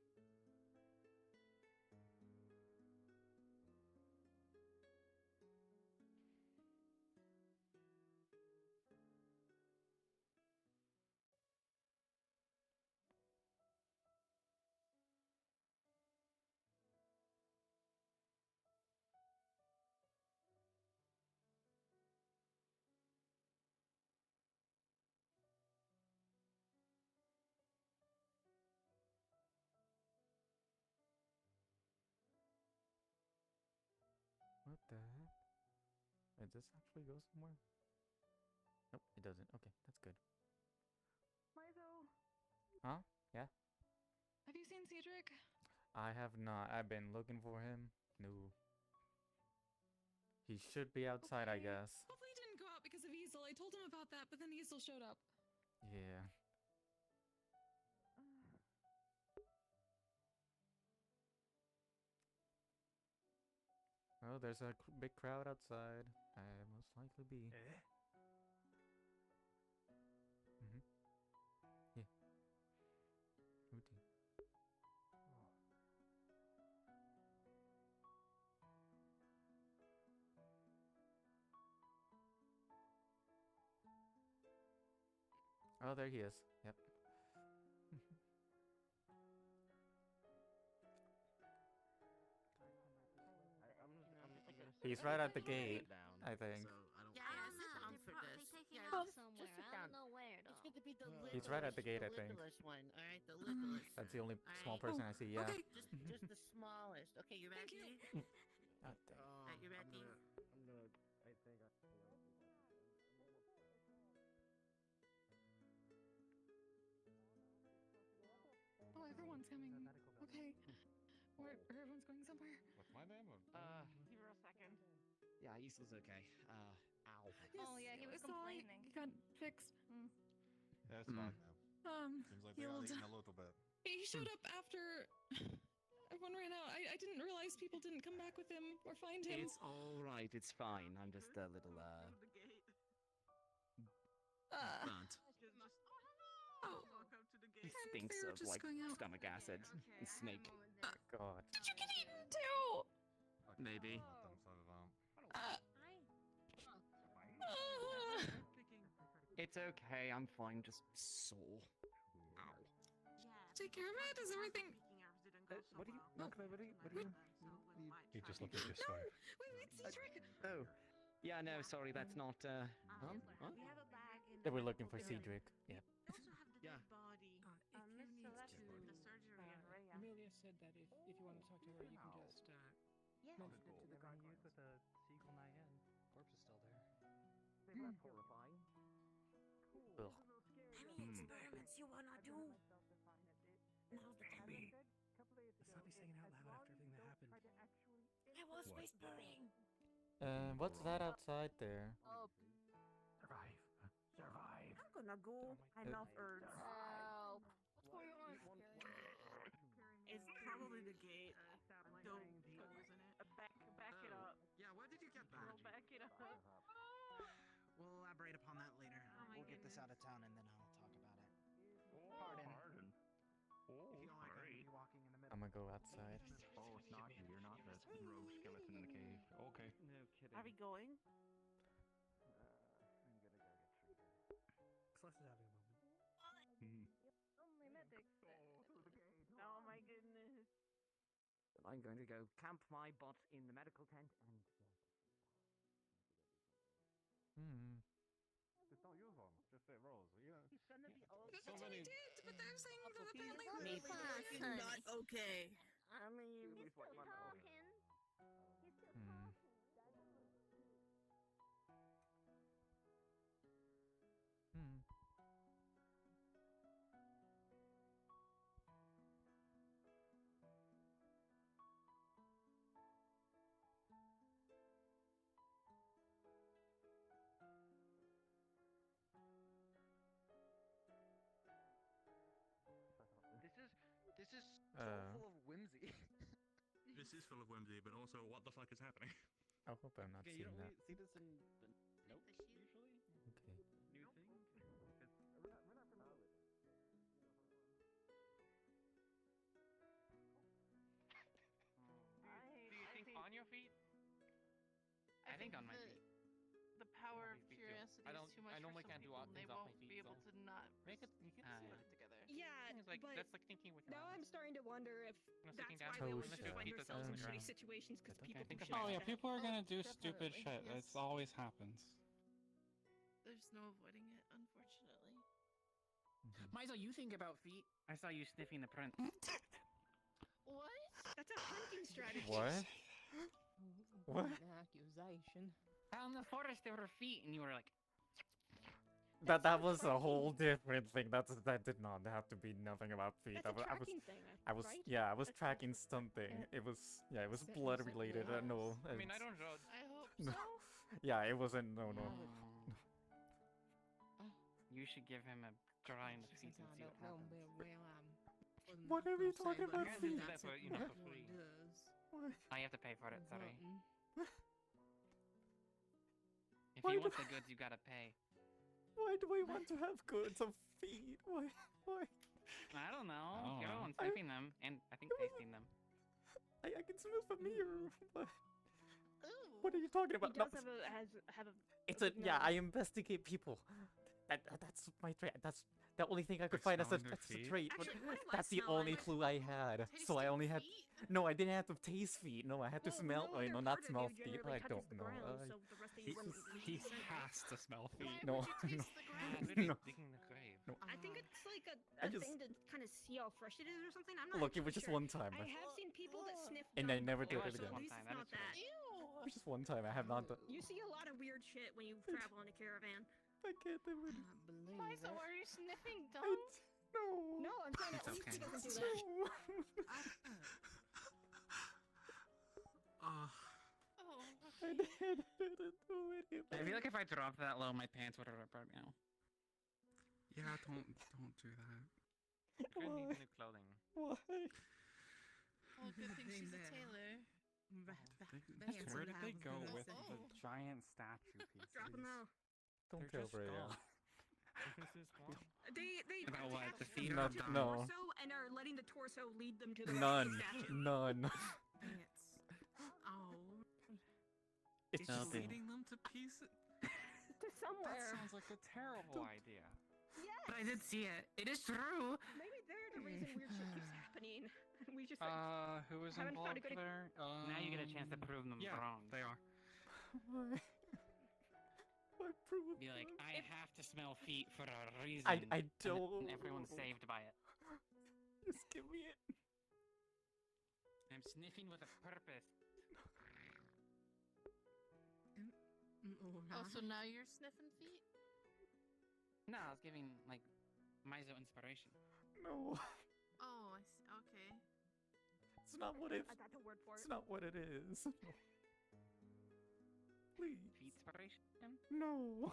S1: What the heck? Does this actually go somewhere? Nope, it doesn't. Okay, that's good.
S5: Myzo.
S1: Huh? Yeah?
S4: Have you seen Cedric?
S1: I have not. I've been looking for him. No. He should be outside, I guess.
S4: Hopefully he didn't go out because of Easel. I told him about that, but then Easel showed up.
S1: Yeah. Oh, there's a big crowd outside. I most likely be. Mm-hmm. Yeah. Ooh, Oh, there he is. Yep. He's right at the gate, I think.
S3: Down for this. Yeah, just sit down. It's good to be the littlest.
S1: He's right at the gate, I think.
S3: Littlest one. All right, the littlest.
S1: That's the only small
S3: Alright.
S1: person I see. Yeah.
S3: Okay. Just the smallest. Okay, you ready?
S1: God dang.
S3: Are you ready?
S18: I think
S4: Oh, everyone's coming. Okay. Everyone's going somewhere.
S10: What's my name?
S20: Give her a second. Yeah, Issa's okay. Ow.
S4: Oh yeah, he was complaining. He got fixed.
S10: That's fine now. Seems like they got
S4: healed.
S10: eaten a little bit.
S4: He showed up after everyone ran out. I didn't realize people didn't come back with him or find him.
S20: It's all right. It's fine. I'm just a little burnt. He stinks
S4: they were
S20: of
S4: just
S20: like
S4: going out.
S20: stomach acid and snake.
S1: God.
S4: Did you get eaten too?
S20: Maybe. It's okay. I'm fine. Just sore. Ow.
S4: Take care of it. Is everything?
S18: what do you? No, what do you? You just look at your scarf.
S4: Wait, Cedric.
S20: Oh. Yeah, no, sorry, that's not, What?
S1: They were looking for Cedric. Yep.
S20: Yeah.
S9: Amelia said that if you want to talk to her, you can just mention it to the guard.
S12: With a seagull nigh in. Corpse is still there.
S20: That's horrifying.
S1: Ugh.
S8: Any experiments you wanna do? Now's the time.
S9: Let's not be saying it out loud after everything that happened.
S8: I was whispering.
S1: What's that outside there?
S9: Survive. Survive.
S8: I'm gonna go. Enough herbs.
S3: Help. What's going on?
S8: It's probably the gate. Don't pose in it.
S2: Back it up.
S10: Yeah, where did you get that?
S2: Back it up.
S12: We'll elaborate upon that later. We'll get this out of town and then I'll talk about it. Pardon. If you don't like I'm gonna be walking in the middle.
S1: I'm gonna go outside.
S10: Oh, it's not you. You're not the rogue skeleton in the cave. Okay.
S20: No kidding.
S8: Are we going?
S12: I'm gonna go get treated.
S9: Celeste is having a moment.
S5: Only medics. Oh my goodness.
S20: I'm going to go camp my bot in the medical tent and
S10: Just don't use them. Just say rolls. You know.
S3: He's gonna be old.
S10: So many.
S4: But they're saying that apparently
S3: Maybe
S8: Fucking not okay.
S3: I mean,
S17: He's still talking. He's still talking.
S20: This is
S1: Uh.
S20: so full of whimsy.
S10: This is full of whimsy, but also, what the fuck is happening?
S1: I hope I'm not
S11: Okay, you
S1: seeing
S11: don't
S1: that.
S11: really see this in the notes usually.
S1: Okay.
S11: New thing.
S13: Do you think on your feet? I think on my feet.
S8: The power of
S13: My feet too.
S8: curiosity
S13: I
S8: is
S13: don't-
S8: too much
S13: I
S8: for
S13: normally
S8: some
S13: can't do
S8: people,
S13: odd
S8: and they
S13: things off my
S8: won't
S13: feet,
S8: be able
S13: so-
S8: to not
S13: Make it. You can
S8: put
S13: see
S8: it
S13: it.
S8: together.
S5: Yeah,
S13: It's like
S5: but
S13: that's like thinking with your
S5: now
S13: arms.
S5: I'm starting to wonder if
S13: No,
S5: that's
S13: sitting down.
S5: why we always
S1: Toast
S5: just find
S13: feet doesn't
S5: ourselves in
S13: on the
S5: shitty
S13: ground.
S5: situations because
S13: Okay,
S5: people
S13: think
S5: push
S13: about
S14: Oh
S5: us
S14: yeah,
S5: back.
S14: people are gonna do
S5: Oh,
S14: stupid
S5: definitely,
S14: shit.
S5: yes.
S14: It always happens.
S8: There's no avoiding it, unfortunately.
S12: Myzo, you think about feet.
S13: I saw you sniffing the print.
S5: What? That's a hunting strategy.
S1: What? What?
S21: An accusation.
S13: Out in the forest, there were feet, and you were like,
S1: That was a whole different thing. That did not have to be nothing about feet.
S5: That's a
S1: I was
S5: tracking thing,
S1: I was
S5: right?
S1: yeah, I was tracking something. It was it was blood related. No.
S13: I mean, I
S1: it's-
S13: don't judge.
S8: I hope
S1: No.
S8: so.
S1: Yeah, it wasn't. No.
S13: You should give him a dry in the feet and
S21: I
S13: see what
S21: don't know
S13: happens.
S1: What are we talking about?
S13: You're gonna do that for, you know, for free. I have to pay for it, sorry. If
S1: Why
S13: you
S1: do-
S13: want the goods, you gotta pay.
S1: Why do I want to have goods of feet? Why?
S13: I don't know.
S14: Oh,
S13: You're the
S14: wow.
S13: one sniffing them, and I think tasting them.
S1: I can smell familiar. But what are you talking
S5: He
S1: about?
S5: does
S1: No,
S5: have a
S1: it's a yeah. I investigate people. That's my trait. That's the only thing I could find as a trait. But that's the only clue I had. So I only had. No, I didn't have to taste feet. No, I had to smell. Wait, no, not smell feet. I don't know.
S16: He has to smell feet.
S1: No, no, no.
S20: Digging the grave.
S1: No.
S5: I think it's like
S1: I
S5: a
S1: just-
S5: thing to kind of see how fresh it is or something. I'm not
S1: Look, it
S5: actually
S1: was just
S5: sure.
S1: one time.
S5: I have seen people that sniff
S1: And I
S5: dung
S1: never
S5: before,
S1: did it
S5: so
S1: again.
S5: at least it's not that.
S1: It was just one time. I have not done.
S5: You see a lot of weird shit when you travel in a caravan.
S1: I can't even.
S17: Myzo, are you sniffing dung?
S1: No.
S5: No, I'm saying at
S20: It's
S5: least he
S20: okay.
S5: doesn't do that.
S17: Oh,
S1: I didn't do it.
S13: I feel like if I dropped that low, my pants would have ripped right now.
S16: Yeah, don't do that.
S20: You're gonna need new clothing.
S1: Why?
S17: well, good thing she's a tailor.
S16: Where did they go with the
S17: Oh.
S10: giant statue pieces?
S5: Drop him out.
S1: Don't
S16: They're
S1: tell
S16: just
S1: Brea.
S16: gone.
S5: They
S13: About what? The
S5: attach
S13: feet
S1: No,
S13: or
S5: to the
S1: no.
S5: torso and are letting the torso lead them to the
S1: None.
S5: statue.
S1: None.
S17: Oh.
S1: It's
S13: No,
S1: just.
S13: they-
S16: Eating them to pieces.
S5: To
S10: That
S5: somewhere.
S10: sounds like a terrible idea.
S5: Yes.
S13: But I did see it. It is true.
S5: Maybe they're the reason weird shit keeps happening. And we just like,
S16: Who was
S5: haven't found a
S16: involved
S5: good-
S16: there?
S13: Now you get a chance to prove them
S16: yeah,
S13: wrong.
S16: they are.
S1: Why? Why prove
S13: Be like, I have to smell feet for a reason.
S1: I
S13: and
S1: don't.
S13: then everyone's saved by it.
S1: Just give me it.
S13: I'm sniffing with a purpose.
S17: Oh, so now you're sniffing feet?
S13: No, I was giving like Myzo inspiration.
S1: No.
S17: Oh, I see. Okay.
S1: It's not what it.
S5: I got the word for
S1: It's
S5: it.
S1: not what it is. Please.
S13: Feet inspiration?
S1: No.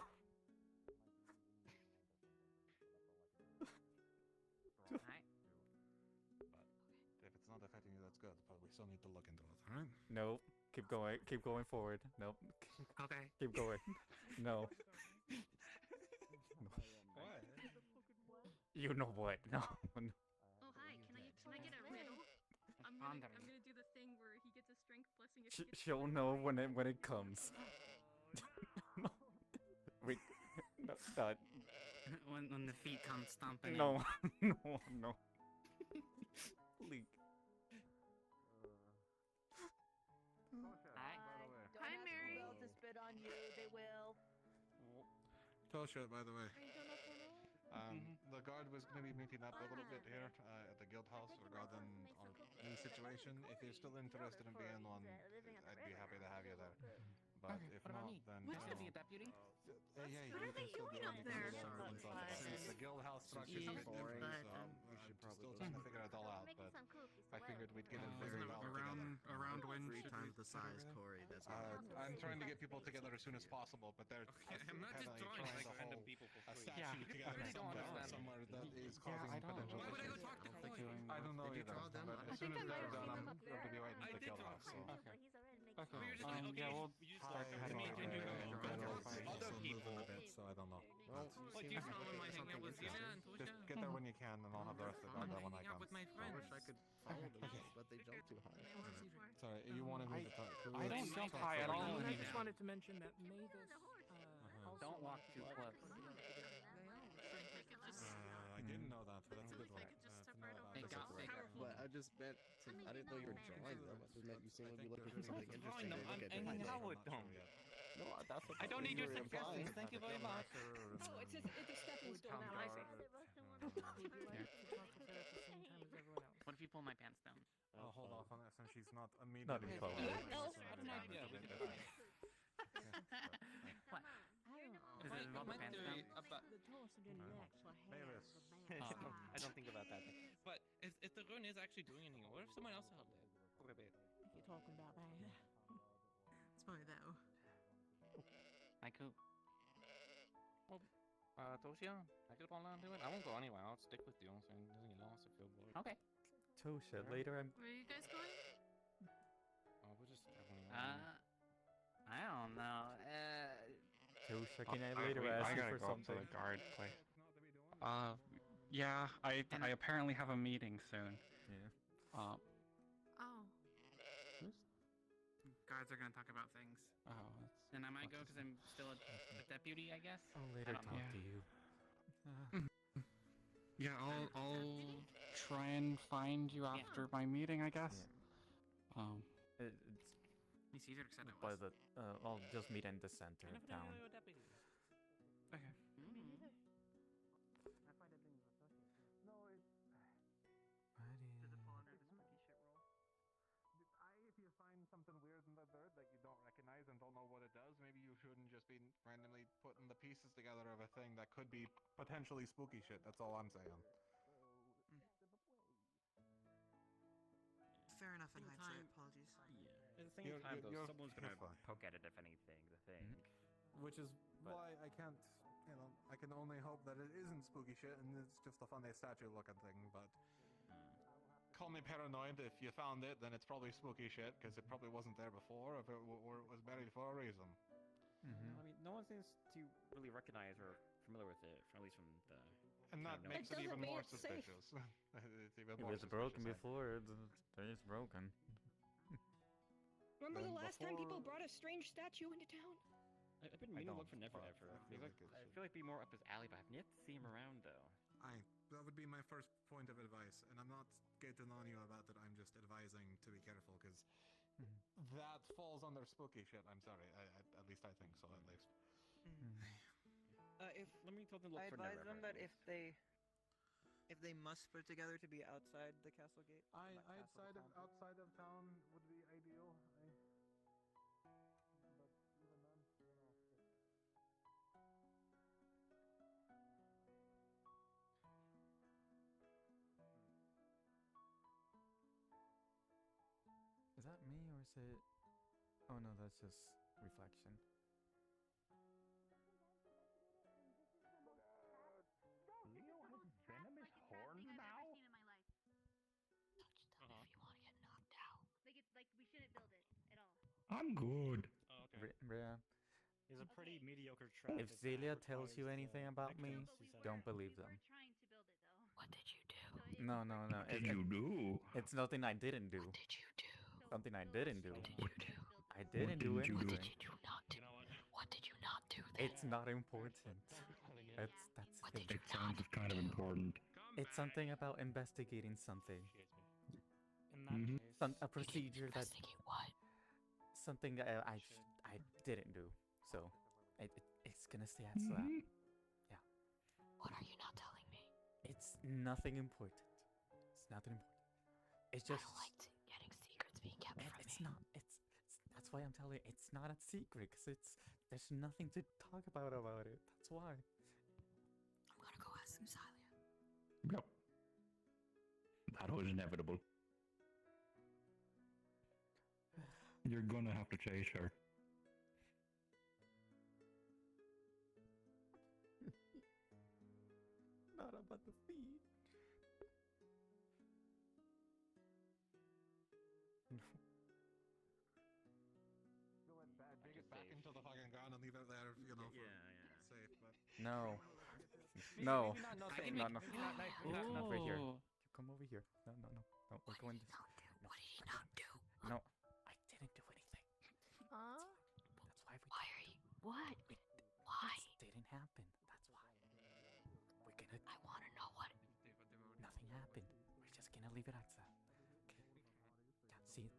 S13: Alright.
S10: But if it's not affecting you, that's good. But we still need to look into it. All right.
S1: Nope. Keep going. Keep going forward. Nope.
S13: Okay.
S1: Keep going. No.
S16: What?
S1: You know what? No. No.
S22: Oh hi, can I get a riddle? I'm
S13: Pondering.
S22: gonna do the thing where he gets a strength blessing if he gets
S1: She'll know when it comes. No. Wait. No. That.
S13: when the feet come stomping in.
S1: No. No. No. Please.
S17: Hi, Mary.
S21: Well, to spit on you, they will.
S10: Tosha, by the way.
S17: Are you doing okay now?
S10: The guard was going to be meeting up a little bit here at the guild house regarding our new situation. If you're still interested in being one, I'd be happy to have you there. But if
S13: What about
S10: not,
S13: me?
S10: then
S13: What's gonna be a deputy?
S10: yeah,
S22: What are they doing up there?
S10: Since the guild house structure is a bit different, so we should still trying to figure it all out. But I figured we'd get it figured out together.
S16: Around when?
S2: 3 times the size, Corey. That's
S10: I'm trying to get people together as soon as possible, but they're
S16: I'm not just drawing like random people for
S10: a
S16: free.
S10: statue together somewhere that is causing potential
S16: Why would I go
S10: issues.
S16: talk to Corey?
S10: I don't know
S2: Did you
S10: either.
S2: draw them?
S10: But
S2: I
S10: as soon
S2: think
S10: as
S2: I
S10: they're
S2: might
S10: done,
S2: have
S10: I'm
S2: seen
S10: going to be waiting
S16: I
S10: at the
S16: did
S10: guild
S16: draw
S10: house. So.
S16: We were just like, okay,
S10: Yeah, well,
S16: you just like,
S10: I
S16: to me,
S10: don't
S16: can you go?
S10: know.
S16: Other people.
S10: So I don't know.
S16: Like, you saw when my hangout was Yuna and Tosha?
S10: Just get there when you can, and I'll have the rest of the guard there when I
S16: Hanging out
S10: come.
S16: with my
S2: I
S16: friends.
S2: wish I could follow them, but they jump too high.
S10: Sorry, you wanted me to talk.
S20: I don't jump high at all.
S9: I just wanted to mention that Mavis.
S13: Don't walk too close.
S10: I didn't know that, but that's a good one.
S13: They got bigger.
S2: But I just meant to, I didn't know you were drawing them. I just meant you seemed to be looking for something interesting.
S20: them.
S2: to look at
S20: I'm hanging
S2: differently.
S20: out with them.
S2: No, that's what
S20: I don't need your
S2: you were implying.
S20: suggestions. Thank you very much.
S5: Oh, it's a stepping stone now. I see.
S13: What if you pull my pants down?
S10: I'll hold off on that since she's not
S1: Not
S10: immediately.
S1: in color.
S13: What? Does it involve the pants down?
S20: I don't think about that. But if the rune is actually doing anything, what if someone else held it for a bit?
S21: You're talking about that.
S17: It's probably that.
S13: Like who?
S20: Toshia, I could fall down to it. I won't go anywhere. I'll stick with you. So it doesn't get lost if you're bored.
S13: Okay.
S1: Tosha, later I'm.
S17: Where are you guys going?
S20: Oh, we're just having.
S13: I don't know.
S1: Tosha, can I later ask you for something?
S16: guard place. Yeah, I apparently have a meeting soon.
S1: Yeah.
S17: Oh.
S13: Guards are gonna talk about things.
S16: Oh,
S13: And I might go because I'm still a deputy, I guess.
S1: I'll later
S13: I don't
S1: talk
S13: know.
S1: to you.
S16: Yeah, I'll try and find you after my meeting, I guess.
S1: It's
S13: It's easier to set it
S1: by the. I'll just meet in the center of town.
S16: Okay.
S10: I find it being associated. No, it's.
S19: Does it fall under the spooky shit rule?
S10: If you find something weird in the dirt that you don't recognize and don't know what it does, maybe you shouldn't just be randomly putting the pieces together of a thing that could be potentially spooky shit. That's all I'm saying.
S2: Fair enough in
S11: Same
S2: hindsight,
S11: time-
S2: apologies.
S11: Yeah. At the same time, though, someone's gonna
S19: Poke at it if anything, the thing.
S10: Which is
S19: But-
S10: why I can't, I can only hope that it isn't spooky shit and it's just a funny statue looking thing, but call me paranoid. If you found it, then it's probably spooky shit, because it probably wasn't there before, if it was buried for a reason.
S11: I mean, no one seems to really recognize or familiar with it, at least from the.
S10: And that makes it even more suspicious. It's even
S1: If
S10: more
S1: it's broken
S10: suspicious,
S1: before, it's broken.
S5: Remember the
S10: Then
S5: last time people
S10: before-
S5: brought a strange statue into town?
S11: I've been meaning to look for Never Ever.
S10: I feel like it
S11: I
S10: should.
S11: feel like it'd be more up his alley, but I've yet to see him around though.
S10: That would be my first point of advice, and I'm not getting on you about it. I'm just advising to be careful, because that falls under spooky shit. I'm sorry. At least I think so. At least.
S2: If
S11: Let me tell them look
S2: I
S11: for
S2: advise
S11: Never
S2: them
S11: Ever,
S2: that
S11: at
S2: if they must put together to be outside the castle gate.
S10: Outside of town would be ideal. But even then,
S1: Is that me or is it? Oh no, that's just reflection.
S17: Leo has venomous horns now?
S7: I've ever seen in my life. Touch them if you want to get knocked out. Like we shouldn't build it at all.
S16: I'm good.
S9: Oh, okay.
S1: Rhea,
S9: He's a pretty mediocre trap.
S1: if Zelia tells you anything about me, don't believe them.
S7: Trying to build it though. What did you do?
S1: No.
S16: What did you do?
S1: It's nothing I didn't do.
S7: What did you do?
S1: Something I didn't do.
S7: What did you do?
S1: I didn't do
S16: didn't you do?
S1: anything.
S7: What did you not do? What did you not do then?
S1: It's not important. That's the thing.
S16: It sounds kind of important.
S1: It's something about investigating something.
S9: In that case,
S1: A procedure that
S7: Investigate what?
S1: something I didn't do. So it's gonna stay at slap. Yeah.
S7: What are you not telling me?
S1: It's nothing important. It's nothing important. It's just.
S7: I don't like getting secrets being kept from
S1: It's
S7: me.
S1: not. That's why I'm telling you. It's not a secret. Cause there's nothing to talk about it. That's why.
S7: I'm gonna go ask Musalia.
S16: Yep. That was inevitable. You're gonna have to chase her.
S1: Not about the feed.
S10: dig it back into the fucking ground and leave it there, safe. But
S1: No. No.
S10: Maybe not, no,
S1: Not,
S10: maybe
S1: not,
S10: not
S1: not right here.
S11: Ooh.
S1: You come over here. No, we're going this.
S7: What did he not do?
S1: No, I didn't do anything.
S17: Huh?
S1: That's why we.
S7: Why are you? What? Why?
S1: It didn't happen. That's why. We're gonna.
S7: I want to know what.
S1: Nothing happened. We're just gonna leave it at that. Okay. Yeah,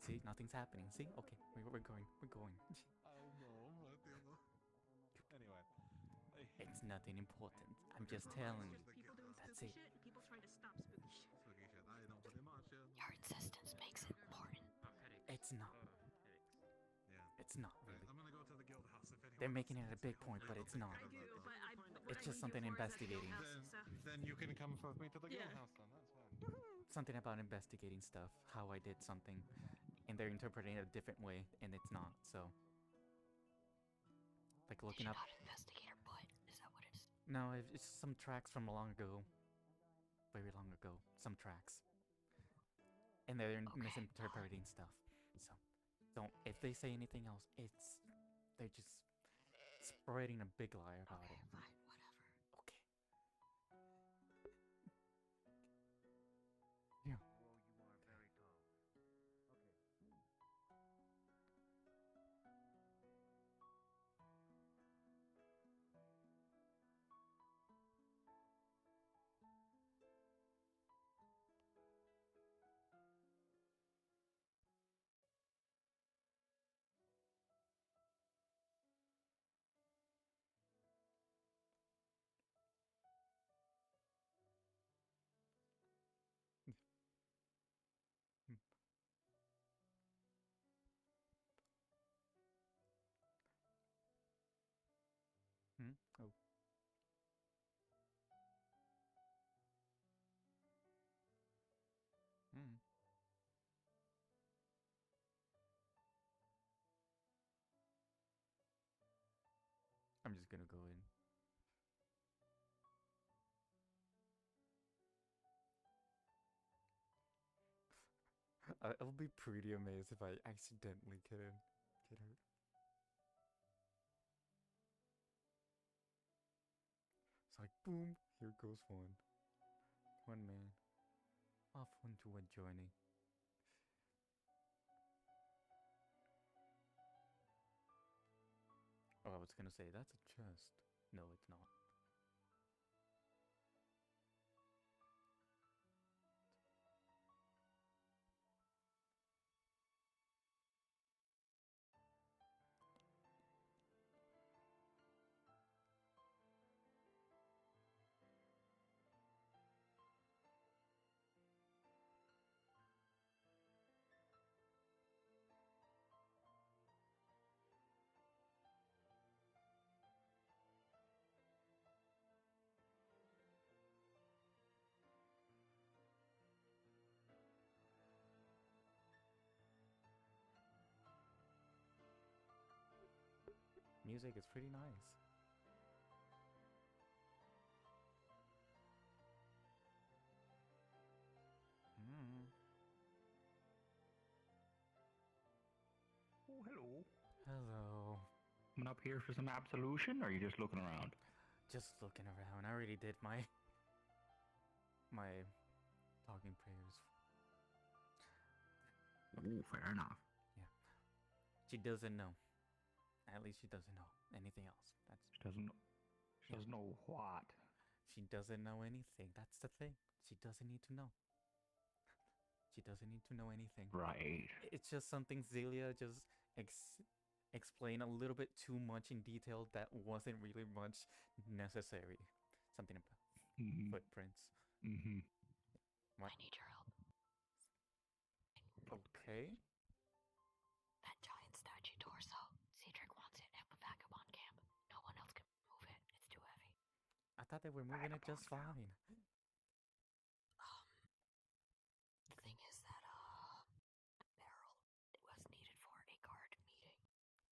S1: see, nothing's happening. See, okay, we're going.
S10: I know, anyway.
S1: It's nothing important. I'm just telling you.
S22: People doing
S1: That's
S22: spooky
S1: it.
S22: shit and people trying to stop spooky shit.
S10: Spooky shit, I know pretty much, yeah.
S7: Your insistence makes it important.
S1: It's not.
S10: Yeah.
S1: It's not
S10: Right,
S1: really.
S10: I'm gonna go to the guild house if anyone
S1: They're
S10: wants
S1: making
S10: to
S1: it a big point, but it's not.
S22: I do, but
S1: It's just something investigating.
S10: Then you can come with me to the guild
S22: Yeah.
S10: house then, that's fine.
S1: Something about investigating stuff. How I did something, and they're interpreting it a different way, and it's not. So, like looking
S7: Did you
S1: up.
S7: not investigate her butt? Is that what it is?
S1: No, it's some tracks from long ago. Very long ago. Some tracks. And they're misinterpreting stuff. So, don't. If they say anything else, they're just spreading a big lie about it.
S7: Fine, whatever.
S1: Okay. Yeah.
S10: You are very tall. Okay.
S1: just gonna go in. I'll be pretty amazed if I accidentally get hurt. It's like, boom, here goes one. One man. Off onto a journey. Oh, I was gonna say, that's a chest. No, it's not. Music is pretty nice.
S6: Oh, hello.
S1: Hello.
S6: Coming up here for some absolution, or are you just looking around?
S1: Just looking around. I already did my talking prayers.
S6: Oh, fair enough.
S1: Yeah. She doesn't know. At least she doesn't know anything else.
S6: She doesn't know what.
S1: She doesn't know anything. That's the thing. She doesn't need to know. She doesn't need to know anything.
S6: Right.
S1: It's just something Zelia just explained a little bit too much in detail that wasn't really much necessary. Something about footprints.
S6: Mm-hmm.
S1: What?
S7: I need your help.
S1: Okay.
S7: That giant statue torso. Cedric wants it at the vagabond camp. No one else can move it. It's too heavy.
S1: I thought they were moving it just fine.
S7: The thing is that barrel was needed for a guard meeting.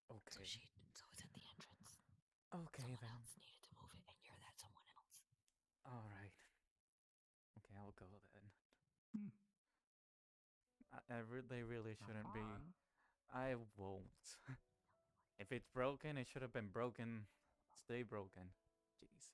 S1: Okay.
S7: So it's at the entrance.
S1: Okay,
S7: someone else needed to move it, and you're that someone else.
S1: All right. Okay, I'll go then. They really shouldn't be. I won't. If it's broken, it should have been broken. Stay broken. Jeez.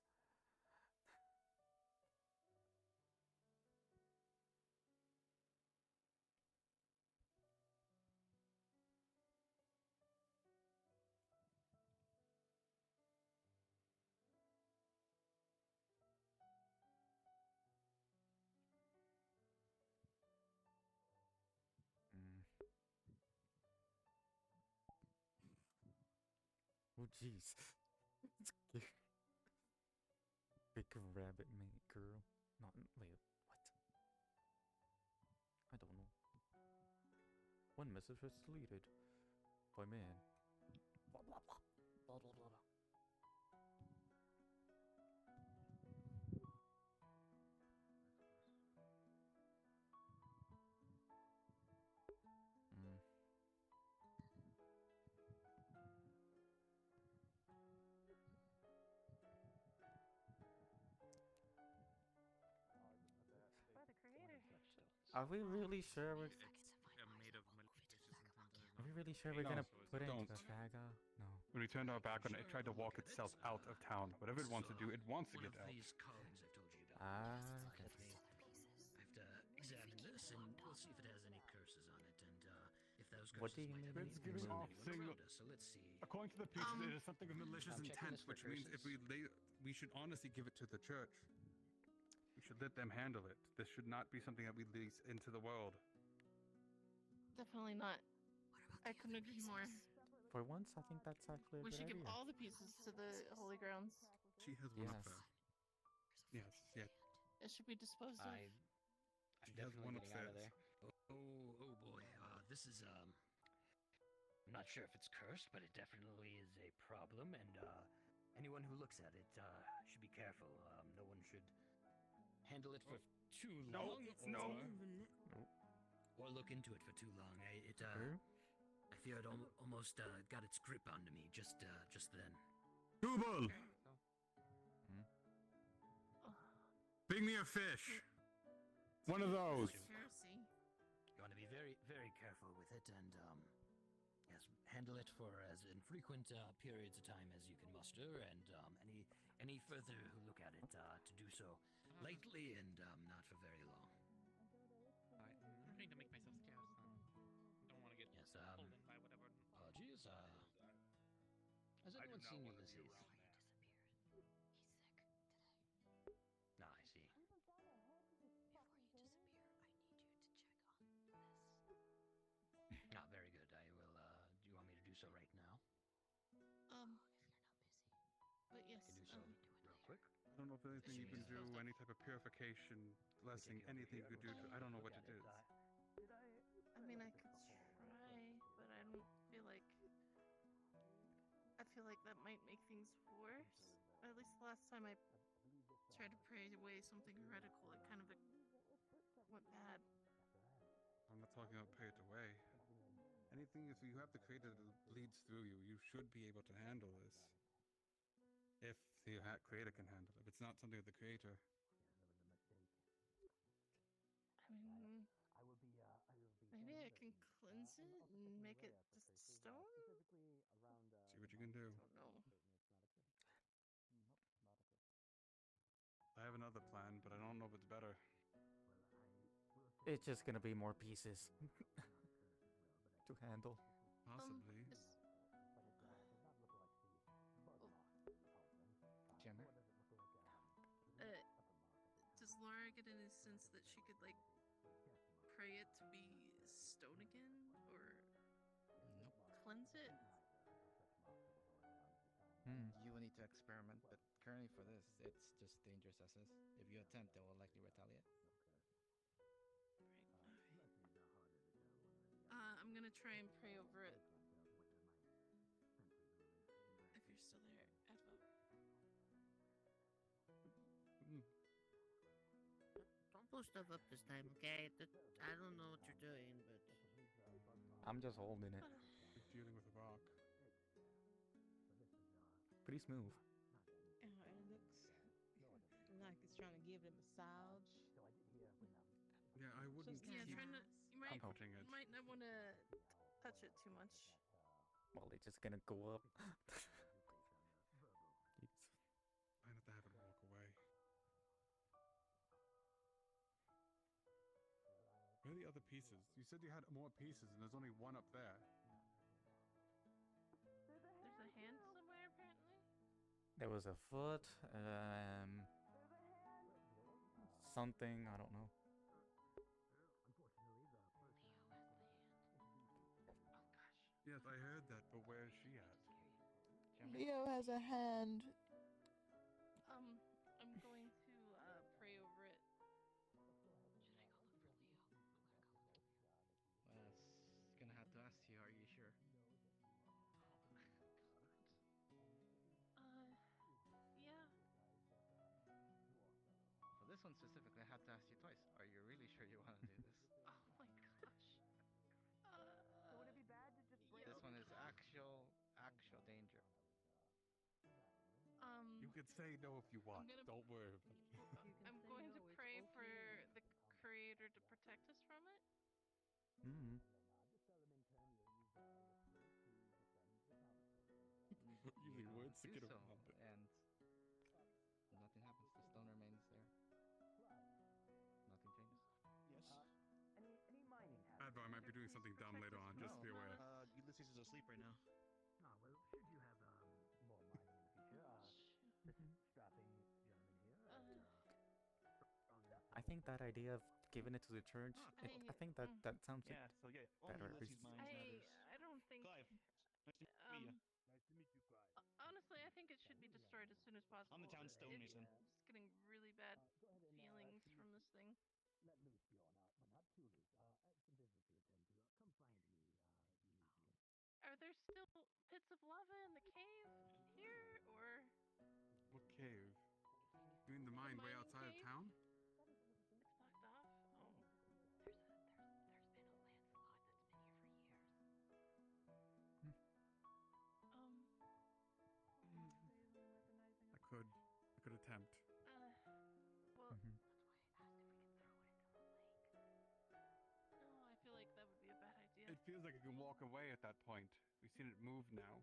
S1: Oh jeez. Big rabbit man girl. Not wait, what? I don't know. One message was deleted by man. Blah blah blah. Blah blah blah.
S5: By the creator.
S1: Are we really sure we're gonna put it into the saga? No.
S14: When we turned our back on it, it tried to walk itself out of town. Whatever it wants to do, it wants to get out.
S15: These cogs I've told you about.
S1: Okay.
S15: I have to examine this, and we'll see if it has any curses on it, and if those curses
S1: What do you mean?
S15: might have
S14: It's giving off
S15: around us. So let's see.
S14: According to the pieces, it is something of malicious
S15: I'm checking
S14: intent,
S15: this for
S14: which means if we should honestly give it to the church. We should let them handle it. This should not be something that we release into the world.
S23: Definitely not. I couldn't agree more.
S1: For once, I think that's actually a
S23: We
S1: good
S23: should give
S1: idea.
S23: all the pieces to the holy grounds.
S14: She has one
S1: Yes.
S14: up there. Yes, yes.
S23: It should be disposed of.
S15: I'm
S14: She has one
S15: definitely getting out of
S14: upstairs.
S15: there. Oh boy. This is I'm not sure if it's cursed, but it definitely is a problem, and anyone who looks at it should be careful. No one should handle it for too long. Or look into it for too long. I fear it almost got its grip onto me just then.
S14: Google!
S1: Hmm?
S14: Bring me a fish! One of those!
S8: Heresy.
S15: You want to be very, very careful with it, and yes, handle it for as infrequent periods of time as you can muster, and any further who look at it to do so lightly and not for very long.
S11: Alright, I'm trying to make myself scarce. Don't want to get
S15: Yes,
S11: pulled in by whatever.
S15: apologies. Has anyone seen Ulysses? Ah, I see. Not very good. I will. Do you want me to do so right now?
S8: But yes,
S15: I can do so real quick.
S14: I don't know if anything you can do, any type of purification, blessing, anything you could do to. I don't know what it is.
S8: I mean, I could try, but I don't feel like. I feel like that might make things worse. At least the last time I tried to pray away something heretical, it kind of went bad.
S14: I'm not talking about pray it away. Anything, if you have the creator that bleeds through you, you should be able to handle this. If the creator can handle it. If it's not something of the creator.
S8: I mean, maybe I can cleanse it and make it just stone?
S14: See what you can do.
S8: I don't know.
S14: I have another plan, but I don't know if it's better.
S1: It's just gonna be more pieces to handle.
S14: Possibly.
S1: Jenner?
S8: Does Laura get any sense that she could, like, pray it to be stone again? Or cleanse it?
S3: You will need to experiment, but currently for this, it's just dangerous essence. If you attempt, they will likely retaliate.
S8: I'm gonna try and pray over it. If you're still there, Advo.
S4: Don't blow stuff up this time, okay? I don't know what you're doing, but...
S1: I'm just holding it.
S14: You're dealing with a rock.
S1: Pretty smooth.
S21: It looks like it's trying to give it a massage.
S14: Yeah, I wouldn't keep comforting it.
S8: You might not want to touch it too much.
S1: Well, it's just gonna go up.
S14: I have to have it walk away. Where are the other pieces? You said you had more pieces, and there's only one up there.
S8: There's a hand somewhere, apparently?
S1: There was a foot, something, I don't know.
S14: Yes, I heard that, but where is she at?
S21: Leo has a hand.
S8: I'm going to pray over it.
S3: Well, it's gonna have to ask you, are you sure?
S8: Yeah.
S3: For this one specifically, I have to ask you twice. Are you really sure you want to do this?
S8: Oh my gosh.
S12: So would it be bad to just break?
S3: This one is actual danger.
S14: You can say no if you want. Don't worry.
S8: I'm going to pray for the creator to protect us from it.
S14: Using words to
S3: Do
S14: get
S3: so,
S14: around it.
S3: and nothing happens. The stone remains there. Nothing changes.
S12: Yes. Any mining
S14: Advo, I might be doing something dumb later on. Just be aware.
S3: Ulysses is asleep right now.
S12: Ah, well, should you have more mining in the future, this strapping gentleman here.
S1: I think that idea of giving it to the church, I think that sounds
S11: Yeah, so yeah,
S1: better.
S11: only Ulysses' mind matters.
S8: I don't think.
S11: Clive, nice to meet you.
S12: Nice to meet you, Clive.
S8: Honestly, I think it should be destroyed as soon as possible.
S11: I'm the town stonemason.
S8: I'm just getting really bad feelings from this thing.
S12: Let loose, Bjorn, but not too loose. I have some business to attend to. Come find me if you need me.
S8: Are there still pits of lava in the cave here, or?
S14: What cave? You mean the mine way outside of town?
S8: It's blocked off. Oh.
S7: There's been a landslide that's been here for years.
S14: feels like it can walk away at that point. We've seen it move now.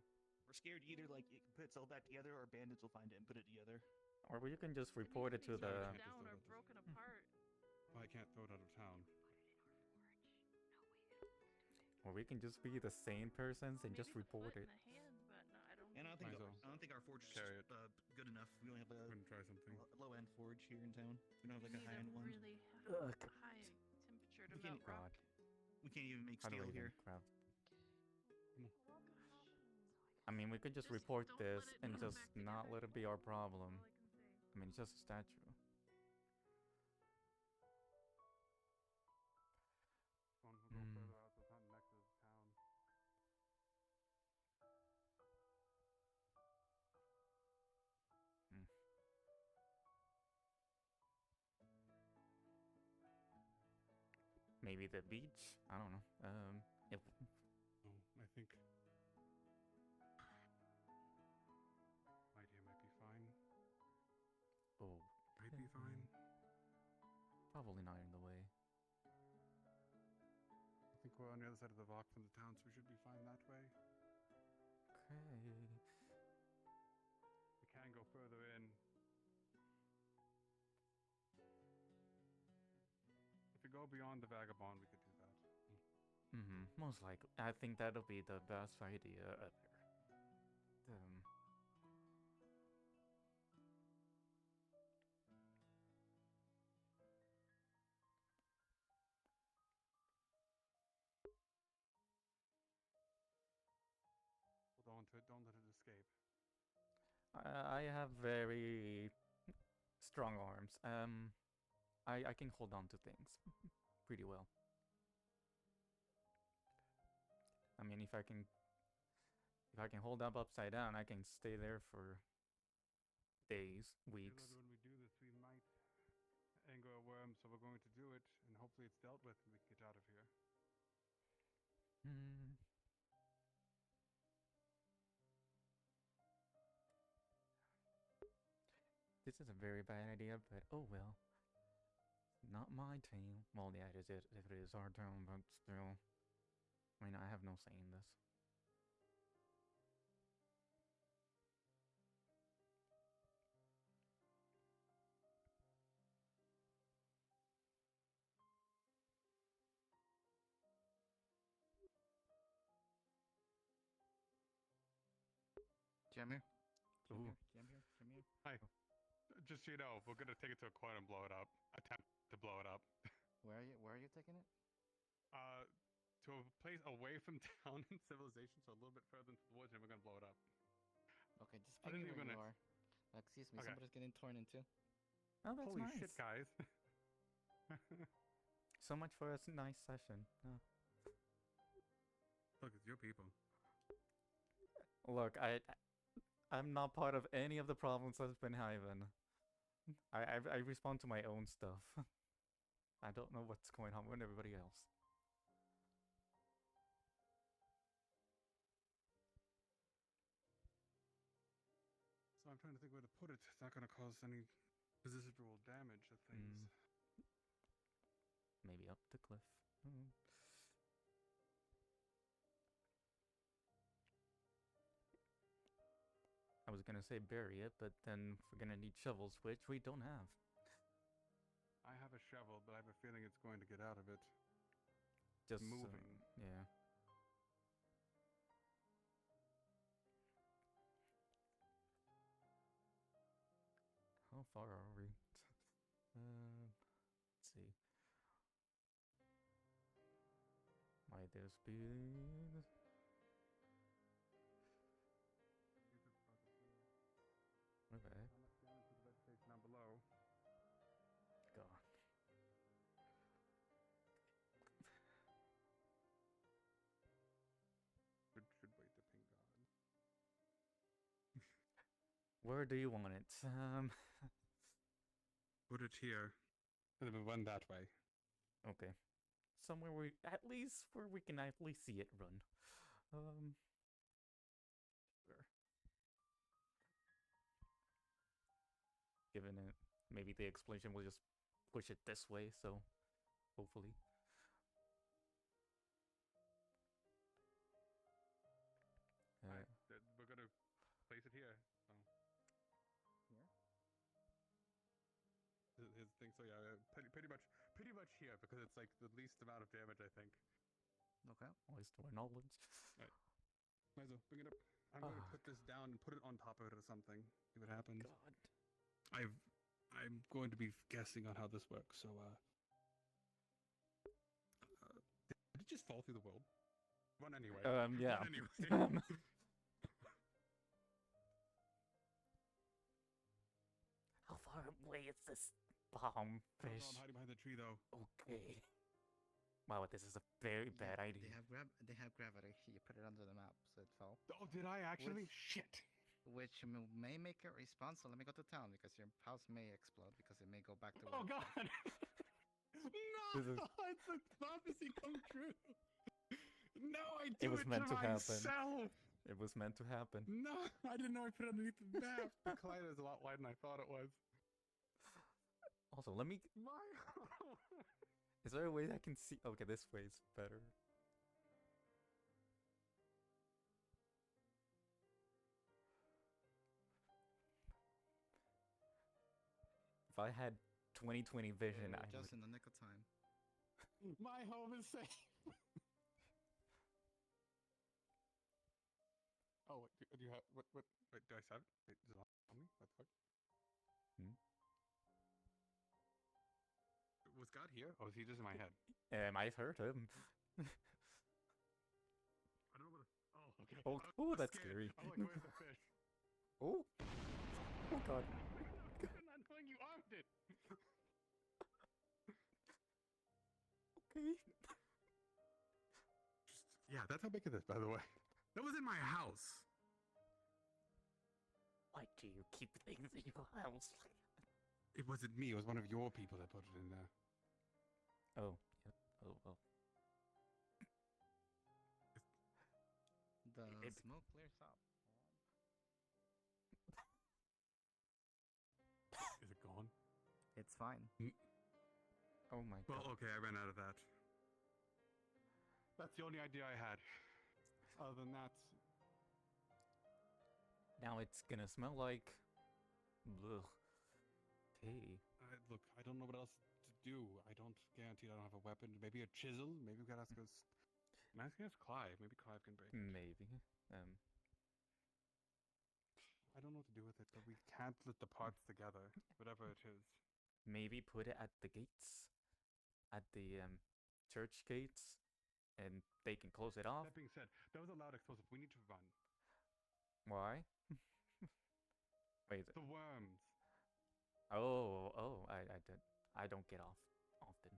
S13: We're scared either like it can put itself back together or bandits will find it and put it together.
S1: Or you can just report it to the...
S8: down or broken apart.
S14: Oh, I can't throw it out of town.
S1: Or we can just be the sane persons and just report it.
S13: And I don't think our forge is good enough. We only have a
S14: try something.
S13: Low end forge here in town. We don't have like a high end one.
S8: Really high temperature to melt rock.
S13: We can't even make
S1: How do
S13: steel
S1: we even
S13: here.
S1: craft? I mean, we could just report this and just not let it be our problem. I mean, it's just a statue.
S14: We'll go further out the town next to the town.
S1: Maybe the beach? I don't know. If
S14: No, I think my idea might be fine.
S1: Oh,
S14: Might be fine.
S1: probably not in the way.
S14: I think we're on the other side of the rock from the town, so we should be fine that way.
S1: Okay.
S14: We can go further in. If we go beyond the vagabond, we could do that.
S1: Most likely. I think that'll be the best idea ever.
S14: Hold on to it. Don't let it escape.
S1: I have very strong arms. I can hold on to things pretty well. I mean, if I can hold up upside down, I can stay there for days, weeks.
S14: When we do this, we might anger a worm, so we're going to do it, and hopefully it's dealt with, and we can get out of here.
S1: This is a very bad idea, but oh well. Not my team. Well, yeah, it is. If it is our town, but still. I mean, I have no say in this.
S3: Jam here.
S1: Ooh.
S3: Jam here. Jam here.
S14: Hi. Just so you know, we're gonna take it to a corner and blow it up. Attempt to blow it up.
S3: Where are you taking it?
S14: To a place away from town and civilization, so a little bit further into the woods, and we're gonna blow it up.
S3: Okay, just
S14: I
S3: ping
S14: didn't
S3: me where
S14: even
S3: you are. Excuse me,
S14: Okay.
S3: somebody's getting torn into.
S1: Oh, that's
S14: Holy
S1: nice.
S14: shit, guys.
S1: So much for a nice session.
S14: Look, it's your people.
S1: Look, I'm not part of any of the problems that's been having. I respond to my own stuff. I don't know what's going on with everybody else.
S14: So I'm trying to think where to put it. It's not gonna cause any visible damage to things.
S1: Maybe up the cliff. I was gonna say bury it, but then we're gonna need shovels, which we don't have.
S14: I have a shovel, but I have a feeling it's going to get out of it.
S1: Just
S14: moving.
S1: Yeah. How far are we? Let's see. Might this be? Okay.
S14: Down below.
S1: God.
S14: Should wait to ping God.
S1: Where do you want it?
S14: Put it here. And then we run that way.
S1: Okay. Somewhere at least where we can at least see it run. Sure. Given it, maybe the explosion will just push it this way, so hopefully.
S14: is the thing. So yeah, pretty much here because it's like the least amount of damage, I think.
S3: Okay.
S1: Always to our knowledge.
S14: Right. Myzo, bring it up. I'm going to put this down and put it on top of it or something. See what happens.
S1: God.
S14: I'm going to be guessing on how this works. So did it just fall through the world? Run anyway.
S1: Yeah.
S14: Run anyway.
S1: How far away is this bomb
S14: I'm
S1: fish?
S14: hiding behind the tree though.
S1: Okay. Wow, this is a very bad idea.
S3: They have gravity. You put it under the map, so it fell.
S14: Oh, did I actually? Shit.
S3: Which may make it respawn. So let me go to town because your house may explode because it may go back to.
S14: Oh God. No, it's a prophecy come true. No, I do it was meant to
S1: happen.
S14: Myself.
S1: It was meant to happen.
S14: No, I didn't know I put it underneath the map. The Clyde is a lot wider than I thought it was.
S1: Also, let me... Is there a way I can see... Okay, this way is better. If I had 20/20 vision, I
S3: just
S1: would...
S3: in the nick of time.
S14: My home is safe. Oh, wait, do you have what? Wait, do I have it? Wait, is it on me? What the fuck? Was God here, or was he just in my head?
S1: I've heard him.
S14: I don't know what. Oh, okay.
S1: Oh, that's scary.
S14: I'm like, where's the fish?
S1: Oh. Oh God.
S14: Not knowing you armed it.
S1: Okay.
S14: Yeah, that's how big it is, by the way. That was in my house.
S1: Why do you keep things in your house?
S14: It wasn't me. It was one of your people that put it in there.
S1: Oh. Yeah. Oh well.
S3: The smoke clears up.
S14: Is it gone?
S3: It's fine.
S1: Oh my God.
S14: Well, okay, I ran out of that. That's the only idea I had. Other than that...
S1: Now it's gonna smell like... Ugh. Hey.
S14: Look, I don't know what else to do. I don't guarantee I don't have a weapon. Maybe a chisel? Maybe we gotta ask us... I'm asking us Clive. Maybe Clive can break it.
S1: Maybe.
S14: I don't know what to do with it, but we can't split the parts together. Whatever it is.
S1: Maybe put it at the gates. At the church gates. And they can close it off.
S14: That being said, that was a loud explosive. We need to run.
S1: Why? Wait.
S14: The worms.
S1: Oh, I don't get off often.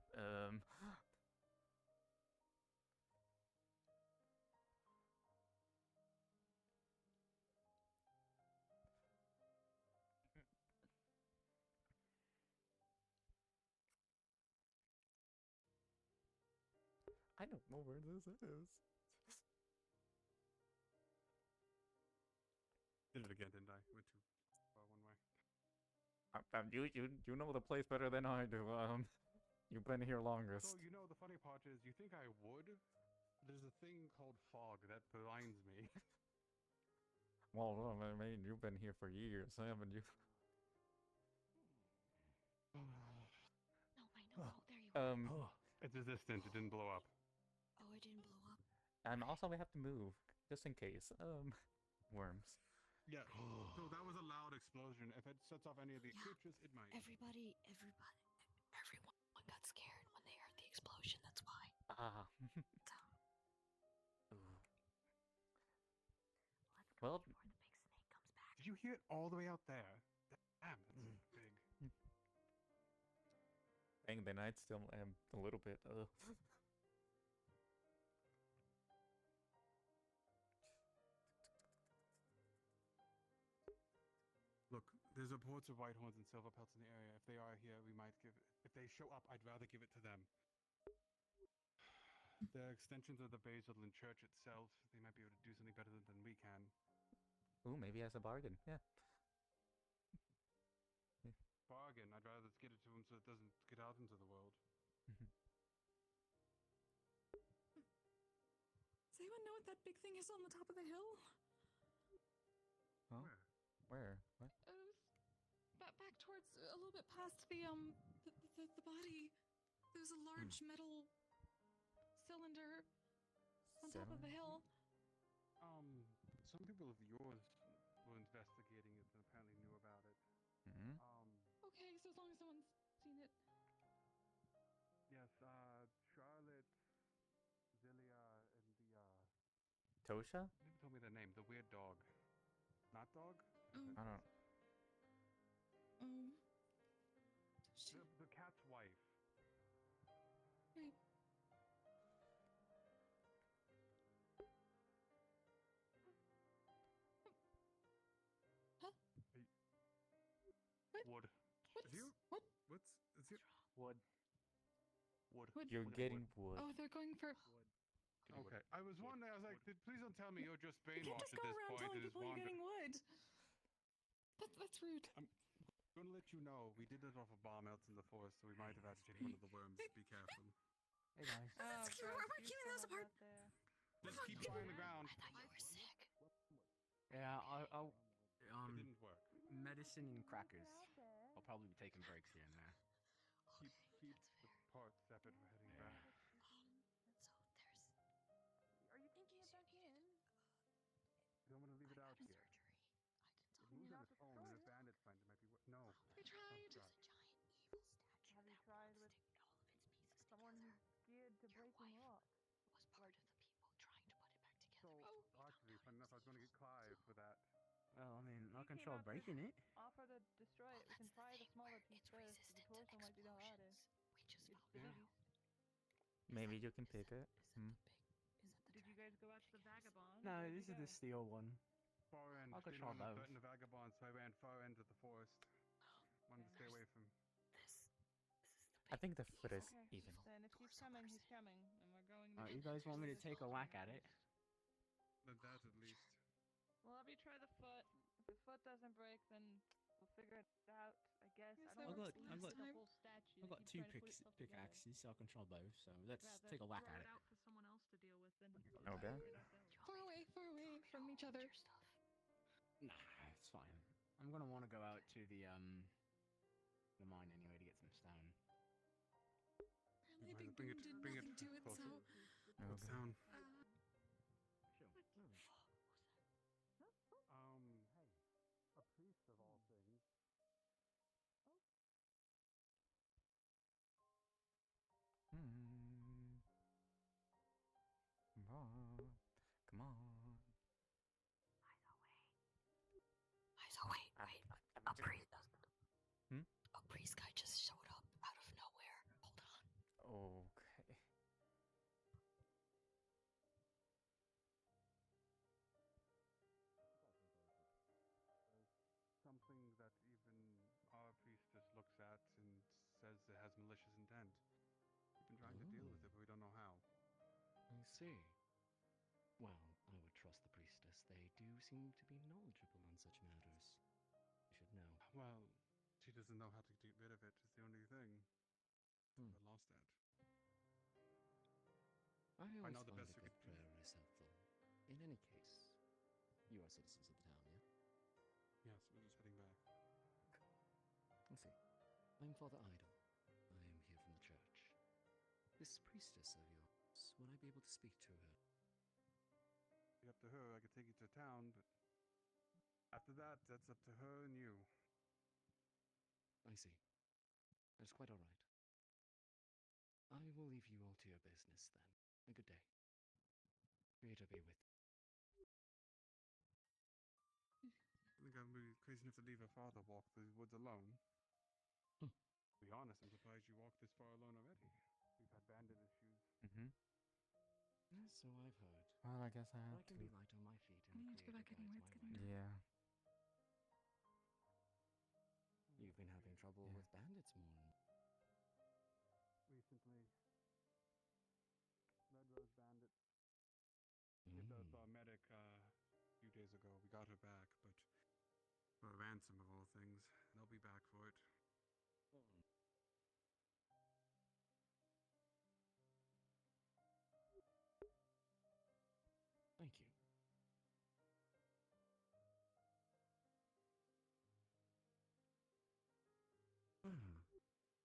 S1: I don't know where this is.
S14: Did it again, didn't I? Went too far one way.
S1: You know the place better than I do. You've been here longest.
S14: So, you know, the funny part is, you think I would? There's a thing called fog that blinds me.
S1: Well, I mean, you've been here for years, haven't you?
S7: No, I know. Oh, there you are.
S14: It's resistant. It didn't blow up.
S7: Oh, it didn't blow up.
S1: And also, we have to move just in case. Worms.
S14: Yeah. So that was a loud explosion. If it sets off any of these creatures, it might.
S7: Everyone got scared when they heard the explosion. That's why.
S1: Ah. Well,
S7: before the big snake comes back.
S14: Did you hear it all the way out there? Damn, that's big.
S1: Dang, the night still am a little bit.
S14: Look, there's reports of whitehorns and silverpelts in the area. If they are here, we might give it. If they show up, I'd rather give it to them. They're extensions of the Basilin Church itself. They might be able to do something better than we can.
S1: Ooh, maybe as a bargain. Yeah.
S14: Bargain. I'd rather just get it to him so it doesn't get out into the world.
S18: Does anyone know what that big thing is on the top of the hill?
S1: Huh? Where? What?
S18: Back towards a little bit past the the body. There's a large metal cylinder on top of the hill.
S14: Some people of yours were investigating it and apparently knew about it.
S1: Hmm?
S18: Okay, so as long as someone's seen it.
S14: Yes, Charlotte, Zilia, and the,
S1: Tosha?
S14: Never told me their name. The weird dog. Not dog?
S1: I don't.
S14: The cat's wife.
S18: Right.
S14: Huh? Wood. Is you?
S18: What?
S14: Is you? Wood.
S1: You're getting wood.
S18: Oh, they're going for.
S14: Okay. I was wondering. I was like, please don't tell me you're just
S18: You can't
S14: brainwashed
S18: just
S14: at
S18: go
S14: this
S18: around
S14: point
S18: telling
S14: and just
S18: people you're
S14: wander.
S18: getting wood. That's rude.
S14: I'm gonna let you know. We did it off a bomb out in the forest, so we might have agitated one of the worms. Be careful.
S2: Hey guys.
S18: We're keeping those apart.
S14: Just keep your eye on the ground.
S2: Yeah, I'll
S14: It didn't work.
S2: medicine and crackers. I'll probably be taking breaks here and there.
S14: Keep the parts separate for heading back.
S8: Are you thinking of backing in?
S14: You don't want to leave it out here. It moves on its own, and if bandits find it, might be. No.
S18: I tried.
S8: Have you tried with someone geared to breaking rocks? Like
S14: So, actually, fun enough, I was going to get Clive for that.
S2: Well, I mean, I
S8: He
S2: can
S8: came
S2: try
S8: up
S2: breaking
S8: with
S2: it.
S8: Offer to destroy it. We can try the smaller piece first. The torso might be the hardest. It's the biggest.
S1: Maybe you can take it. Hmm?
S8: Did you guys go after the vagabond?
S2: No,
S8: Where'd
S2: this
S8: you
S2: is the
S8: go?
S2: steel one.
S14: Far end.
S2: I'll
S14: Didn't
S2: control
S14: want to
S2: both.
S14: threaten the vagabond, so I ran far end of the forest. Wanted to stay away from.
S1: I think the foot is
S8: Okay.
S1: even.
S8: Then if he's coming, he's coming, and we're going.
S2: You guys want me to take a whack at it?
S14: But that at least.
S8: Well, have you try the foot? If the foot doesn't break, then we'll figure it out. I guess. I don't
S2: I've
S8: want
S2: got,
S8: to
S2: I've got,
S8: the whole statue.
S2: I've got
S8: Keep
S2: two
S8: trying to put itself together.
S2: pickaxes, so I'll control both. So let's
S8: Rather
S2: take a whack
S8: throw
S2: at it.
S8: out for someone else to deal with than
S1: Okay.
S18: Far away from each other.
S2: Nah, it's fine. I'm gonna want to go out to the mine anyway to get some stone.
S18: My big
S14: Bring
S18: boom
S14: it-
S18: did
S14: bring it
S18: nothing to it,
S14: closer.
S18: so.
S14: What's down? A priest of all things.
S1: Hmm. Come on. Come on.
S7: Myzo, wait. A priest.
S1: Hmm?
S7: A priest guy just showed up out of nowhere. Hold on.
S1: Okay.
S14: Something that even our priestess looks at and says it has malicious intent. We've been trying to deal with it, but we don't know how.
S2: I see. Well, I would trust the priestess. They do seem to be knowledgeable on such matters. You should know.
S14: Well, she doesn't know how to get rid of it. Is the only thing. I lost that.
S2: I always
S14: know the
S2: find
S14: best
S2: a
S14: we
S2: good
S14: could do.
S2: prayer is helpful. In any case, you are citizens of the town, yeah?
S14: Yes, we're just heading back.
S2: I see. I'm Father Idol. I am here from the church. This priestess of yours, would I be able to speak to her?
S14: Be up to her. I could take you to town, but after that, that's up to her and you.
S2: I see. That's quite all right. I will leave you all to your business then. A good day. Creator be with you.
S14: I think I'm really crazy enough to leave her father walk through the woods alone. To be honest, I'm surprised you walked this far alone already. We've had bandit issues.
S1: Mm-hmm.
S2: So I've heard.
S1: Well, I guess I
S2: But
S1: have
S2: I can
S1: to.
S2: be light on my feet and
S18: I need to go
S2: creator
S18: back anyway.
S2: guides
S18: It's
S2: my
S18: getting
S2: way.
S1: Yeah.
S2: You've been having trouble with bandits more.
S14: Recently, Red Rose Bandit killed our medic a few days ago. We got her back, but for a ransom of all things. They'll be back for it.
S2: Thank you.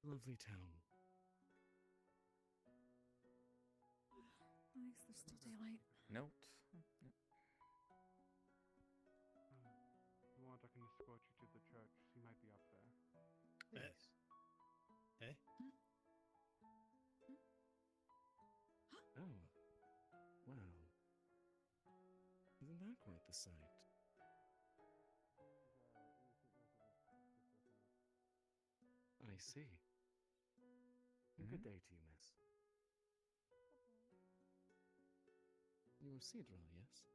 S2: Lovely town.
S18: Nice, there's still daylight.
S1: Note.
S14: If you want, I can escort you to the church. He might be up there.
S2: Please.
S11: Eh?
S2: Oh. Wow. Isn't that quite the sight? I see. Good day to you, miss. You're Cedra, yes?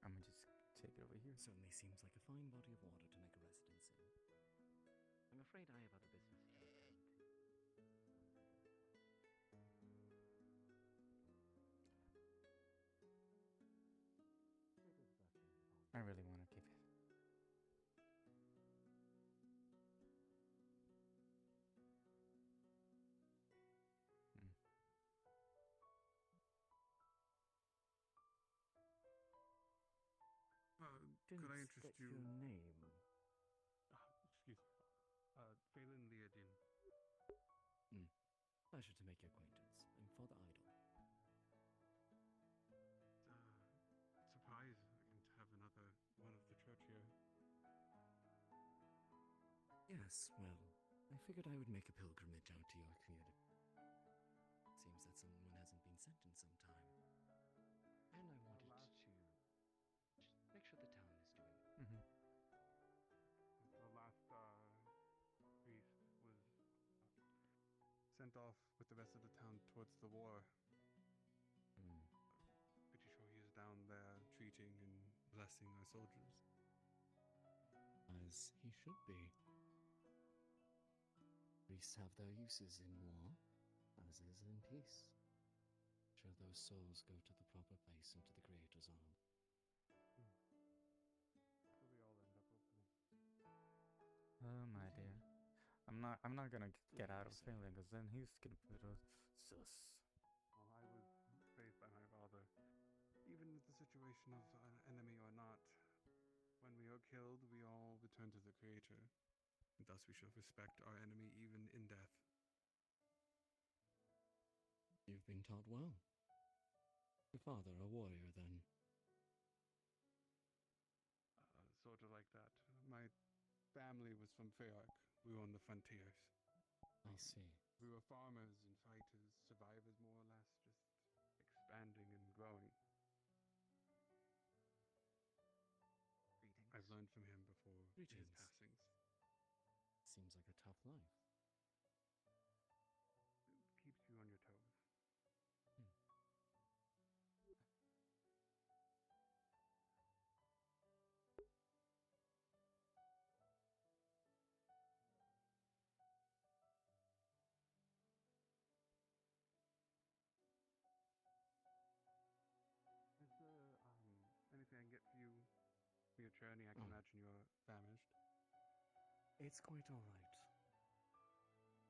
S1: I'm gonna just take it over here.
S2: Certainly seems like a fine body of water to make a residence in. I'm afraid I have other business to attend to.
S1: I really want to keep it.
S14: Could I
S2: Didn't
S14: interest
S2: get
S14: you?
S2: your name?
S14: Excuse me. Phelan Leodin.
S2: Pleasure to make your acquaintance. I'm Father Idol.
S14: Surprised to have another one of the church here.
S2: Yes, well, I figured I would make a pilgrimage out to your community. Seems that someone hasn't been sent in some time. And I wanted to just make sure the town is doing it.
S14: The last priest was sent off with the rest of the town towards the war. Pretty sure he is down there treating and blessing our soldiers.
S2: As he should be. Priests have their uses in war, as is in peace. Sure those souls go to the proper place into the Creator's arm.
S14: So we all end up hopefully.
S1: Oh my dear. I'm not gonna get out of Finland because then he's gonna put us sus.
S14: Well, I was raised by my father. Even with the situation of an enemy or not, when we are killed, we all return to the Creator. And thus we should respect our enemy even in death.
S2: You've been taught well. Your father a warrior, then?
S14: Sort of like that. My family was from Feark. We were on the frontiers.
S2: I see.
S14: We were farmers and fighters, survivors more or less, just expanding and growing. I've learned from him before his passings.
S2: Seems like a tough life.
S14: It keeps you on your toes. Is there anything I can get for you for your journey? I can imagine you're famished.
S2: It's quite all right.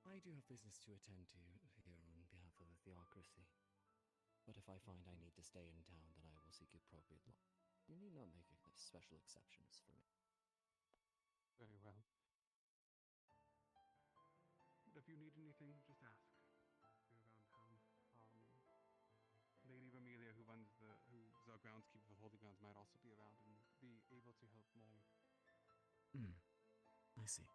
S2: I do have business to attend to here on behalf of the theocracy. But if I find I need to stay in town, then I will seek appropriate law. You need not make special exceptions for me.
S14: Very well. But if you need anything, just ask. We're around town. Lady Romelia, who's our groundskeeper for Holy Grounds, might also be around and be able to help more.
S2: I see.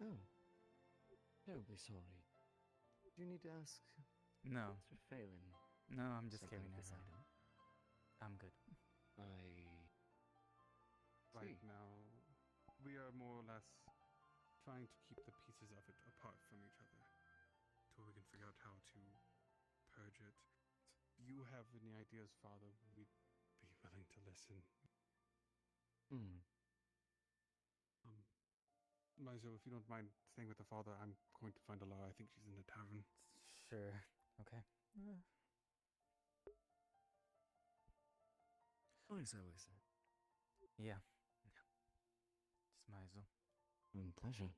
S2: Oh. Terribly sorry. Do you need to ask?
S1: No.
S2: Sir Phelan.
S1: No, I'm just
S2: something
S1: carrying
S2: of
S1: it
S2: this
S1: around.
S2: item?
S1: I'm good.
S14: Right now, we are more or less trying to keep the pieces of it apart from each other till we can figure out how to purge it. If you have any ideas, Father, we'd be willing to listen. Myzo, if you don't mind staying with the father, I'm going to find Alara. I think she's in the tavern.
S1: Sure. Okay.
S2: Myzo, is it?
S1: Yeah. It's Myzo.
S2: Pleasure.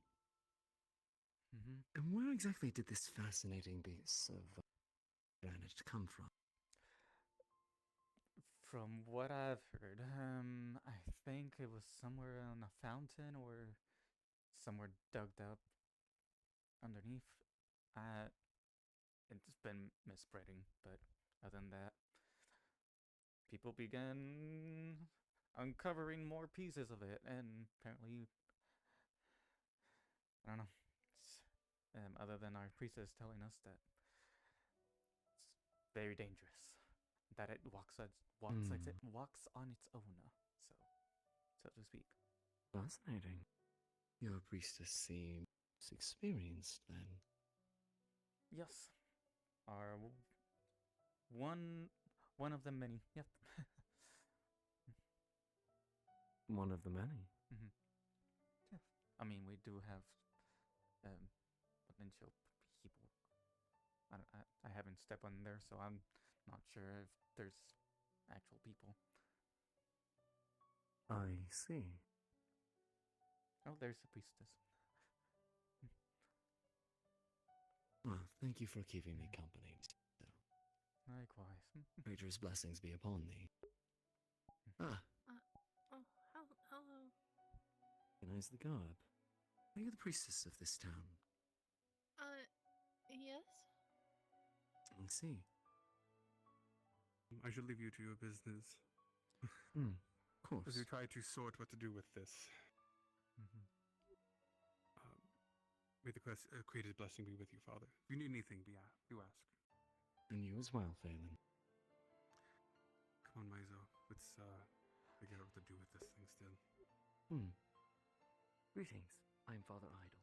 S1: Mm-hmm.
S2: And where exactly did this fascinating piece of planet come from?
S1: From what I've heard, I think it was somewhere on a fountain or somewhere dug up underneath. It's been misspreading, but other than that, people began uncovering more pieces of it, and apparently, I don't know. Other than our priestess telling us that it's very dangerous, that it walks on its own, so to speak.
S2: Fascinating. Your priestess seems experienced, then.
S1: Yes, are one of the many. Yep.
S2: One of the many.
S1: Mm-hmm. Yeah. I mean, we do have potential people. I haven't stepped on there, so I'm not sure if there's actual people.
S2: I see.
S1: Oh, there's a priestess.
S2: Well, thank you for keeping me company.
S1: Likewise.
S2: Praetor's blessings be upon thee. Ah,
S23: Oh, hello.
S2: recognize the garb. Are you the priestess of this town?
S23: Yes?
S2: I see.
S14: I should leave you to your business.
S2: Of course.
S14: As you try to sort what to do with this.
S1: Mm-hmm.
S14: May the Creator's blessing be with you, Father. If you need anything, do ask.
S2: And you as well, Phelan.
S14: Come on, Myzo. Let's figure out what to do with this thing still.
S9: Greetings. I'm Father Idol.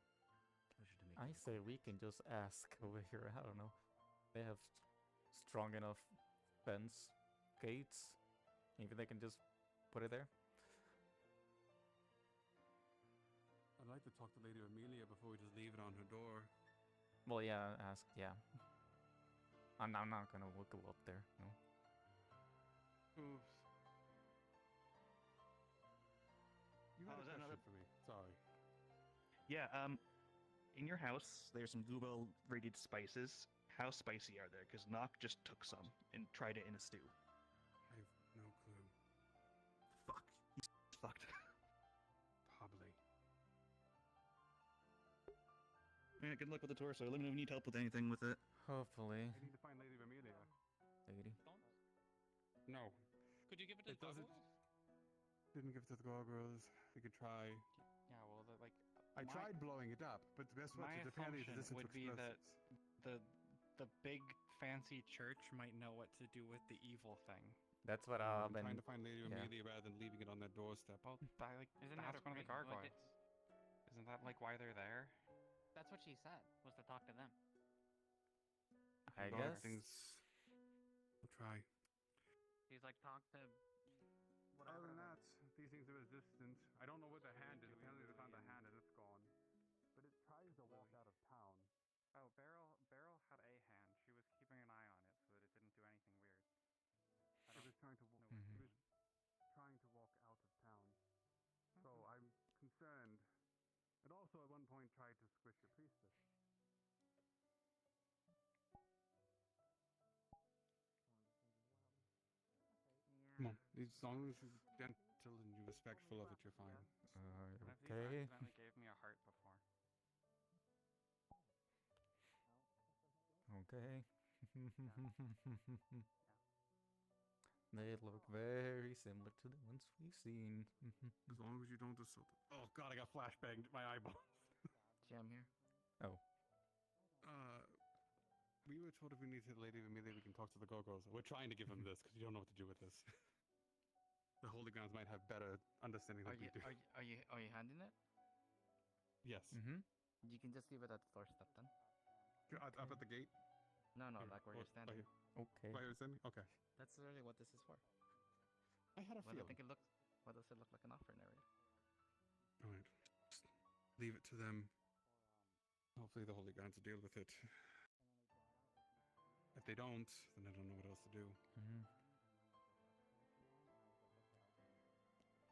S9: Pleasure to meet you.
S1: I say we can just ask over here. I don't know. They have strong enough fence, gates. Maybe they can just put it there.
S14: I'd like to talk to Lady Amelia before we just leave it on her door.
S1: Well, yeah, ask. Yeah. I'm not gonna go up there. No.
S14: Oops. You had a question for me. Sorry.
S13: Yeah, in your house, there's some Google rated spices. How spicy are they? Because Nock just took some and tried it in a stew.
S14: I have no clue.
S13: Fuck. He's fucked.
S14: Probably.
S13: Yeah, good luck with the torso. Let me know if you need help with anything with it.
S1: Hopefully.
S14: I need to find Lady Amelia.
S1: Lady?
S14: No.
S19: Could you give it to the
S14: doesn't.
S19: gargoyles?
S14: Didn't give it to the gargoyles. We could try.
S19: Yeah, well,
S14: I tried blowing it up, but guess what?
S19: My
S14: It's apparently
S19: assumption
S14: resistant to
S19: would be that
S14: explosives.
S19: the big fancy church might know what to do with the evil thing.
S1: That's what
S14: I'm
S1: I've been
S14: trying to find Lady
S1: yeah.
S14: Amelia rather than leaving it on their doorstep.
S19: Well, isn't that one of the gargoyles? Isn't that like why they're there?
S9: That's what she said, was to talk to them.
S1: I
S14: Dark
S1: guess.
S14: Things. We'll try.
S9: She's like, talk to whatever.
S14: Other than that, these things are resistant. I don't know where the hand is. Apparently they found the hand and it's gone. But it tries to walk out of town.
S19: Oh, Beryl had a hand. She was keeping an eye on it so that it didn't do anything weird.
S14: It was trying to walk.
S1: Mm-hmm.
S14: It was trying to walk out of town. So I'm concerned. It also at one point tried to squish your priestess. Come on, as long as you're gentle and you're respectful of it, you're fine.
S1: Okay.
S19: Accidentally gave me a heart before.
S1: Okay. They look very similar to the ones we've seen.
S14: As long as you don't assault them. Oh god, I got flashbanged my eyeballs.
S9: Jam here.
S1: Oh.
S14: We were told if we need to Lady Amelia, we can talk to the gargoyles. We're trying to give them this because we don't know what to do with this. The Holy Grounds might have better understanding than we do.
S9: Are you handing it?
S14: Yes.
S1: Mm-hmm.
S9: You can just leave it at the doorstep then.
S14: Up at the gate?
S9: No,
S14: Here,
S9: like where you're standing.
S1: Okay.
S14: Where you're standing? Okay.
S9: That's really what this is for.
S14: I had a feeling.
S9: What does it look like an offering area?
S14: Alright. leave it to them. Hopefully the Holy Gods will deal with it. If they don't, then I don't know what else to do.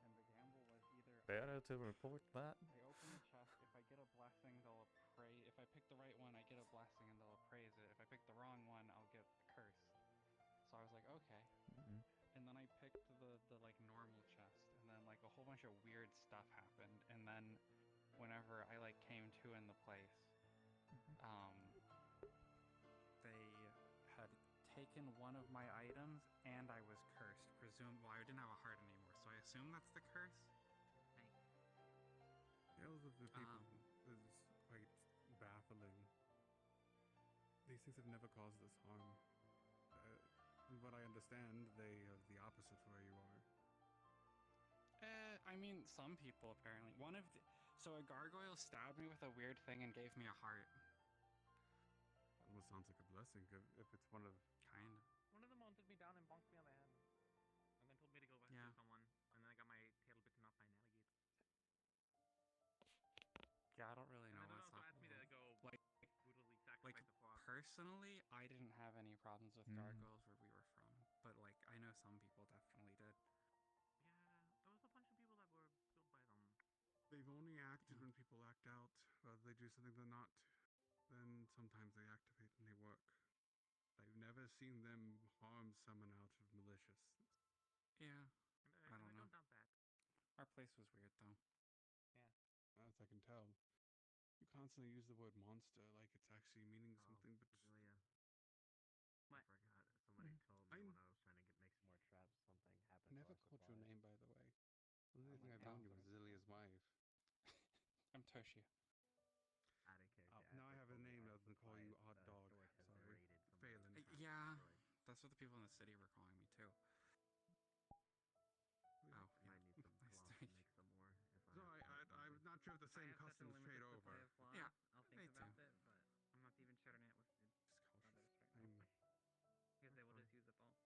S19: And the gamble was either
S1: Better to report that.
S19: I open the chest. If I get a blessing, they'll pray. If I pick the right one, I get a blessing and they'll appraise it. If I pick the wrong one, I'll get a curse. So I was like, okay. And then I picked the like normal chest, and then like a whole bunch of weird stuff happened. And then whenever I like came to in the place, they had taken one of my items, and I was cursed. Well, I didn't have a heart anymore, so I assume that's the curse.
S14: Tales of the people is quite baffling. These things have never caused us harm. From what I understand, they have the opposite for where you are.
S19: I mean, some people apparently. So a gargoyle stabbed me with a weird thing and gave me a heart.
S14: Almost sounds like a blessing if it's one of...
S19: Kind of.
S9: One of them wanted me down and bonked me on the head. And then told me to go rescue someone. And then I got my tail bitten off by an alligator.
S19: Yeah, I don't really know
S9: And then
S19: what's
S9: also
S19: up.
S9: asked me to go brutally sacrifice a frog.
S19: Personally, I didn't have any problems with gargoyles where we were from. But, like, I know some people definitely did.
S9: Yeah, there was a bunch of people that were killed by them.
S14: They've only acted when people act out. Whether they do something they're not, then sometimes they activate and they work. I've never seen them harm someone out of maliciousness.
S19: Yeah, I don't know.
S9: Don't doubt that.
S19: Our place was weird, though.
S14: Yeah. As I can tell. You constantly use the word monster like it's actually meaning something, but...
S9: What?
S15: I forgot. Somebody told me when I was trying to make some more traps, something happened.
S14: I never called your name, by the way. The only thing I've known you was Zillia's wife.
S19: I'm Toshia.
S15: I didn't care.
S14: Now I have a name rather than call you Odd Dog. Sorry. Phelan.
S19: Yeah, that's what the people in the city were calling me, too.
S15: I might need some cloth to make some more.
S14: I'm not sure if the same customs trade over.
S19: Yeah,
S9: I'll think about it, but I'm not even sharing it with you. Because they will just use it all.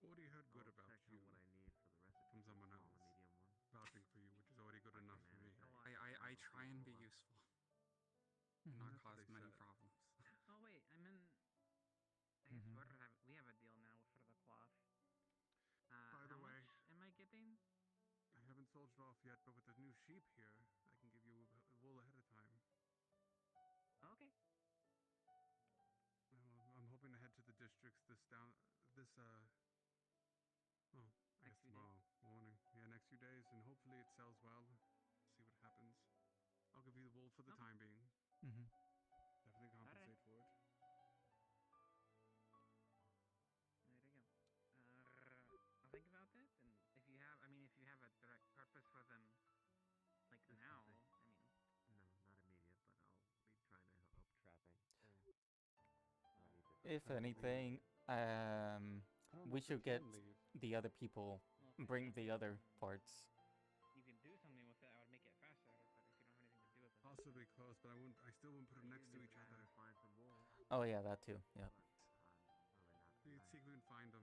S14: What do you heard good about you?
S15: What I need for the recipe.
S14: From someone else.
S15: Medium one.
S14: Vouching for you, which is already good enough for me.
S19: I try and be useful. And not cause many problems.
S9: Oh wait, I swear we have a deal now for the cloth.
S14: By the way,
S9: much am I getting?
S14: I haven't soldiered off yet, but with the new sheep here, I can give you wool ahead of time.
S9: Okay.
S14: Well, I'm hoping to head to the districts I guess tomorrow morning. Yeah, next few days, and hopefully it sells well. See what happens. I'll give you the wool for the time being. Definitely compensate for it.
S9: There you go. I'll think about it, and if you have a direct purpose for them, like now,
S15: No, not immediate, but I'll be trying to help trapping.
S1: If anything, we should get the other people, bring the other parts.
S9: You can do something with it. I would make it faster, but if you don't have anything to do with it,
S14: possibly close, but I still wouldn't put them next to each other.
S15: Find some wool.
S1: Oh yeah, that too. Yeah.
S14: Let's see if we can find them.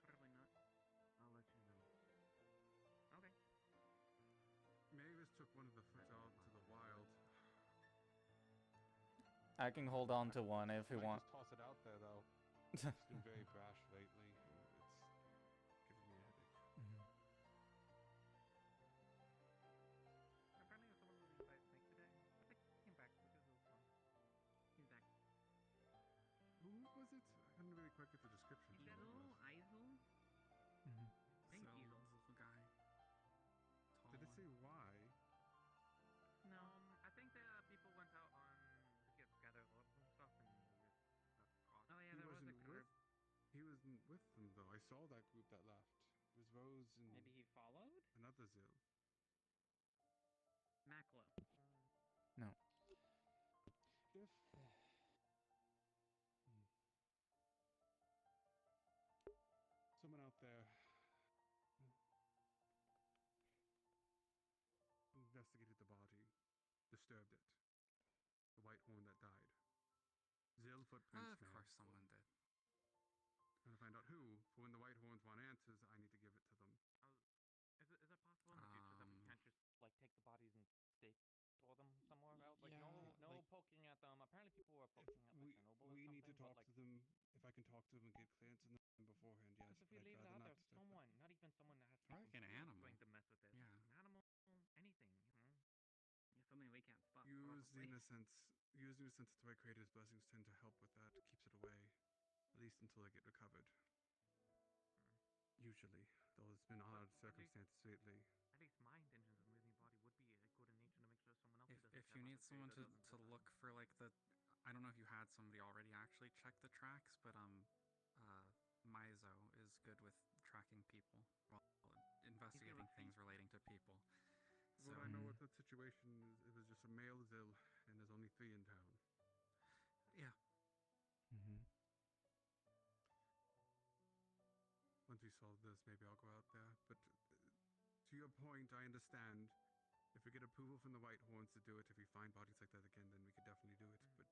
S9: Probably not.
S15: I'll let you know.
S9: Okay.
S14: Mavis took one of the foot out to the wild.
S1: I can hold on to one if you want.
S14: Just toss it out there, though. It's been very brash lately. It's giving me a headache.
S9: Apparently, someone was eaten by a snake today. I think he came back, which is a little fun. He's back.
S14: Who was it? I couldn't really quite get the description.
S9: Myzo?
S19: Thank you. Little guy.
S14: Did it say why?
S9: No, I think the people went out on to gather logs and stuff, and we just got caught. Oh yeah, there was a group.
S14: He wasn't with them though. I saw that group that left. It was Rose and
S9: maybe he followed
S14: another Zill.
S9: Maclo.
S1: No.
S14: If someone out there investigated the body, disturbed it, the white horn that died. Zill footprints.
S19: Of course someone did.
S14: Trying to find out who. For when the white horns want answers, I need to give it to them.
S9: Is it possible in the future that we can't just like take the bodies and stake
S11: poking at them. Apparently, people were poking at like their noble or
S14: We
S11: something.
S14: need to
S11: but,
S14: talk
S11: like,
S14: to them. If I can talk to them and get clearance on them beforehand, yes.
S11: Because if we
S14: but I'd
S11: leave it
S14: rather
S11: out
S14: not
S11: there,
S14: disturb them.
S11: someone, not even someone that has
S16: Or like an
S11: people
S16: animal.
S11: going to mess with it.
S16: Yeah.
S11: An animal, anything, you know.
S9: Yeah, something we can't spot.
S14: Used
S9: probably.
S14: in a sense, the way creators' blessings tend to help with that, keeps it away, at least until they get recovered. Usually, though it's been hard circumstances lately.
S11: At least my intentions of moving body would be good in nature to make sure someone else who doesn't
S16: If
S11: care
S16: you
S11: about
S16: need
S11: the
S16: someone
S11: creator
S16: to
S11: doesn't
S16: look for like the, I don't know if you had somebody already actually check the tracks, but Myzo is good with tracking people while investigating things relating to people. So
S14: What I know with that situation is it was just a male Zill, and there's only 3 in town.
S16: yeah.
S14: Once we solve this, maybe I'll go out there. But to your point, I understand. If we get approval from the White Horns to do it, if we find bodies like that again, then we could definitely do it. But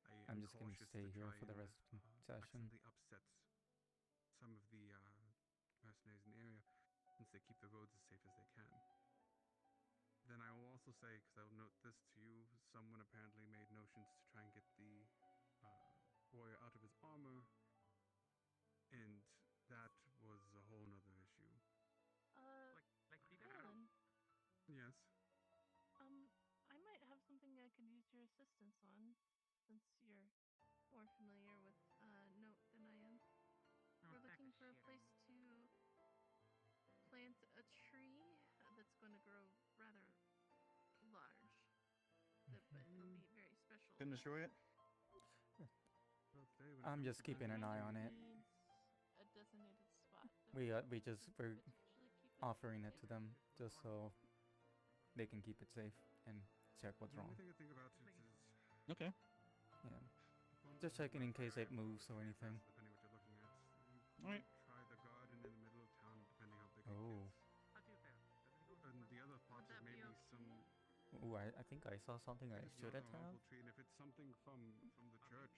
S1: I'm
S14: I'm
S1: just gonna
S14: cautious
S1: stay
S14: to
S1: here
S14: try
S1: for the
S14: and,
S1: rest of the session.
S14: accidentally upset some of the mercenaries in the area, since they keep the roads as safe as they can. Then I will also say, because I'll note this to you, someone apparently made notions to try and get the warrior out of his armor, and that was a whole nother issue.
S11: Like
S8: Alan,
S14: Yes.
S8: I might have something I could use your assistance on, since you're more familiar with Note than I am. We're looking for a place to plant a tree that's going to grow rather large, but it'll be very special.
S13: Can destroy it.
S1: I'm just keeping an eye on it.
S8: Needs a designated spot.
S1: We're offering it to them just so they can keep it safe and check what's
S14: The
S1: wrong.
S14: only thing I think about it is
S13: Okay.
S1: Yeah. Just checking in case it moves or anything.
S14: depending what you're looking at. You
S13: Alright.
S14: try the garden in the middle of town, depending how big
S1: Oh.
S14: it gets. And the other part is maybe some.
S1: Ooh, I think I saw something I
S14: It's
S1: should
S14: not a
S1: have.
S14: harmful tree, and if it's something from the church,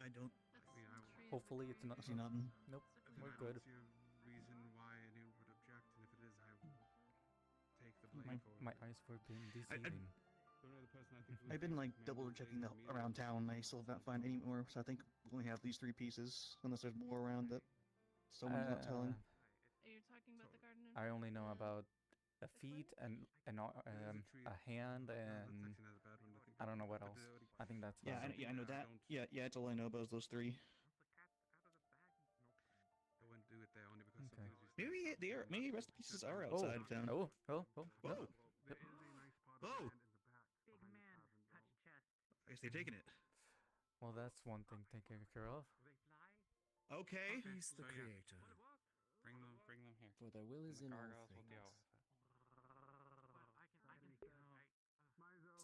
S13: I don't.
S14: I mean, I will.
S1: Hopefully it's not.
S13: I see nothing.
S1: Nope,
S14: Then
S1: we're
S14: I
S1: good.
S14: don't see a reason why anyone would object, and if it is, I will take the
S1: My,
S14: blame for it.
S1: my eyes were being deceiving.
S14: The only other person I think who
S13: I've been like
S14: man
S13: double
S14: who's
S13: checking
S14: dating me
S13: around
S14: is-
S13: town. I still haven't found any more, so I think we only have these 3 pieces, unless there's more around that someone's not telling.
S8: Are you talking about the garden?
S1: I only know about a feet and a hand and I don't know what else. I think that's
S13: Yeah,
S1: about it.
S13: I know that. Yeah, that's all I know about is those 3.
S14: I wouldn't do it there only because
S1: Okay.
S14: something is
S13: Maybe rest pieces are outside of town.
S1: Oh.
S13: Whoa.
S14: There is a nice part of
S13: Whoa.
S14: land in the back.
S9: Big man, touch chest.
S13: I guess they're taking it.
S1: Well, that's one thing taken care of.
S13: Okay.
S2: He's the
S14: So, yeah.
S2: creator.
S19: Bring them here.
S2: For their will is
S19: The
S2: in all
S19: gargoyles will
S2: things.
S19: deal with it.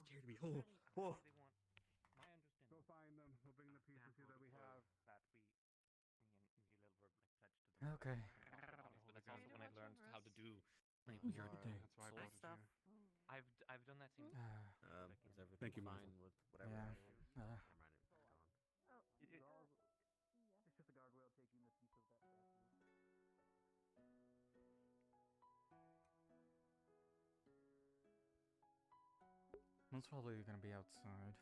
S13: Scared me. Oh. Whoa.
S14: Go find them. We'll bring the pieces here that we have.
S11: That we a little bit like pledged to them.
S1: Okay.
S11: That's also when I learned how to do like
S1: Weird
S11: your
S1: day.
S14: That's why I
S11: soul
S14: brought it
S11: stuff.
S14: here.
S11: I've done that same.
S1: Ah.
S2: Is everything
S14: Thank you,
S2: fine
S14: Myzo.
S2: with whatever?
S1: Yeah.
S2: that is?
S1: Uh.
S2: Never mind, it's gone.
S9: It's just a gargoyle taking the piece of that statue.
S1: Most probably gonna be outside.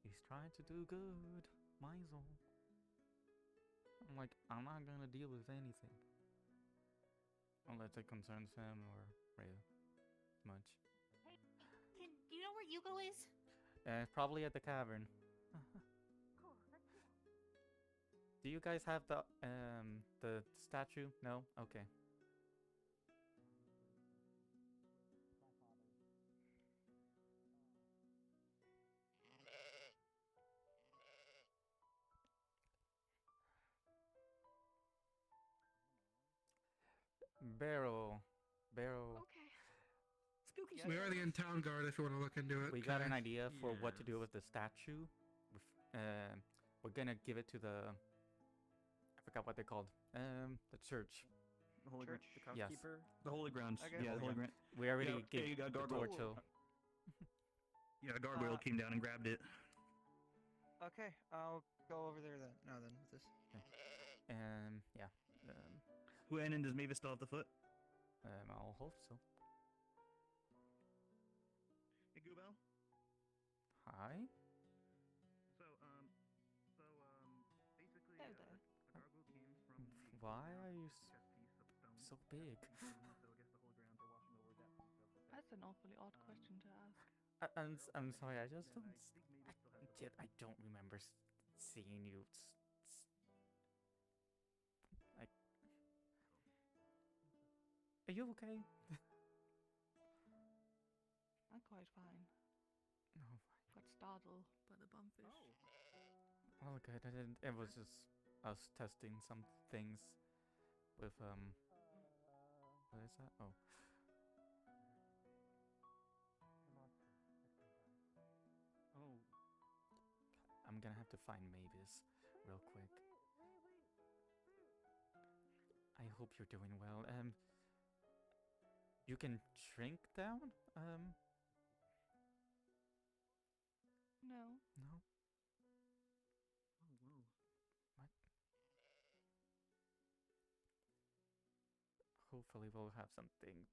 S1: He's trying to do good, Myzo. I'm like, I'm not gonna deal with anything. Unless it concerns him or Rhea much.
S7: Hey, do you know where Yugo is?
S1: Probably at the cavern.
S7: Cool.
S1: Do you guys have the statue? No? Okay. Barrel.
S8: Okay.
S5: Spooky
S14: We are the in-town guard if you want to look into it.
S1: We got an
S14: okay?
S1: idea for what to do with the statue. We're gonna give it to the forgot what they're called. The church.
S13: The Holy Ground.
S9: The
S1: Yes.
S9: Housekeeper?
S13: The Holy Grounds.
S9: Okay.
S13: Yeah, the Holy Ground.
S1: We already
S13: yeah,
S1: gave
S13: you got
S1: the
S13: gargoyle.
S1: torch.
S13: Yeah, a gargoyle came down and grabbed it.
S3: Okay, I'll go over there then. Now then, with this.
S1: Yeah.
S13: And does Mavis still have the foot?
S1: I'll hope so.
S13: Hey, Goobel.
S1: Hi.
S13: Basically,
S21: Hello there.
S13: the gargoyle came from the
S1: Why are you so big?
S18: That's an awfully odd question to ask.
S1: I'm sorry. I just don't. I don't remember seeing you. Like, are you okay?
S18: I'm quite fine.
S1: No.
S18: Got startled by the bumfish.
S1: Oh, good. I didn't. It was just us testing some things with What is that? Oh.
S13: Oh.
S1: I'm gonna have to find Mavis real quick. I hope you're doing well. You can shrink down?
S18: No.
S1: No?
S13: Oh, whoa.
S1: What? Hopefully we'll have something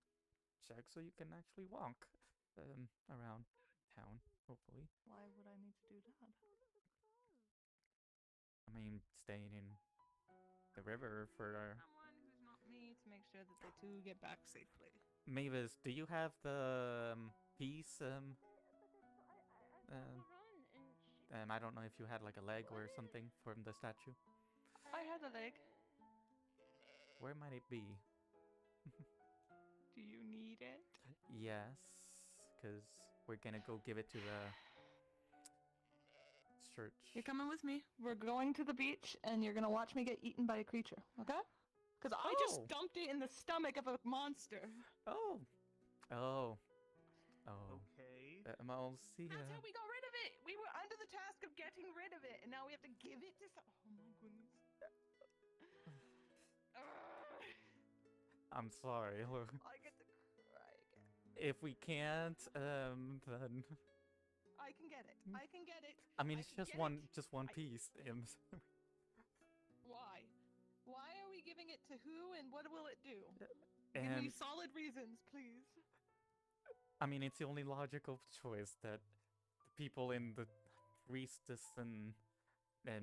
S1: checked so you can actually walk around town, hopefully.
S18: Why would I need to do that?
S1: I mean, staying in the river for...
S18: Someone who's not me to make sure that they too get back safely.
S1: Mavis, do you have the piece? I don't know if you had like a leg or something from the statue.
S18: I had a leg.
S1: Where might it be?
S18: Do you need it?
S1: Yes, because we're gonna go give it to the church.
S18: You're coming with me. We're going to the beach, and you're gonna watch me get eaten by a creature, okay? Because I just dumped it in the stomach of a monster.
S1: Oh.
S13: Okay.
S1: I'll see ya.
S18: That's how we got rid of it. We were under the task of getting rid of it, and now we have to give it to some. Oh my goodness.
S1: I'm sorry.
S18: I get to cry again.
S1: If we can't, then
S18: I can get it. I can get it.
S1: I mean, it's just
S18: get
S1: one
S18: it.
S1: piece.
S18: Why? Why are we giving it to who, and what will it do? Give me solid reasons, please.
S1: I mean, it's the only logical choice that the people in the priestess and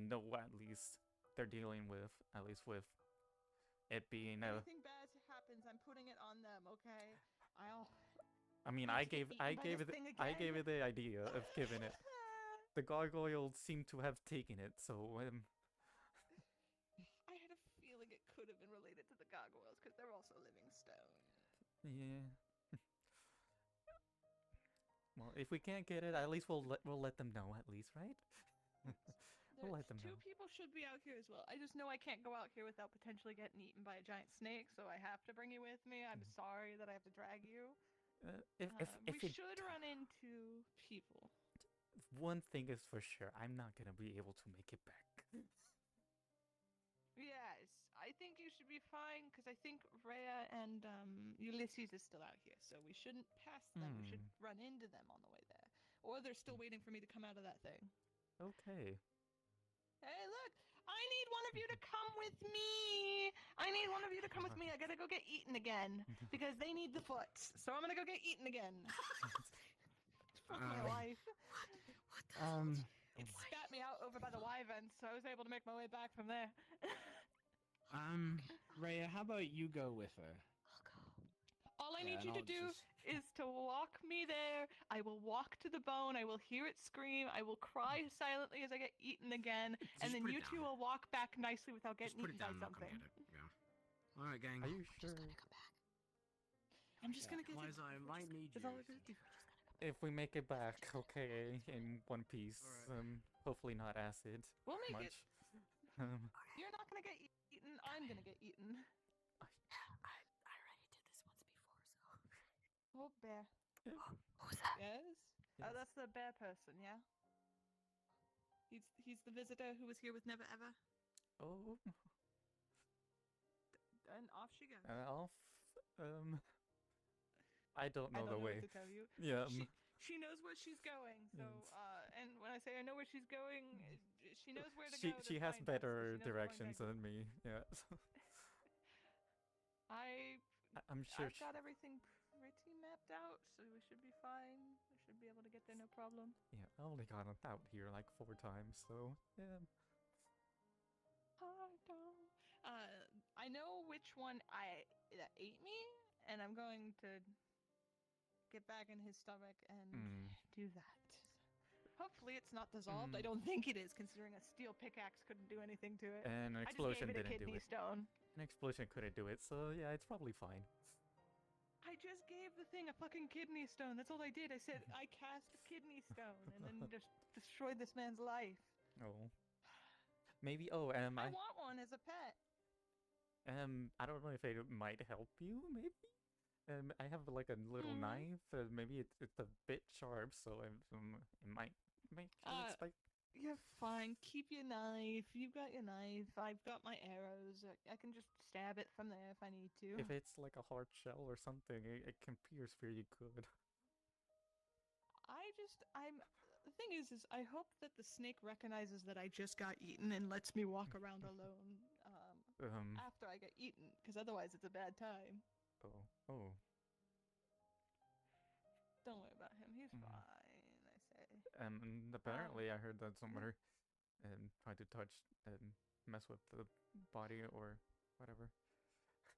S1: know at least they're dealing with, at least with it being a.
S18: Anything bad happens, I'm putting it on them, okay?
S1: I mean, I gave it the idea of giving it. The gargoyle seemed to have taken it, so
S18: I had a feeling it could have been related to the gargoyles because they're also living stone.
S1: yeah. Well, if we can't get it, at least we'll let them know. At least, right? We'll let them know.
S18: Two people should be out here as well. I just know I can't go out here without potentially getting eaten by a giant snake, so I have to bring you with me. I'm sorry that I have to drag you.
S1: If
S18: we should run into people.
S1: One thing is for sure, I'm not gonna be able to make it back.
S18: Yes, I think you should be fine, because I think Rhea and Ulysses is still out here, so we shouldn't pass them. We should run into them on the way there. Or they're still waiting for me to come out of that thing.
S1: Okay.
S18: Hey, look! I need one of you to come with me! I need one of you to come with me. I gotta go get eaten again, because they need the foot. So I'm gonna go get eaten again. Fuck my life. It spat me out over by the wyvern, so I was able to make my way back from there.
S12: Rhea, how about you go with her?
S18: All I need you to do is to walk me there. I will walk to the bone. I will hear it scream. I will cry silently as I get eaten again. And then you two will walk back nicely without getting eaten by something.
S12: All right, gang.
S1: Are you sure?
S18: I'm just gonna get
S12: Myzo, I might need you.
S18: That's all we're gonna do.
S1: If we make it back, okay, in one piece. Hopefully not acid.
S18: We'll make
S1: much.
S18: You're not gonna get eaten. I'm gonna get eaten.
S7: I already did this once before, so.
S18: Oh, bear.
S7: Who's that?
S18: Yes? Oh, that's the bear person, yeah? He's the visitor who was here with Never Ever.
S1: Oh.
S18: and off she goes.
S1: Off. I don't know the way.
S18: What to tell you.
S1: Yeah.
S18: She knows where she's going. So, and when I say I know where she's going, she knows where to
S1: She
S18: go.
S1: she has better directions than me. Yeah. I'm sure.
S18: I've got everything pretty mapped out, so we should be fine. We should be able to get there, no problem.
S1: Yeah, I only got out here like 4 times, so yeah.
S18: I know which one that ate me, and I'm going to get back in his stomach and do that. Hopefully it's not dissolved. I don't think it is, considering a steel pickaxe couldn't do anything to it.
S1: And an explosion
S18: I just gave it a
S1: didn't do
S18: kidney
S1: it.
S18: stone.
S1: An explosion couldn't do it, so yeah, it's probably fine.
S18: I just gave the thing a fucking kidney stone. That's all I did. I said I cast a kidney stone and then just destroyed this man's life.
S1: Oh. Maybe. Oh,
S18: I want one as a pet.
S1: I don't know if it might help you. Maybe. I have like a little knife. Maybe it's a bit sharp, so it might make it spike.
S18: You're fine. Keep your knife. You've got your knife. I've got my arrows. I can just stab it from there if I need to.
S1: If it's like a hard shell or something, it can pierce pretty good.
S18: The thing is I hope that the snake recognizes that I just got eaten and lets me walk around alone after I get eaten, because otherwise it's a bad time.
S1: Oh.
S18: Don't worry about him. He's fine, I say.
S1: And apparently I heard that somebody tried to touch and mess with the body or whatever.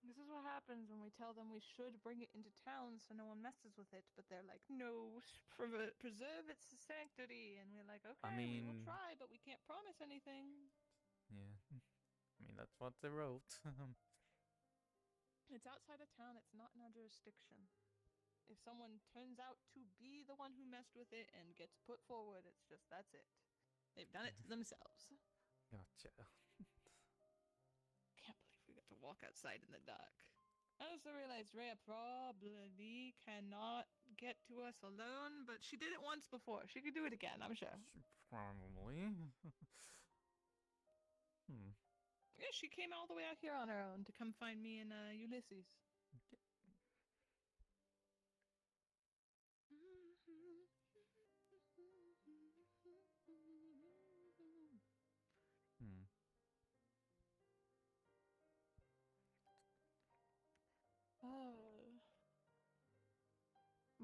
S18: This is what happens when we tell them we should bring it into town so no one messes with it, but they're like, no, preserve its sanctity, and we're like, okay, we will try, but we can't promise anything.
S1: Yeah, I mean, that's what they wrote.
S18: It's outside of town, it's not in our jurisdiction. If someone turns out to be the one who messed with it and gets put forward, it's just, that's it. They've done it to themselves.
S1: Gotcha.
S18: Can't believe we got to walk outside in the dark. I also realized Rhea probably cannot get to us alone, but she did it once before. She could do it again, I'm sure.
S1: Probably.
S18: Yeah, she came all the way out here on her own to come find me and Ulysses.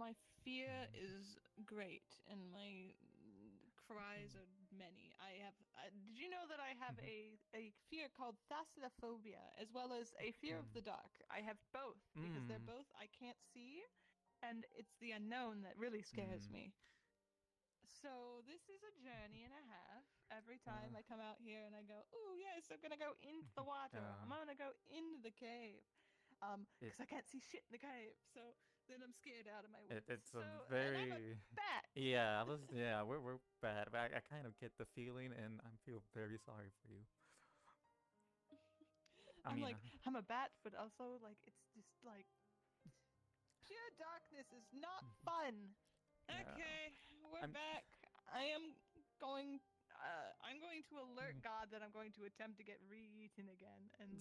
S18: My fear is great, and my cries are many. Did you know that I have a fear called thalassophobia, as well as a fear of the dark? I have both, because they're both I can't see, and it's the unknown that really scares me. So this is a journey and a half. Every time I come out here and I go, ooh, yes, I'm gonna go into the water. I'm gonna go into the cave. Because I can't see shit in the cave. So then I'm scared out of my wits.
S1: It's
S18: so,
S1: a very...
S18: And I'm a bat.
S1: Yeah, we're bad. I kind of get the feeling, and I feel very sorry for you.
S18: I'm a bat, but also, like, it's just, like, pure darkness is not fun. Okay, we're back. I'm going to alert God that I'm going to attempt to get re-eaten again, and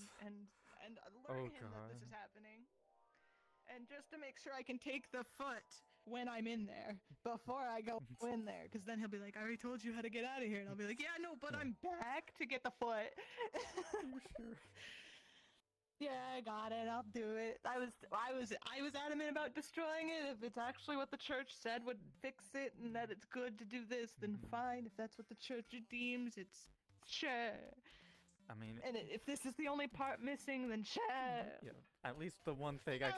S18: alert him that this is happening. And just to make sure I can take the foot when I'm in there, before I go in there, because then he'll be like, I already told you how to get out of here, and I'll be like, yeah, no, but I'm back to get the foot.
S1: Sure.
S18: Yeah, I got it. I'll do it. I was adamant about destroying it. If it's actually what the church said would fix it, and that it's good to do this, then fine. If that's what the church deems, it's sure.
S1: I mean,
S18: and if this is the only part missing, then sure.
S1: Yeah, at least the one thing I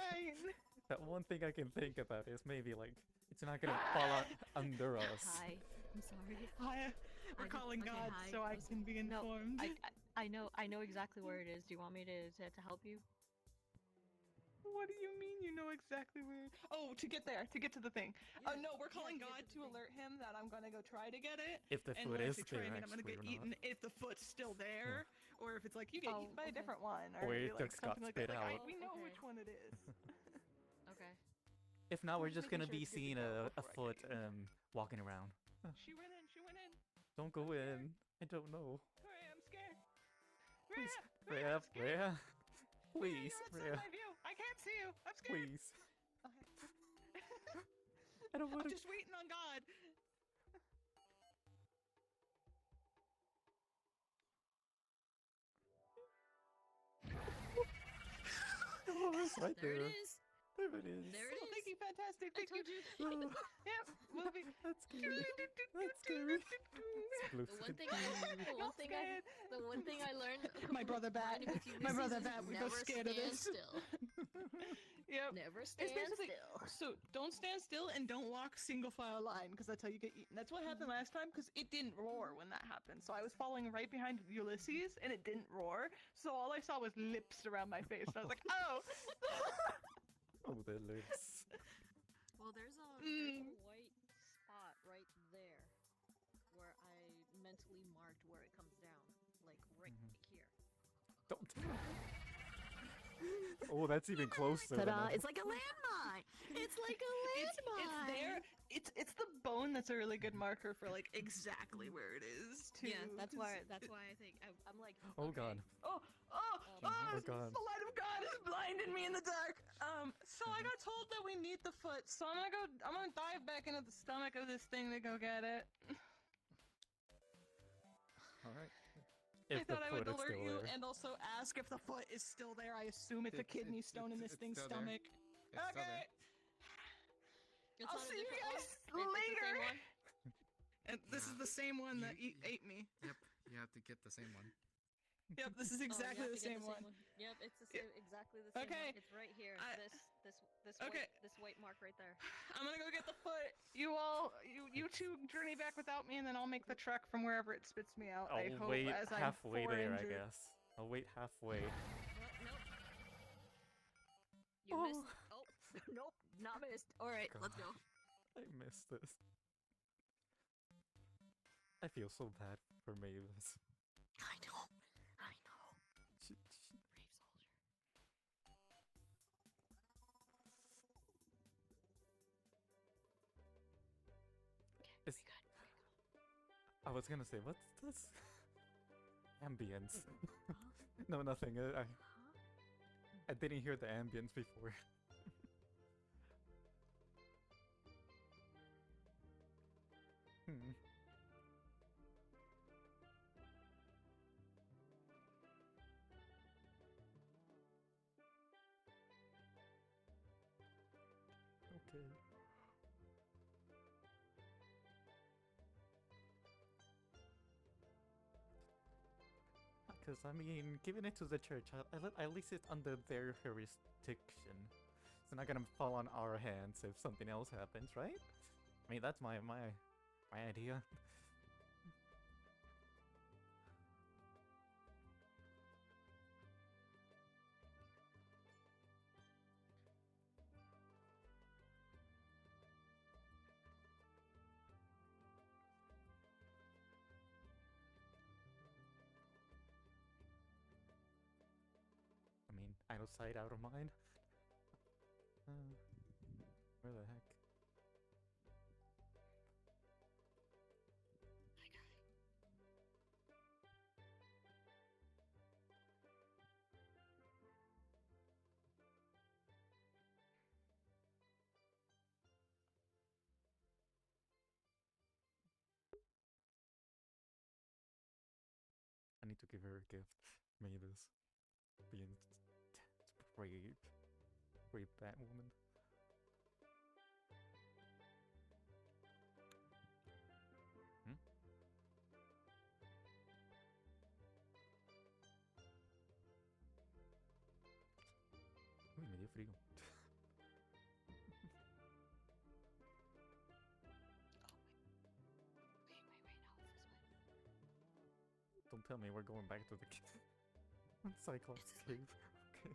S1: can think about is maybe like it's not gonna fall out under us.
S7: Hi, I'm sorry.
S18: Hi, we're calling God so I can be informed.
S7: No, I know exactly where it is. Do you want me to help you?
S18: What do you mean you know exactly where? Oh, to get there, to get to the thing. Oh no, we're calling God to alert him that I'm gonna go try to get it.
S1: If the foot is there,
S18: I'm gonna get eaten. If the foot's still there, or if it's like you get eaten by a different one, or
S1: it
S18: like
S1: just got
S18: something like
S1: spit
S18: that.
S1: out.
S18: We know which one it is.
S7: Okay.
S1: If not, we're just
S18: making
S1: gonna
S18: sure
S1: be
S18: it's good to
S1: seeing
S18: go
S1: a foot walking around.
S18: She went in. She went in.
S1: Don't go in. I don't know.
S18: Hurry, I'm scared.
S1: Rhea. Please,
S18: You're
S1: Rhea.
S18: outside my view. I can't see you. I'm scared.
S1: Please. I don't want
S18: I'm
S1: to.
S18: just waiting on God.
S1: Oh, it's right
S7: There
S1: there.
S7: it is.
S1: There it is.
S7: There it is.
S18: Thank you, fantastic.
S7: I
S18: Thank
S7: told
S18: you.
S7: you.
S18: Yep, moving.
S1: That's scary. That's scary. Blue
S7: The one
S1: skin.
S7: thing I learned.
S18: My brother Bat.
S7: riding with
S18: My
S7: Ulysses
S18: brother
S7: is
S18: Bat. We're both
S7: never
S18: scared of
S7: stand
S18: this.
S7: Still.
S18: Yep.
S7: Never
S18: It's
S7: stand
S18: basically
S7: still.
S18: so don't stand still and don't walk single file line because that's how you get eaten. That's what happened last time because it didn't roar when that happened. So I was following right behind Ulysses and it didn't roar. So all I saw was lips around my face. And I was like, oh.
S1: Oh, their lips.
S7: Well, there's a white spot right there where I mentally marked where it comes down, like right here.
S1: Don't. Oh, that's even closer.
S7: Ta-da! It's like a landmine. It's like a landmine.
S18: It's there. It's the bone that's a really good marker for like exactly where it is too.
S7: Yeah, that's why I think I'm like.
S1: Oh god.
S18: Oh
S1: God.
S18: the light of God is blinding me in the dark. So I got told that we need the foot, so I'm gonna dive back into the stomach of this thing to go get it.
S1: Alright.
S18: I
S1: If the
S18: thought I would
S1: foot is
S18: alert
S1: still
S18: you
S1: there.
S18: and also ask if the foot is still there. I assume it's a kidney stone in this thing's
S3: still there.
S18: stomach.
S3: It's still
S18: Okay.
S3: there.
S18: I'll see you guys later. And this is the same one that ate me.
S3: Yep, you have to get the same one.
S18: Yep, this is exactly the same one.
S7: Yep, it's the same, exactly the same
S18: Okay.
S7: one. It's right here.
S18: Okay.
S7: This white mark right there.
S18: I'm gonna go get the foot. You two journey back without me, and then I'll make the trek from wherever it spits me out. I
S1: I'll
S18: hope
S1: wait
S18: as I'm
S1: halfway
S18: four
S1: there, I
S18: injured.
S1: guess. I'll wait halfway.
S7: You missed. Oh, nope, not missed. All right, let's go.
S1: I missed this. I feel so bad for Mavis.
S7: I know.
S1: She, It's, I was gonna say, what's this? Ambience. No, nothing. I didn't hear the ambience before. Hmm. Okay. Because, I mean, giving it to the church, at least it's under their jurisdiction. It's not gonna fall on our hands if something else happens, right? I mean, that's my idea. I mean, out of sight, out of mind. Where the heck? I need to give her a gift. Mavis. Being brave. Brave Batwoman. Hmm? Uy, me dio frío. Don't tell me we're going back to the Cyclops cave. Okay.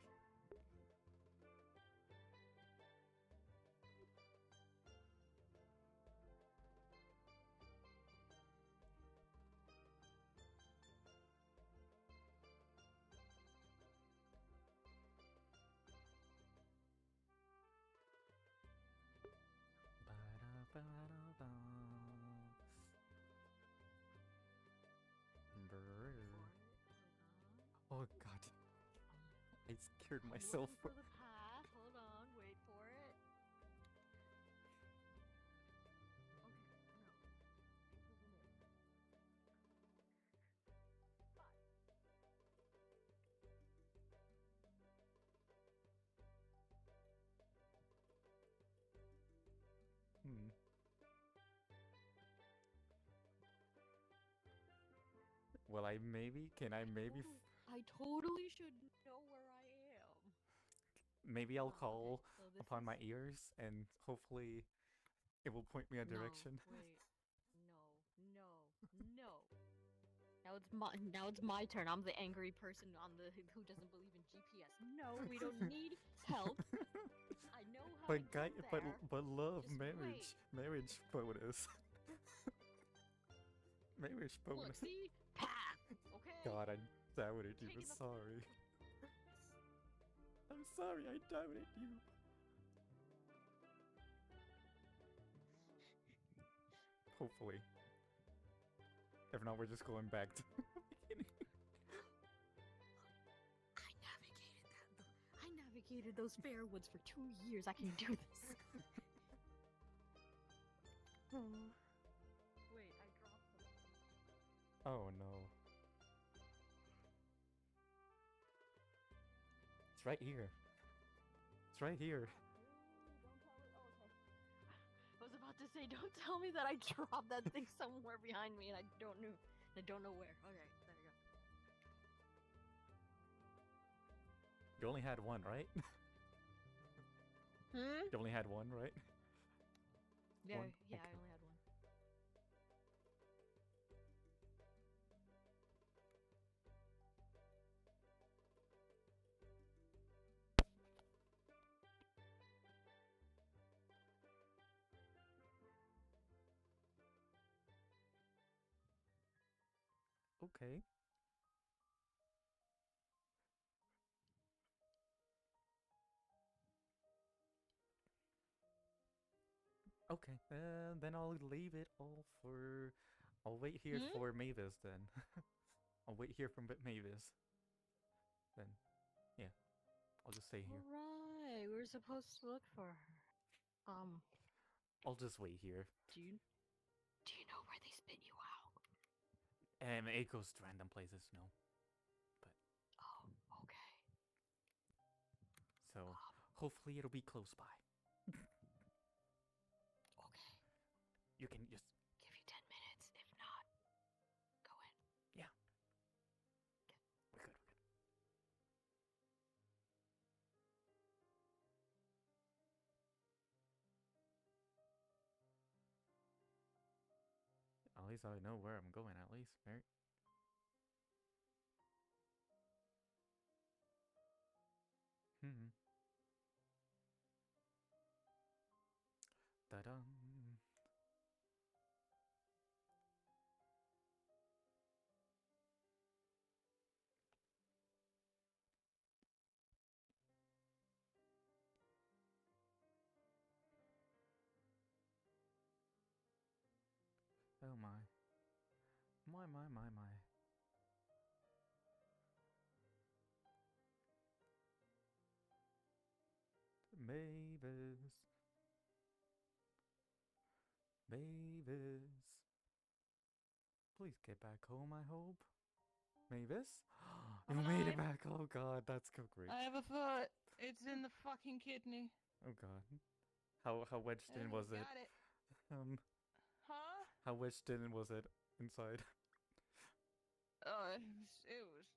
S1: Ba-da-ba-da-ba. Brrr. Oh god. I secured myself.
S7: Looking for the path. Hold on, wait for it.
S1: Hmm. Well, can I maybe
S7: I totally should know where I am.
S1: maybe I'll call
S7: So this
S1: upon my
S7: is-
S1: ears and hopefully it will point me a direction.
S7: No, wait. No. Now it's my turn. I'm the angry person who doesn't believe in GPS. No, we don't need help. I know how to get there.
S1: But love,
S7: Just
S1: marriage,
S7: wait.
S1: marriage bonus. Marriage bonus.
S7: Look, see? Path. Okay.
S1: God, I doubted you.
S7: Taking
S1: I'm
S7: the-
S1: sorry. I'm sorry, I doubted you. Hopefully. If not, we're just going back to the beginning.
S7: I navigated those fair woods for 2 years. I can do this. Wait, I dropped them.
S1: Oh no. It's right here. It's right here.
S7: I was about to say, don't tell me that I dropped that thing somewhere behind me and I don't know where. Okay, there you go.
S1: You only had one, right?
S7: Hmm?
S1: You only had one, right?
S7: Yeah,
S1: One?
S7: yeah, I
S1: Okay.
S7: only had one.
S1: Okay. Okay, then I'll leave it all for... I'll wait here
S7: Hmm?
S1: for Mavis then. I'll wait here for Mavis. Then, yeah. I'll just stay here.
S7: Alright, we were supposed to look for her.
S1: I'll just wait here.
S7: Do you know where they spit you out?
S1: It goes to random places, no. But...
S7: Oh, okay.
S1: So, hopefully it'll be close by.
S7: Okay.
S1: You can just...
S7: Give you 10 minutes. If not, go in.
S1: Yeah. We're good, At least I know where I'm going, at least, right? Da-dum. Oh my. My. Mavis. Mavis. Please get back home, I hope. Mavis? You made it back. Oh god, that's so great.
S18: I have a foot. It's in the fucking kidney.
S1: Oh god. How wedged in was it?
S18: Got it. Huh?
S1: How wedged in was it inside?
S18: Oh, it was.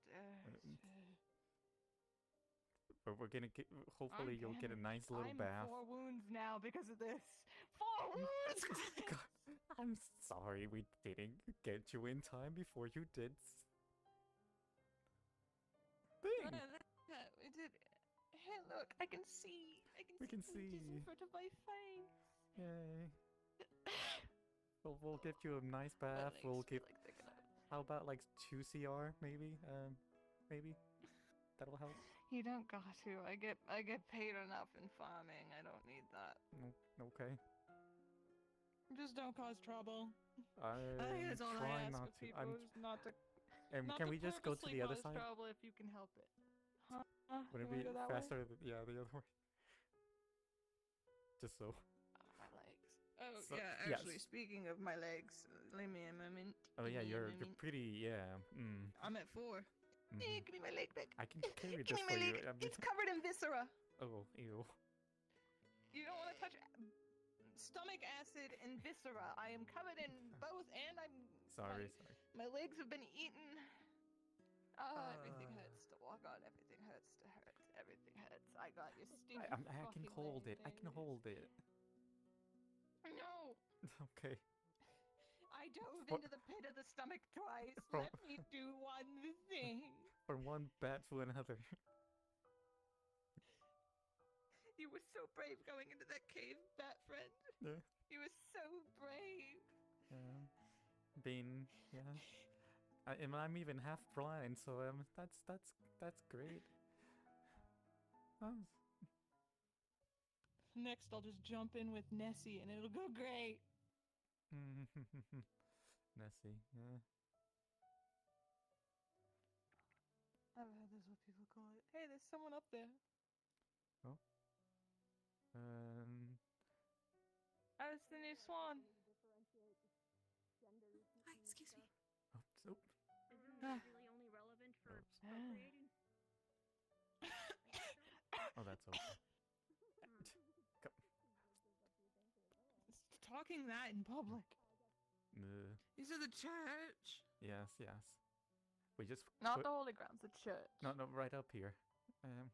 S1: But we're gonna get. Hopefully, you'll get a nice little
S18: I'm
S1: bath.
S18: 4 wounds now because of this. 4 wounds.
S1: God, I'm sorry we didn't get you in time before you did. Thing.
S18: We did. Hey, look! I can see.
S1: We can
S18: just
S1: see.
S18: in front of my face.
S1: Yay. We'll give you a nice bath. We'll give. How about like 2 CR maybe? Maybe that'll help.
S18: You don't got to. I get paid enough in farming. I don't need that.
S1: Okay.
S18: Just don't cause trouble.
S1: I'm
S18: That's all I
S1: trying
S18: ask
S1: not
S18: of
S1: to.
S18: people is not to.
S1: And
S18: not
S1: can
S18: to
S1: we just go to
S18: purposely
S1: the other
S18: cause
S1: side?
S18: trouble if you can help it.
S1: Would
S18: You
S1: it
S18: wanna
S1: be
S18: go that way?
S1: faster? Yeah, the other way. Just so.
S18: My legs. Oh
S1: So-
S18: yeah,
S1: yes.
S18: actually, speaking of my legs, leave me a moment.
S1: Oh
S18: Give
S1: yeah,
S18: me a
S1: you're
S18: moment.
S1: pretty. Yeah.
S18: I'm at 4.
S1: Mhm.
S18: Give me my leg back.
S1: I can carry
S18: Give
S1: this
S18: me
S1: for
S18: my
S1: you.
S18: leg.
S1: I mean,
S18: It's covered in viscera.
S1: oh, ew.
S18: You don't want to touch stomach acid and viscera. I am covered in both, and
S1: Sorry.
S18: my legs have been eaten. Everything hurts to walk on. Everything hurts to hurt. Everything hurts. I got you, Steve.
S1: I can hold it. I can hold it.
S18: No.
S1: Okay.
S18: I dove
S1: For-
S18: into the pit of the stomach twice.
S1: From-
S18: Let me do one thing.
S1: From one bat to another.
S18: You were so brave going into that cave, bat friend.
S1: Yeah.
S18: You were so brave.
S1: Yeah. I'm even half blind, so that's great.
S18: Next, I'll just jump in with Nessie, and it'll go great.
S1: Nessie, yeah.
S18: I've heard that's what people call it. Hey, there's someone up there.
S1: Oh.
S18: Oh, it's the new swan.
S7: Hi, excuse me.
S1: Oops.
S5: Isn't this really only relevant for procreating?
S1: Oh, that's okay.
S18: Talking that in public.
S7: These are the church.
S1: Yes. We just
S18: Not the holy grounds, the church.
S1: No, right up here.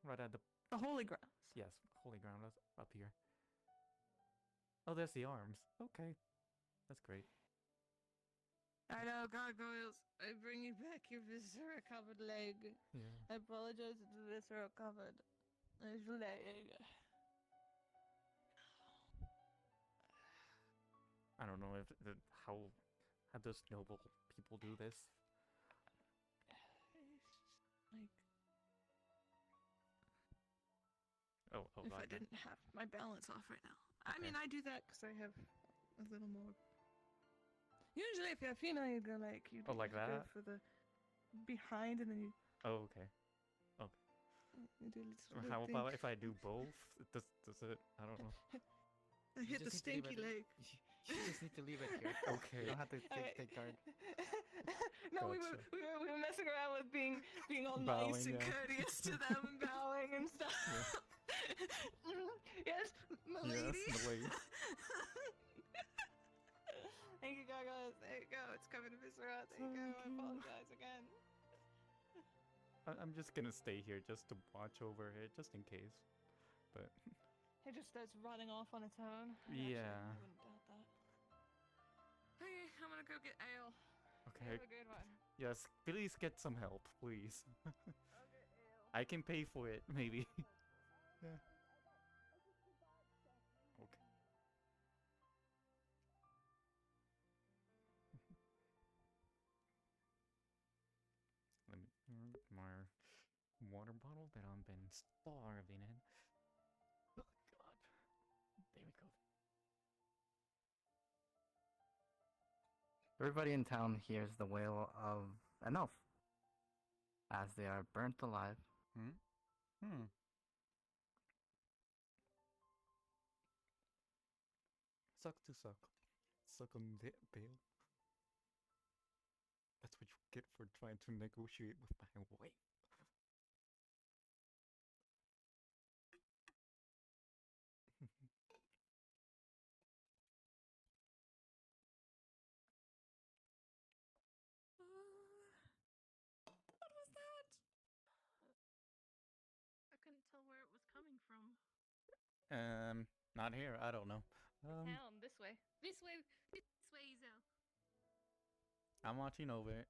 S1: Right at the
S18: holy grounds.
S1: Yes, holy ground is up here. Oh, there's the arms. Okay, that's great.
S18: I know, gargoyles. I bring you back your viscera-covered leg.
S1: Yeah.
S18: I apologize, it's viscera-covered. His leg.
S1: I don't know how does noble people do this?
S18: Like,
S1: Oh,
S18: if I
S1: right.
S18: didn't have my balance off right now. I mean, I do that because I have a little more. Usually, if you're a female, you go like you.
S1: Oh, like
S18: go
S1: that?
S18: for the behind, and then you.
S1: Oh, okay.
S18: You do this
S1: How
S18: thing.
S1: about if I do both? Does it? I don't know.
S18: I hit the stinky leg.
S3: You just need to leave it here.
S1: Okay.
S3: You don't have to
S18: Okay.
S3: take guard.
S18: No, we
S1: Gotcha.
S18: were messing around with being all
S1: Bowing,
S18: nice and
S1: yeah.
S18: courteous to them and bowing and stuff. Yes, my lady.
S1: Yes, my lady.
S18: Thank you, gargoyles. There you go. It's covered in viscera. There you go. I apologize again.
S1: I'm just gonna stay here just to watch over it, just in case. But
S18: It just starts running off on its own.
S1: Yeah.
S18: I wouldn't doubt that. Hey, I'm gonna go get ale.
S1: okay.
S18: Have a good one.
S1: Yes, please get some help, please. I can pay for it, maybe. Yeah. Okay. Let me my water bottle that I've been starving in. Oh God. There we go.
S3: Everybody in town hears the wail of an elf as they are burnt alive.
S1: Suck to suck. Suck on the bail. That's what you get for trying to negotiate with my wife.
S8: What was that? I couldn't tell where it was coming from.
S1: Not here. I don't know.
S8: Town, this way. This way, Zo.
S1: I'm watching over it.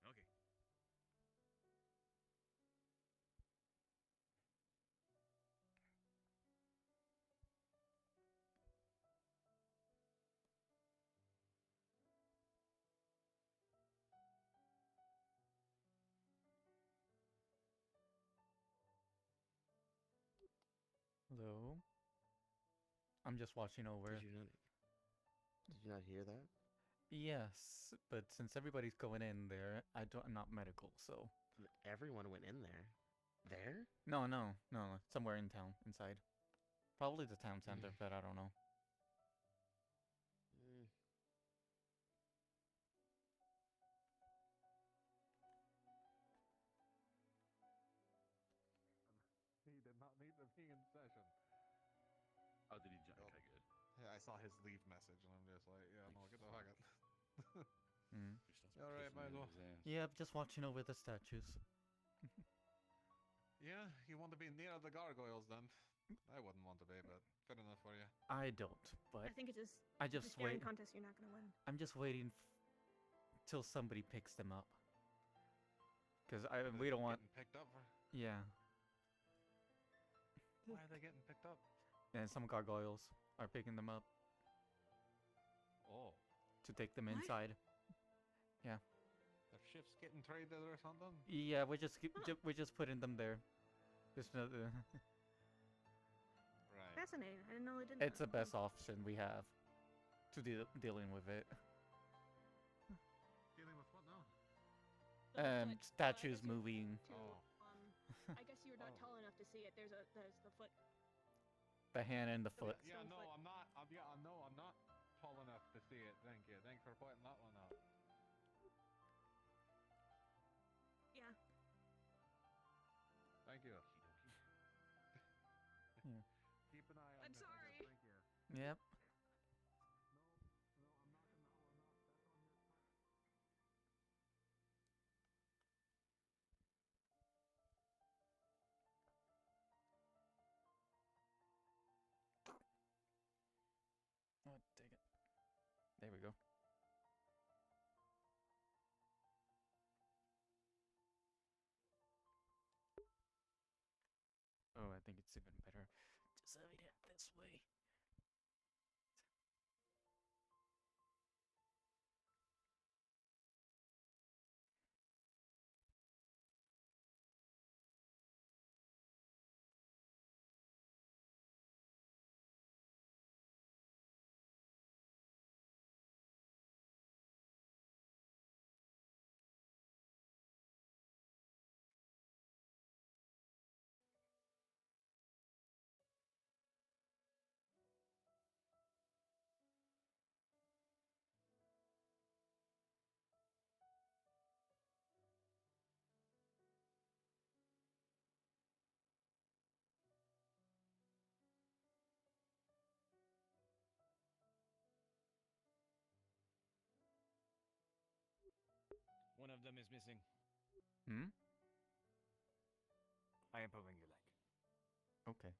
S11: Okay.
S1: Hello. I'm just watching over.
S2: Did you not hear that?
S1: Yes, but since everybody's going in there, I'm not medical, so
S11: everyone went in there. There?
S1: No, no, no, somewhere in town, inside. Probably the town center, but I don't know.
S10: He did not need to be in session.
S17: Oh, did he join? Okay, good.
S10: Yeah, I saw his leave message, and I'm just like, yeah, no, get the fuck out.
S1: Mm.
S10: Alright, Myzo.
S1: Yep, just watching over the statues.
S10: Yeah, you want to be near the gargoyles then? I wouldn't want to be, but good enough for you.
S1: I don't, but
S5: I think it's just
S1: I
S5: it's a
S1: just
S5: staring
S1: wait.
S5: contest. You're not gonna win.
S1: I'm just waiting till somebody picks them up. Cause we don't want.
S10: Getting picked up for?
S1: Yeah.
S10: Why are they getting picked up?
S1: And some gargoyles are picking them up
S10: Oh.
S1: to take them
S10: What?
S1: inside. Yeah.
S10: The ship's getting traded or something?
S1: Yeah, we're just putting them there. There's no.
S10: Right.
S5: Fascinating. I didn't know they did
S1: It's
S5: that.
S1: the best option we have to dealing with it.
S10: Dealing with what now?
S1: Statues moving.
S10: Oh.
S5: I guess you're not tall enough to see it. There's the foot.
S1: The hand and the foot.
S10: Yeah, no, I'm not. I'm not tall enough to see it. Thank you. Thanks for pointing that one out.
S5: Yeah.
S10: Thank you.
S1: Yeah.
S10: Keep an eye on
S5: I'm
S10: this,
S5: sorry.
S10: I guess. Thank you.
S1: Yep. Oh, dang it. There we go. Oh, I think it's even better. Just having it this way.
S20: One of them is missing.
S1: Hmm?
S20: I am pulling your leg.
S1: Okay.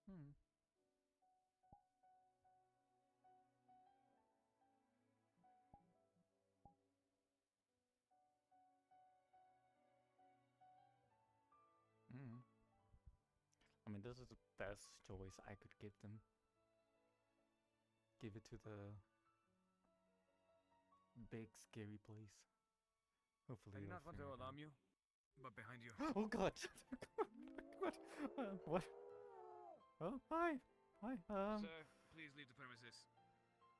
S1: Hmm. Hmm. I mean, this is the best choice I could give them. Give it to the big scary place. Hopefully,
S20: I'm
S1: they'll
S20: not going to
S1: figure it
S20: alarm
S1: out.
S20: you, but behind you.
S1: Oh God! What? What? Oh, hi. Hi.
S20: Sir, please leave the premises.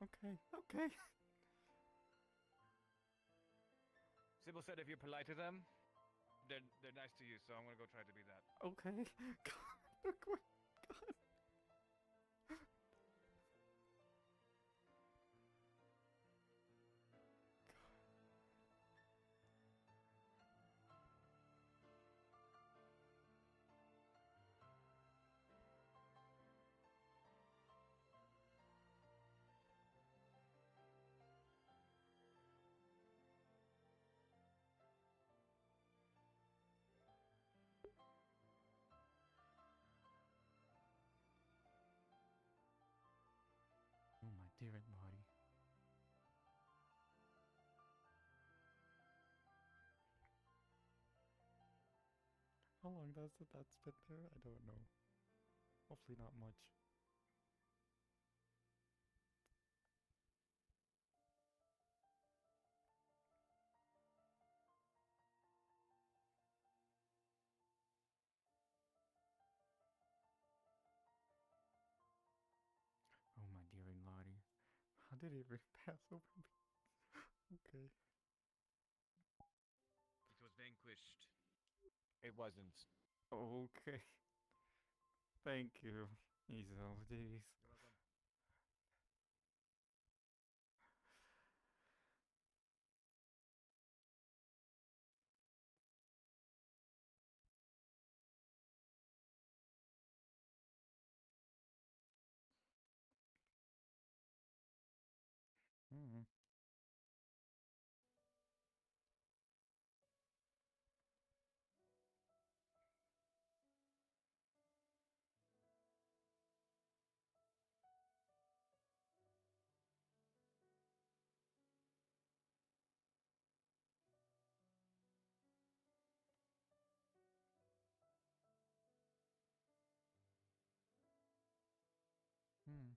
S1: Okay. Okay.
S20: Sybil said if you're polite to them, they're nice to you, so I'm gonna go try to be that.
S1: Okay. God. God. Oh my dear body. How long that's been there? I don't know. Hopefully not much. did he even pass over me? Okay.
S20: It was vanquished. It wasn't.
S1: Okay. Thank you, Myzo. Jeez.
S20: You're welcome.
S1: Mm. Hmm.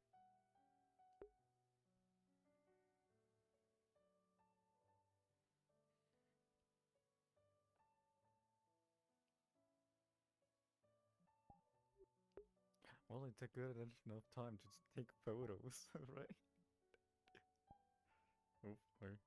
S1: Well, it took good enough time to take photos, right? Hopefully.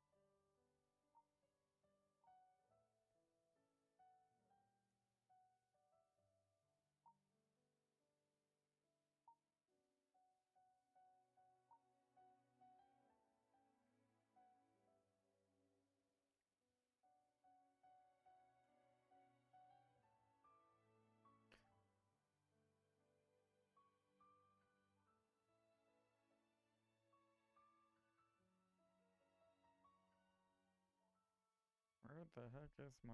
S1: Where the heck is my...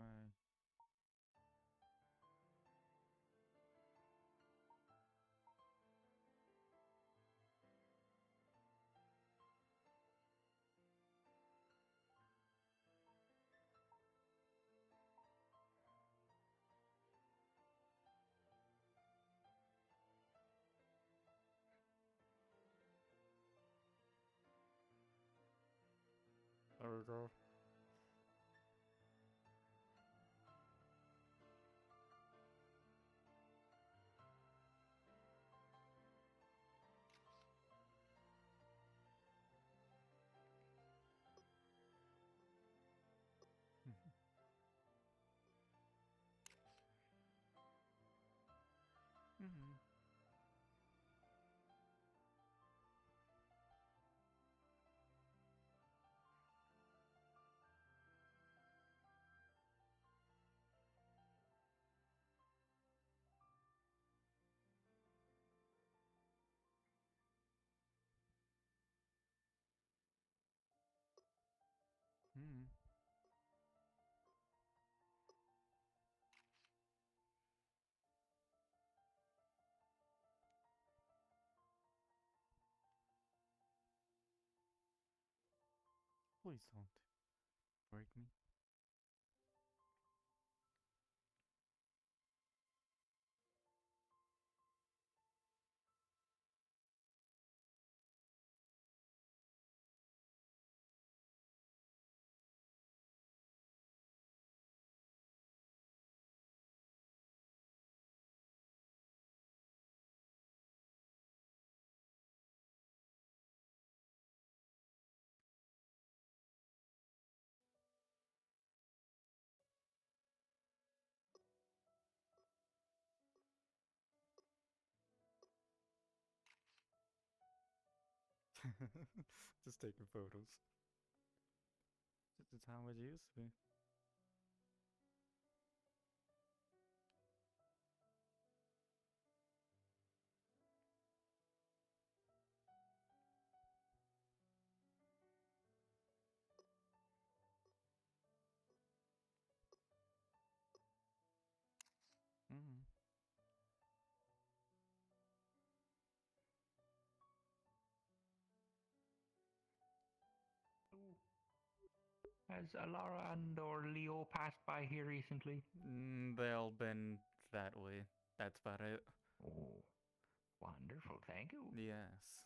S1: There we go. Mm-hmm. Hmm. Please don't break me. Just taking photos. Just how it used to be. Mm-hmm.
S4: Has Alara and or Leo passed by here recently?
S1: They all been that way. That's about it.
S4: Oh, wonderful. Thank you.
S1: Yes.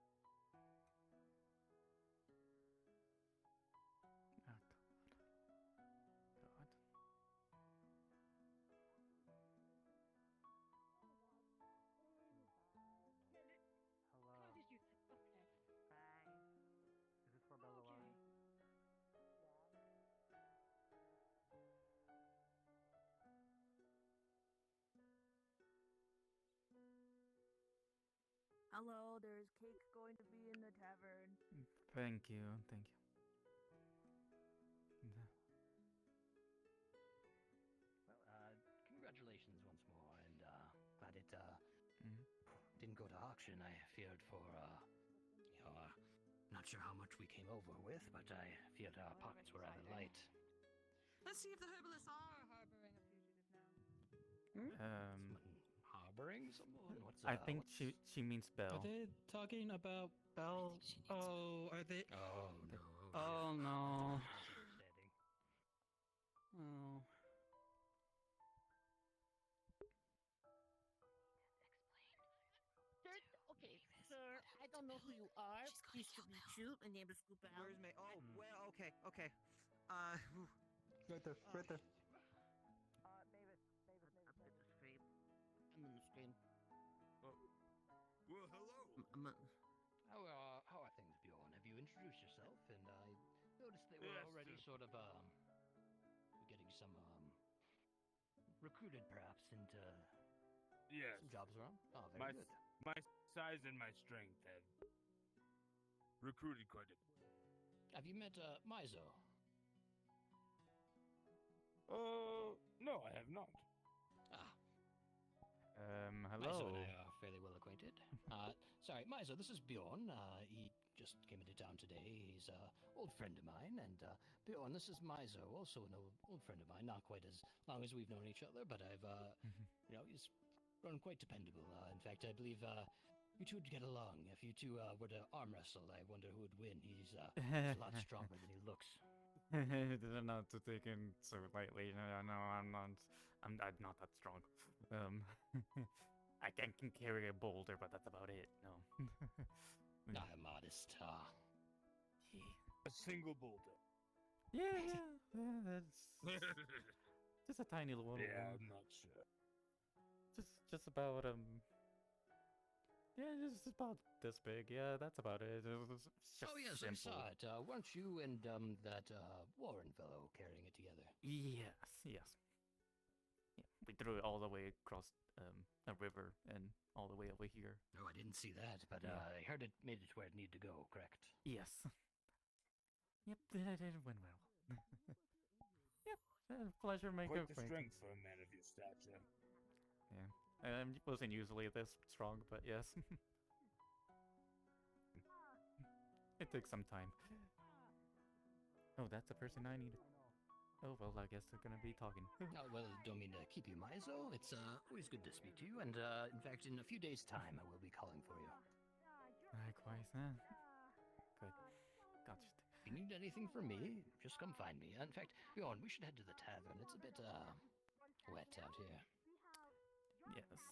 S5: Hello, there's cake going to be in the tavern.
S1: Thank you, thank you.
S15: Well, congratulations once more, and glad it didn't go to auction. I feared for, not sure how much we came over with, but I feared our pockets were rather light.
S7: Let's see if the herbalists are harboring a fugitive now.
S15: Harboring someone?
S1: I think she means Belle.
S2: Are they talking about Belle? Oh, are they?
S15: Oh no.
S2: Oh no. Oh.
S21: Okay, sir, I don't know who you are. Pleased to meet you. My name is Gubal.
S12: Where's May? Oh, well, okay.
S1: Right there, right there.
S21: Mavis. I'm in the screen.
S15: Well, hello. How are things, Bjorn? Have you introduced yourself? And I noticed they were already sort of getting some recruited perhaps into some jobs around. Oh, very good.
S17: My size and my strength have recruited quite a bit.
S15: Have you met Myzo?
S17: No, I have not.
S1: Hello.
S15: Myzo and I are fairly well acquainted. Sorry, Myzo, this is Bjorn. He just came into town today. He's an old friend of mine. And Bjorn, this is Myzo, also an old friend of mine. Not quite as long as we've known each other, but I've, he's grown quite dependable. In fact, I believe you two would get along. If you two were to arm wrestle, I wonder who would win. He's a lot stronger than he looks.
S1: Not to take him so lightly. No, I'm not. I'm not that strong. I can carry a boulder, but that's about it. No.
S15: I'm modest.
S17: A single boulder.
S1: Yeah, that's just a tiny little one.
S17: Yeah, I'm not sure.
S1: Just about yeah, just about this big. Yeah, that's about it. It's just
S15: Oh yes,
S1: simple.
S15: I saw it. Weren't you and that Warren fellow carrying it together?
S1: Yes. Yeah, we threw it all the way across a river and all the way over here.
S15: Oh, I didn't see that, but I heard it made it where it needed to go. Correct?
S1: Yes. Yep, it went well. Yep, pleasure making
S17: Quite the
S1: acquaintance.
S17: strength for a man of your stature.
S1: Yeah, I wasn't usually this strong, but yes. It took some time. Oh, that's the person I needed. Oh, well, I guess they're gonna be talking.
S15: Oh, well, don't mean to keep you, Myzo. It's always good to speak to you, and in fact, in a few days' time, I will be calling for you.
S1: Likewise, huh? Good. Gotcha.
S15: If you need anything from me, just come find me. In fact, Bjorn, we should head to the tavern. It's a bit wet out here.
S1: Yes.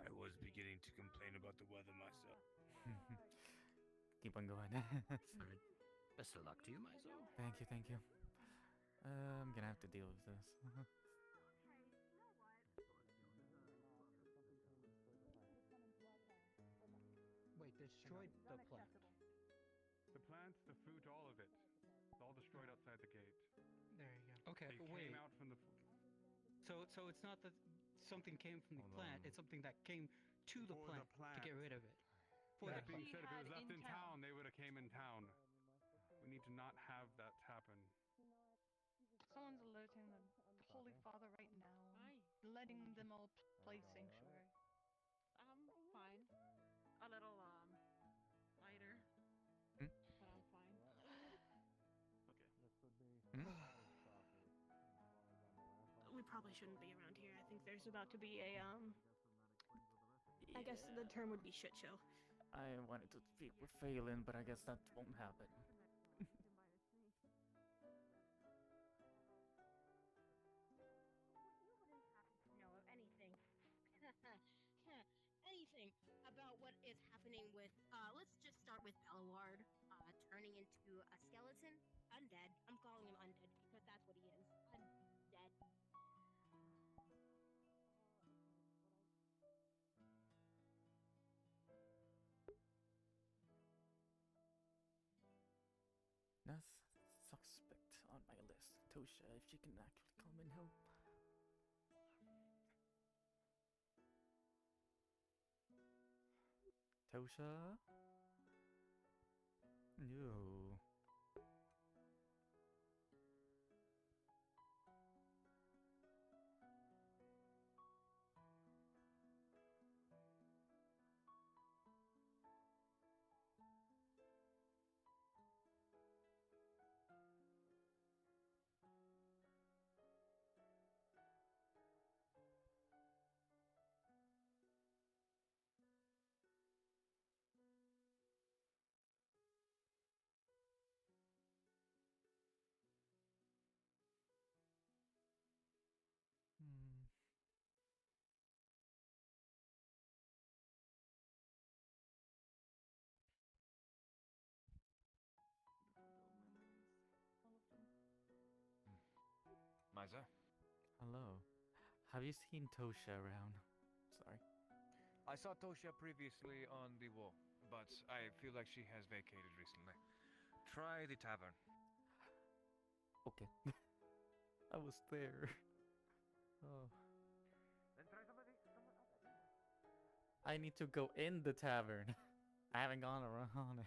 S17: I was beginning to complain about the weather myself.
S1: Keep on going.
S15: Alright. Best of luck to you, Myzo.
S1: Thank you. I'm gonna have to deal with this.
S2: Wait, destroyed the plant.
S14: The plant, the fruit, all of it. It's all destroyed outside the gate.
S2: There you go. Okay,
S14: It
S2: but wait.
S14: came out from the.
S2: So it's not that something came from the plant. It's something that came to the
S14: For the
S2: plant, to get rid of it. For
S14: That
S2: the
S14: being
S2: plant.
S14: said, if it was left in town, they would have came in town. We need to not have that happen.
S18: Someone's alerting the Holy Father right now. Letting them all play Sanctuary.
S7: Fine. A little lighter.
S1: Hmm?
S7: But I'm fine.
S5: We probably shouldn't be around here. I think there's about to be a I guess the term would be shit show.
S1: I wanted to speak with Phelan, but I guess that won't happen.
S6: Know of anything. Anything about what is happening with, let's just start with Belaward, turning into a skeleton. Undead. I'm calling him undead because that's what he is. Undead.
S1: That's suspect on my list. Tosha, if she can actually come and help. Tosha? No. Hmm.
S20: Myzo?
S1: Hello. Have you seen Tosha around? Sorry.
S20: I saw Tosha previously on the wall, but I feel like she has vacated recently. Try the tavern.
S1: Okay. I was there. Oh.
S20: Then try somebody.
S1: I need to go in the tavern. I haven't gone around it.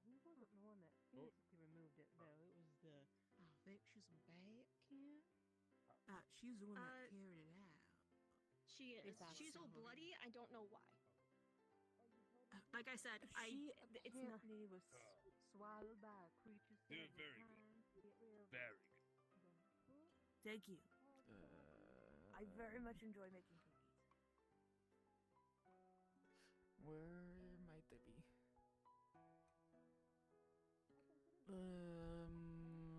S21: He wasn't the one that physically removed it, though. It was the vicious bat cat. She's the one that carried it out.
S5: She is.
S21: It's
S5: She's all
S21: actually-
S5: bloody. I don't know why. Like I said,
S21: She
S5: it's not.
S21: apparently was swallowed by a creature.
S17: You're
S21: several
S17: very good.
S21: times to get rid of
S17: Very good.
S21: Thank you. I very much enjoy making cookies.
S1: Where might they be?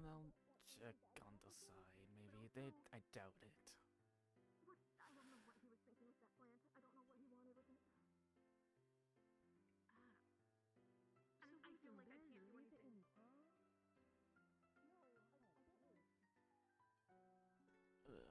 S1: I'll check on the side. Maybe they. I doubt it.
S5: I don't know what he was thinking with that plant. I don't know what he wanted with it. I feel like I can't do anything.
S1: Ugh.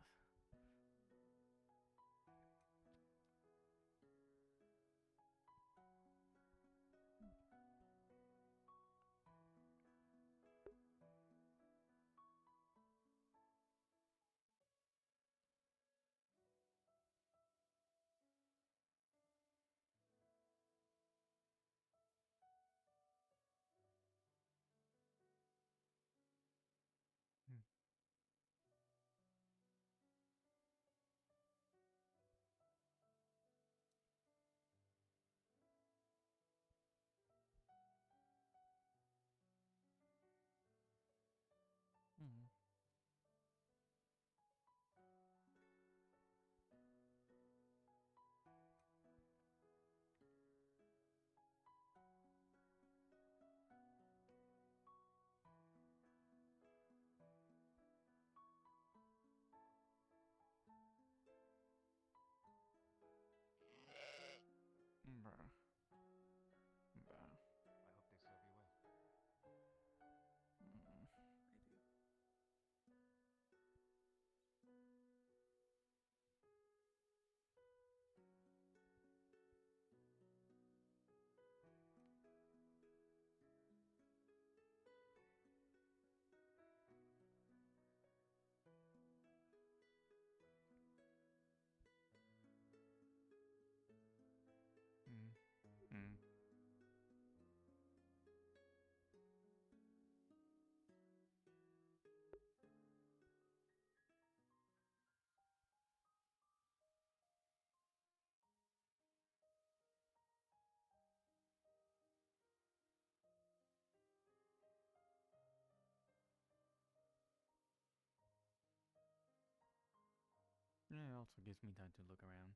S1: It also gives me time to look around,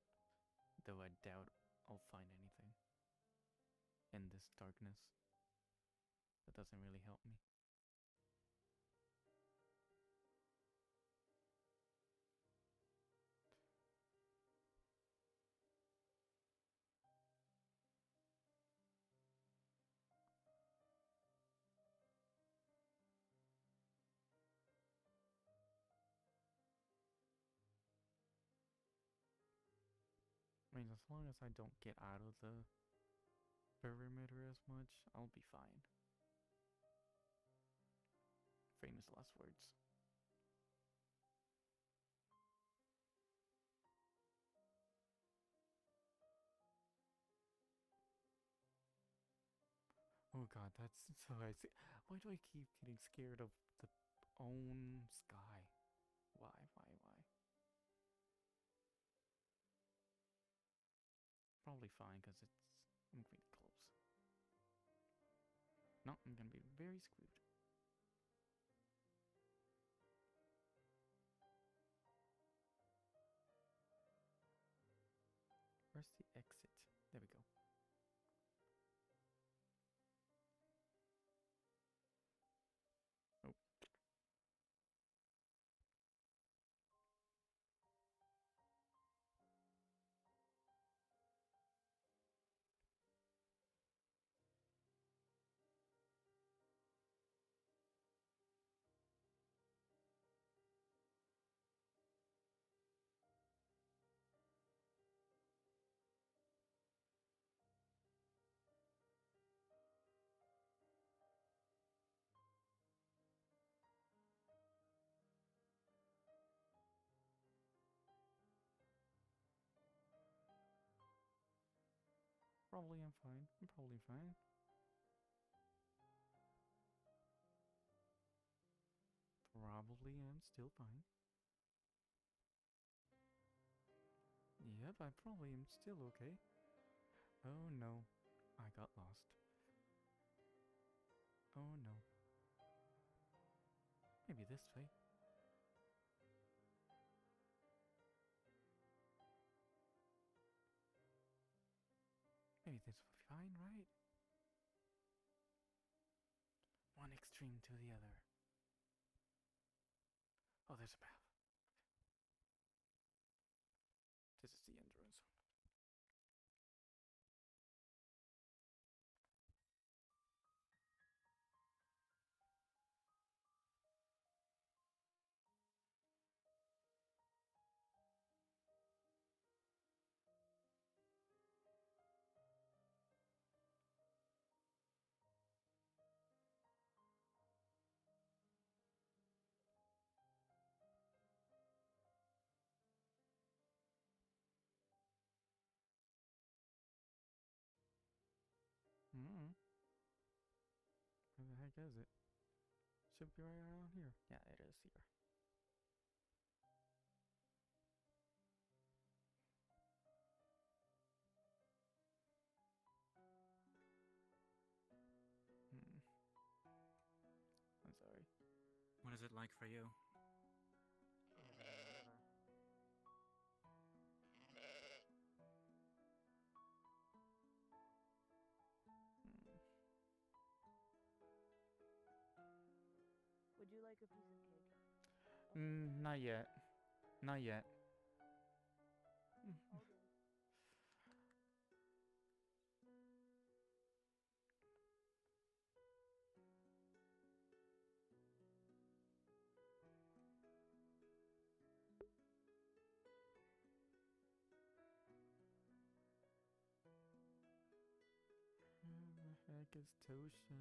S1: though I doubt I'll find anything in this darkness. That doesn't really help me. I mean, as long as I don't get out of the perimeter as much, I'll be fine. Famous last words. Oh god, that's so I see. Why do I keep getting scared of the own sky? Why? Probably fine, because I'm pretty close. No, I'm gonna be very screwed. Where's the exit? There we go. Oh. Probably I'm fine. I'm probably fine. Probably am still fine. Yep, I probably am still okay. Oh no, I got lost. Oh no. Maybe this way. Maybe this will be fine, right? One extreme to the other. Oh, there's a path. This is the entrance. Where the heck is it? Should be right around here. Yeah, it is here. I'm sorry.
S9: What is it like for you?
S21: Would you like a piece of cake?
S1: Not yet. Not yet. Where the heck is Tosha?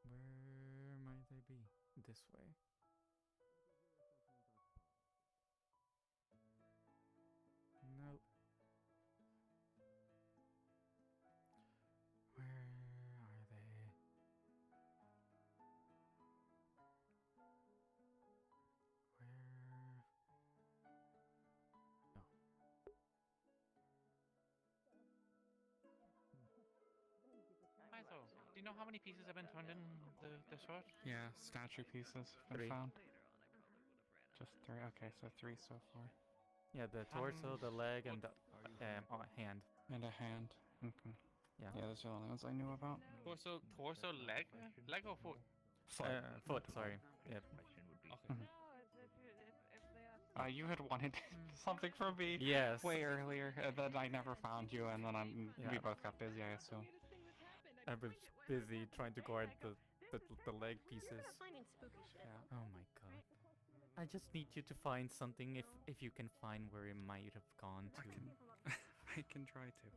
S1: Where might they be? This way. Nope.
S16: know how many pieces have been turned in the sword?
S19: Yeah, statue pieces have been
S1: 3.
S19: found. Just 3. Okay, so 3 so far.
S1: Yeah, the torso, the leg, and the hand.
S19: And a hand. Okay.
S1: Yeah.
S19: Yeah, those are the only ones I knew about.
S16: Torso, leg or foot?
S19: Foot.
S1: Foot, sorry. Yep.
S19: Mhm. You had wanted something from me
S1: Yes.
S19: way earlier, and then I never found you, and then we
S1: Yeah.
S19: both got busy, I assume.
S1: I was busy trying to guard the leg pieces.
S5: Finding spooky shit.
S19: Yeah.
S1: Oh my god. I just need you to find something if you can find where it might have gone to.
S19: I can try to.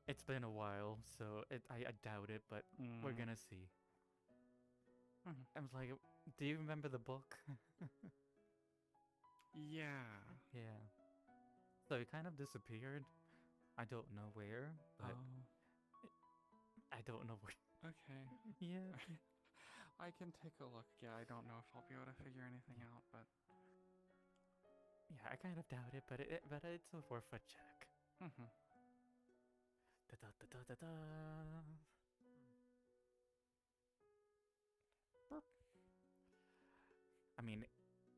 S1: It's been a while, so I doubt it, but we're gonna see. I was like, do you remember the book?
S19: Yeah.
S1: Yeah. So it kind of disappeared. I don't know where, but I don't know where.
S19: Okay.
S1: Yeah.
S19: I can take a look. Yeah, I don't know if I'll be able to figure anything out, but
S1: Yeah, I kind of doubt it, but it's worth a check.
S19: Mhm.
S1: Da da da da da da. Burp. I mean,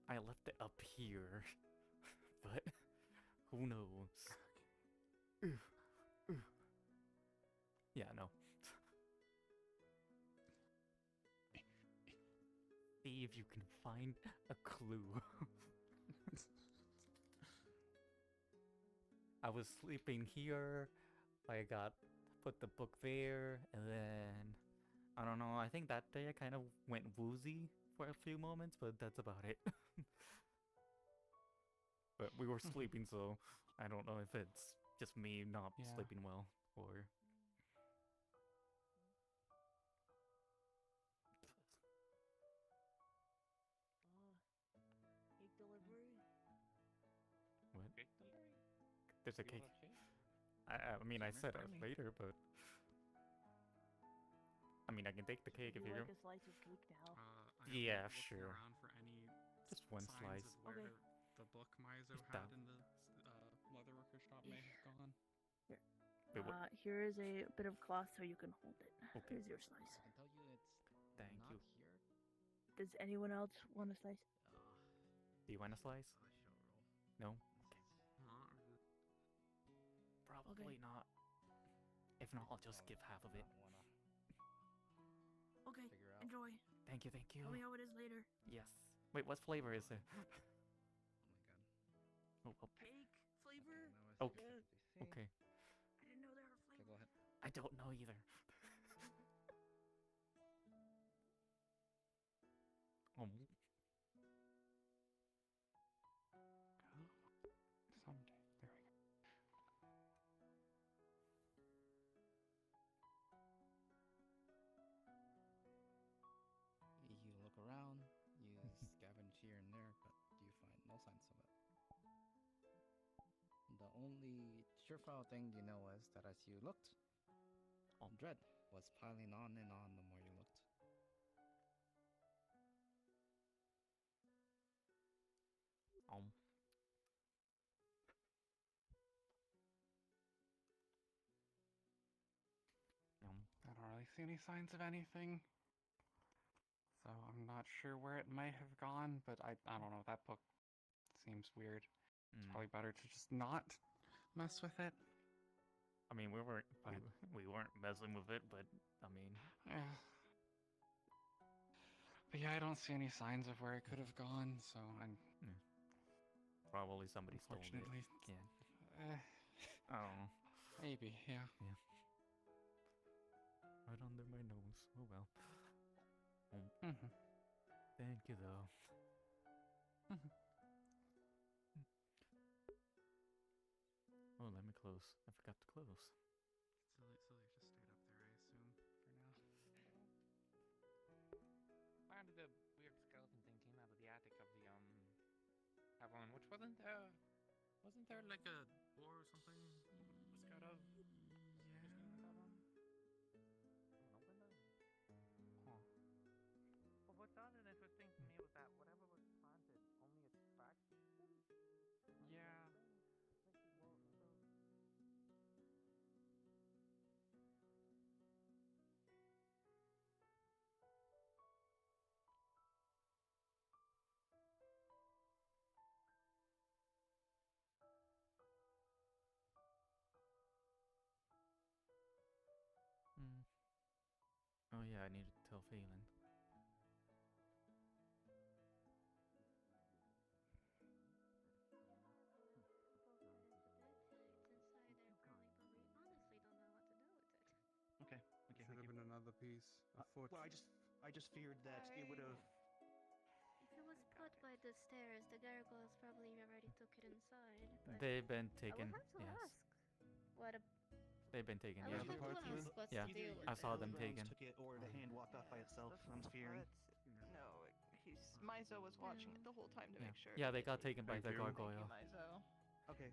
S1: I left it up here, but who knows? Yeah, no. See if you can find a clue. I was sleeping here. I put the book there, and then I don't know. I think that day I kind of went woozy for a few moments, but that's about it. But we were sleeping, so I don't know if it's just me not
S19: Yeah.
S1: sleeping well or.
S7: Cake delivery.
S1: What?
S16: Cake delivery?
S1: There's a
S16: You
S1: cake.
S16: want cake?
S1: I mean, I said it
S16: for me.
S1: later, but I mean, I can take the cake if
S21: Would you
S1: you.
S21: like a slice of cake now?
S1: Yeah,
S19: looking
S1: sure.
S19: around for any
S1: Just one
S19: signs
S1: slice.
S19: of where
S21: Okay.
S19: the book Myzo
S1: Just
S19: had
S1: that.
S19: in the leatherworker shop may have gone.
S21: Here.
S1: Wait, what?
S21: Here is a bit of cloth so you can hold it.
S1: Okay.
S21: Here's your slice.
S3: I can tell you it's
S1: Thank
S3: not
S1: you.
S3: here.
S21: Does anyone else want a slice?
S1: Do you want a slice? No? Okay. Probably not. If not, I'll just give half of it.
S21: Okay,
S3: Figure out.
S21: enjoy.
S1: Thank you, thank you.
S21: Tell me how it is later.
S1: Yes. Wait, what flavor is it?
S3: Oh my god.
S1: Oh,
S21: Cake flavor?
S1: okay. Okay.
S21: I didn't know there were
S3: Okay,
S21: flavors.
S3: go ahead.
S1: I don't know either.
S19: Someday. There we go.
S3: You look around, you scavenge here and there, but you find no signs of it. The only surefire thing you know is that as you looked, dread was piling on and on the more you looked.
S19: I don't really see any signs of anything. So I'm not sure where it might have gone, but I don't know. That book seems weird. It's probably better to just not mess with it.
S1: I mean, we weren't messing with it, but I mean,
S19: Yeah. But yeah, I don't see any signs of where it could have gone, so I'm
S1: probably somebody stole it.
S19: unfortunately.
S1: Yeah. Oh.
S19: Maybe, yeah.
S1: Yeah. Right under my nose. Oh well. Thank you, though. Oh, let me close. I forgot to close.
S19: Silly just stayed up there, I assume, for now.
S16: Where did the weird skeleton thing came out of the attic of the tavern? Which wasn't there like a door or something? Just out of. Well, what sounded interesting to me was that whatever was planted only attracts them.
S19: Yeah.
S1: yeah, I needed to tell Phelan.
S12: Okay.
S14: Should have been another piece. A foot.
S12: Well, I just feared that it would have.
S6: If it was put by the stairs, the gargoyles probably already took it inside. But
S1: They've been
S6: I
S1: taken.
S6: will have to
S1: Yes.
S6: ask. What a...
S1: They've been taken.
S6: I
S1: Yeah.
S6: will have to ask what's
S1: Yeah.
S6: the deal with
S1: I saw
S6: it.
S1: them taken.
S12: Took it, or the hand walked off by itself. I'm fearing.
S18: No, Myzo was watching it the whole time to
S1: Yeah.
S18: make sure.
S1: Yeah, they got taken by
S14: Thank
S1: the
S14: you.
S1: gargoyle.
S18: Thank you, Myzo.
S12: Okay.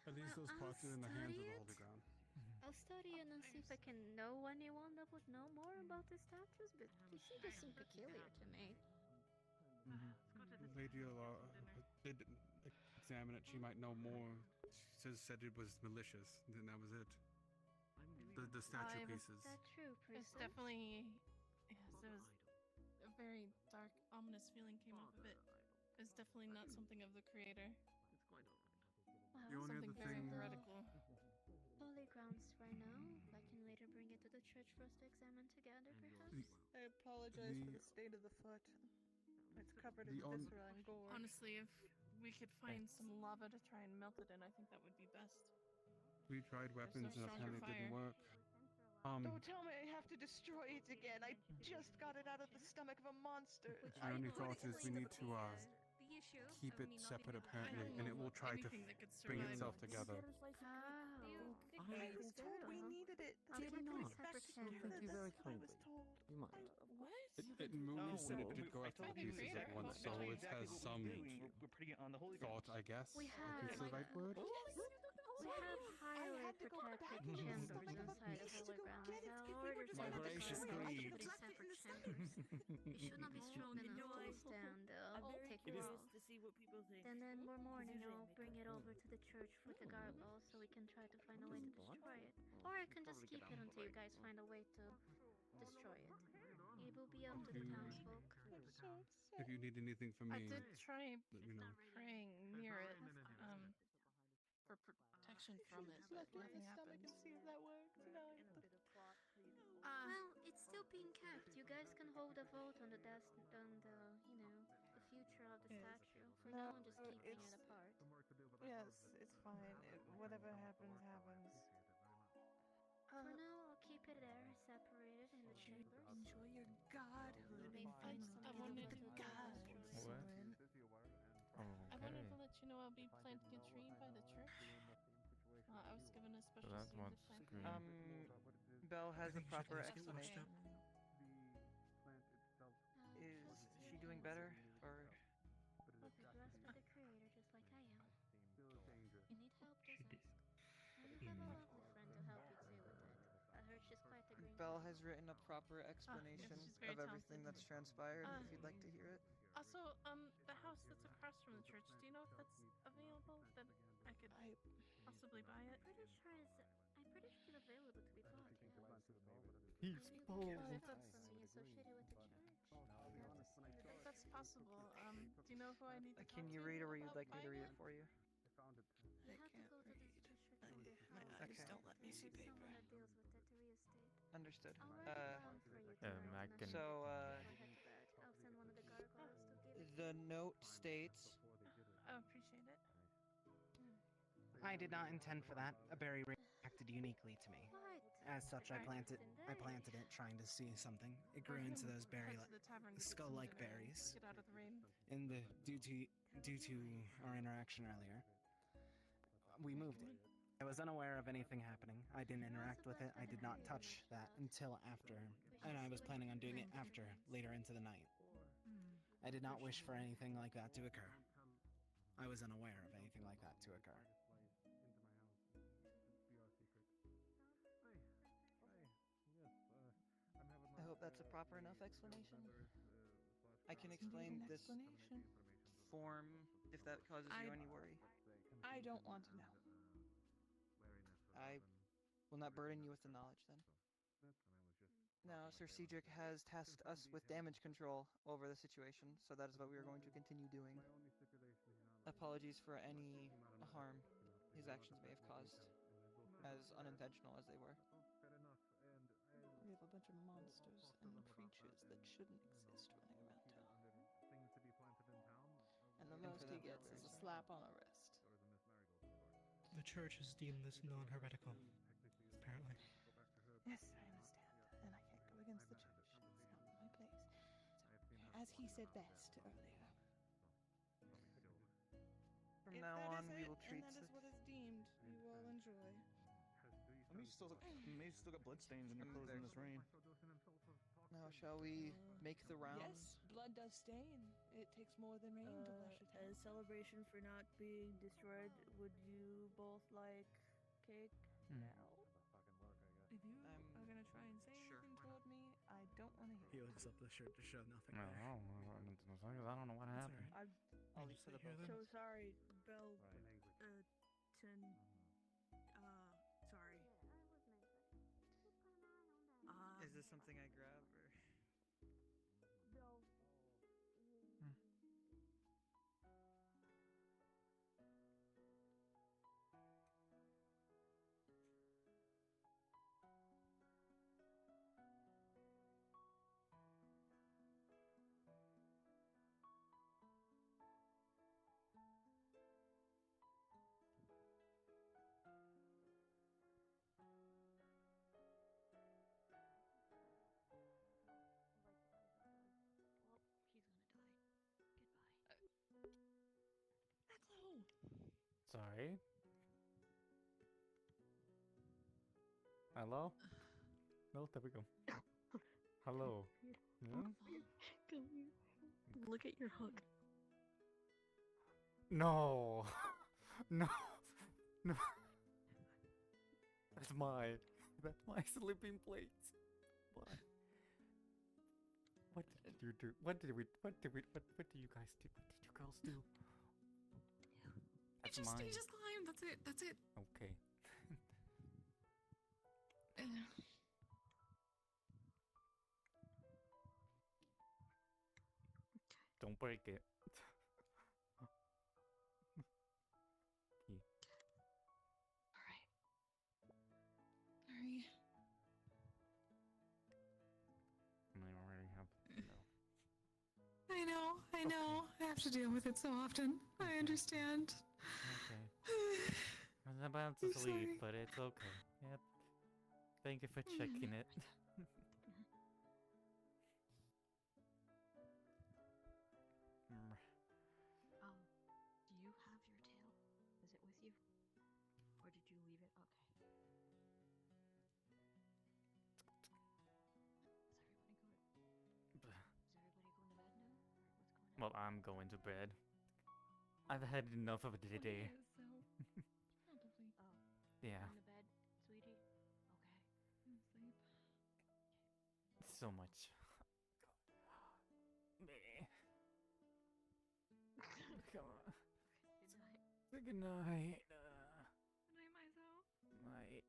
S14: At least those parts are in the hands of the Holy Ground.
S6: I'll study it and see if I can know anyone that would know more about the statues, but they just seem peculiar to me.
S14: Lady Alara did examine it. She might know more. She said it was malicious, and that was it. The statue pieces.
S6: Is that true,
S8: It's
S6: Priestess?
S8: definitely. Yes, it was a very dark, ominous feeling came off of it. It's definitely not something of the creator.
S14: The only
S8: Something
S14: other
S8: very
S14: thing.
S8: heretical.
S6: Holy grounds right now. I can later bring it to the church for us to examine together, perhaps.
S18: I apologize for
S14: The-
S18: the state of the foot. It's covered
S14: the
S18: in
S14: on-
S18: viscera and gore.
S8: Honestly, if we could find some lava to try and melt it in, I think that would be best.
S14: We tried weapons and
S8: stronger
S14: apparently it didn't
S8: fire.
S14: work.
S18: Don't tell me I have to destroy it again. I just got it out of the stomach of a monster.
S14: My only thought is we need to
S6: The issue
S14: keep it separate apparently, and it will try to
S8: anything that could
S14: bring
S8: survive.
S14: itself together.
S18: I was told we needed it.
S6: Did not.
S11: Thank you very kindly. You mind?
S18: What?
S14: It moved, but it did go
S12: I
S14: after the
S12: told you
S14: pieces at
S12: exactly
S14: once, so it has some
S12: We're putting it on the holy
S14: thought, I guess.
S6: We
S14: If
S6: have-
S14: it's the right word.
S6: We have highly protected chambers inside of Holy Grounds. Our orders
S12: My
S6: are
S12: gracious
S6: to
S12: greed.
S6: put separate chambers. It should not be strong enough to withstand take
S7: It is
S6: off.
S7: to see what people think.
S6: And then more morning,
S7: usually
S6: I'll
S7: make
S6: bring
S7: up
S6: it
S7: fun.
S6: over to the church for the gargoyles so we can try to find a way to destroy it. Or I can just keep it until you guys find a way to destroy it. It will be up to the townsfolk.
S14: If you need anything from
S8: I
S14: me,
S8: did try
S14: let me know.
S8: praying near it for protection from it, but nothing happened.
S18: See if that works. No, I have to...
S6: Well, it's still being kept. You guys can hold a vote on the the future of the statue. For now, I'm just keeping it apart.
S18: Yes, it's fine. Whatever happens, happens.
S6: For now, I'll keep it there, separated in the chambers.
S18: Enjoy your godhood.
S6: You may find
S8: I
S6: some
S8: wanted
S6: to
S8: to
S6: destroy
S1: What?
S6: it.
S8: I wanted to let you know I'll be planting a tree by the church. I was given a special
S1: That's
S8: seed to
S1: what's
S8: plant.
S1: screwed.
S13: Belle has the
S9: think you should
S13: proper
S9: ask it washed
S13: explanation. Is she doing better, or?
S6: You'll be blessed with the creator just like I am. You need help, just ask. And you have a lovely friend to help you too with it. I heard she's quite the green.
S13: Belle has written a proper explanation
S8: she's very
S13: of everything
S8: talented.
S13: that's transpired.
S8: Uh,
S13: If you'd like to hear it.
S8: Also, the house that's across from the church, do you know if that's available? That I could possibly buy it?
S6: I'm pretty sure it's available to be bought, yes.
S1: He's bold.
S6: Because it's something associated with the church.
S8: If that's possible. Do you know who I need to
S13: Can
S8: talk
S13: you
S8: to
S13: read it, or you'd
S8: about
S13: like me to read
S8: buying
S13: it for you?
S6: You have to go to the district court
S18: My
S6: house.
S18: eyes don't let me see
S6: There's
S18: paper.
S6: someone that deals with it to reestate.
S13: Understood.
S6: I'll write it down for you to write
S1: I
S6: on a
S1: can-
S6: sheet.
S13: So,
S6: Go ahead, Bud. I'll send one of the gargoyles to give it.
S13: the note states.
S8: I appreciate it.
S12: I did not intend for that. A berry reacted uniquely to me.
S6: What?
S12: As such, I planted it trying to see something. It grew into those berry, skull-like berries.
S8: Get out of the rain.
S12: And due to our interaction earlier, we moved it. I was unaware of anything happening. I didn't interact with it. I did not touch that until after, and I was planning on doing it after, later into the night. I did not wish for anything like that to occur. I was unaware of anything like that to occur.
S13: I hope that's a proper enough explanation. I can explain this form if that causes you any worry.
S18: I don't want to know.
S13: I will not burden you with the knowledge then. Now, Sir Cedric has tasked us with damage control over the situation, so that is what we are going to continue doing. Apologies for any harm his actions may have caused, as unintentional as they were.
S18: We have a bunch bunch of monsters and creatures that shouldn't exist running around town. And the most he gets is a slap on the wrist.
S10: The church has deemed this non-heretical, apparently.
S18: Yes, I understand. And I can't go against the church. It's not my place. So, as he said best earlier.
S13: From now on, we will treat.
S18: And that is what is deemed. You all enjoy.
S3: I mean, you still got bloodstains in your clothes in this rain.
S13: Now, shall we make the rounds?
S18: Yes, blood does stain. It takes more than rain to wash a town.
S5: As celebration for not being destroyed, would you both like cake now?
S18: If you are gonna try and say anything toward me, I don't want to hear.
S10: He lifts up the shirt to show nothing
S1: No,
S10: there.
S1: I don't know what happened.
S13: I'll just set up.
S5: So sorry, Bell. Sorry.
S13: Is this something I grab or?
S1: Sorry. Hello? No, there we go. Hello. Yeah?
S6: Come here. Look at your hook.
S1: No. No. No. That's my sleeping place. What? What did you do? What did you guys do? What did you girls do? That's mine.
S7: You just climb. That's it.
S1: Okay. Don't break it.
S7: Sorry.
S1: I already have.
S7: I know. I have to deal with it so often. I understand.
S1: Okay. I'm about to
S7: I'm
S1: sleep,
S7: sorry.
S1: but it's okay. Yep. Thank you for checking it.
S6: Do you have your tail? Is it with you? Or did you leave it? Okay. Is everybody going to bed now? Or what's going on?
S1: Well, I'm going to bed. I've had enough of it today. Yeah.
S6: Going to bed, sweetie? Okay.
S18: Sleep.
S1: So much. Me. Come on.
S6: Good night.
S1: Good night.
S18: Good night, Myzo.
S1: Night.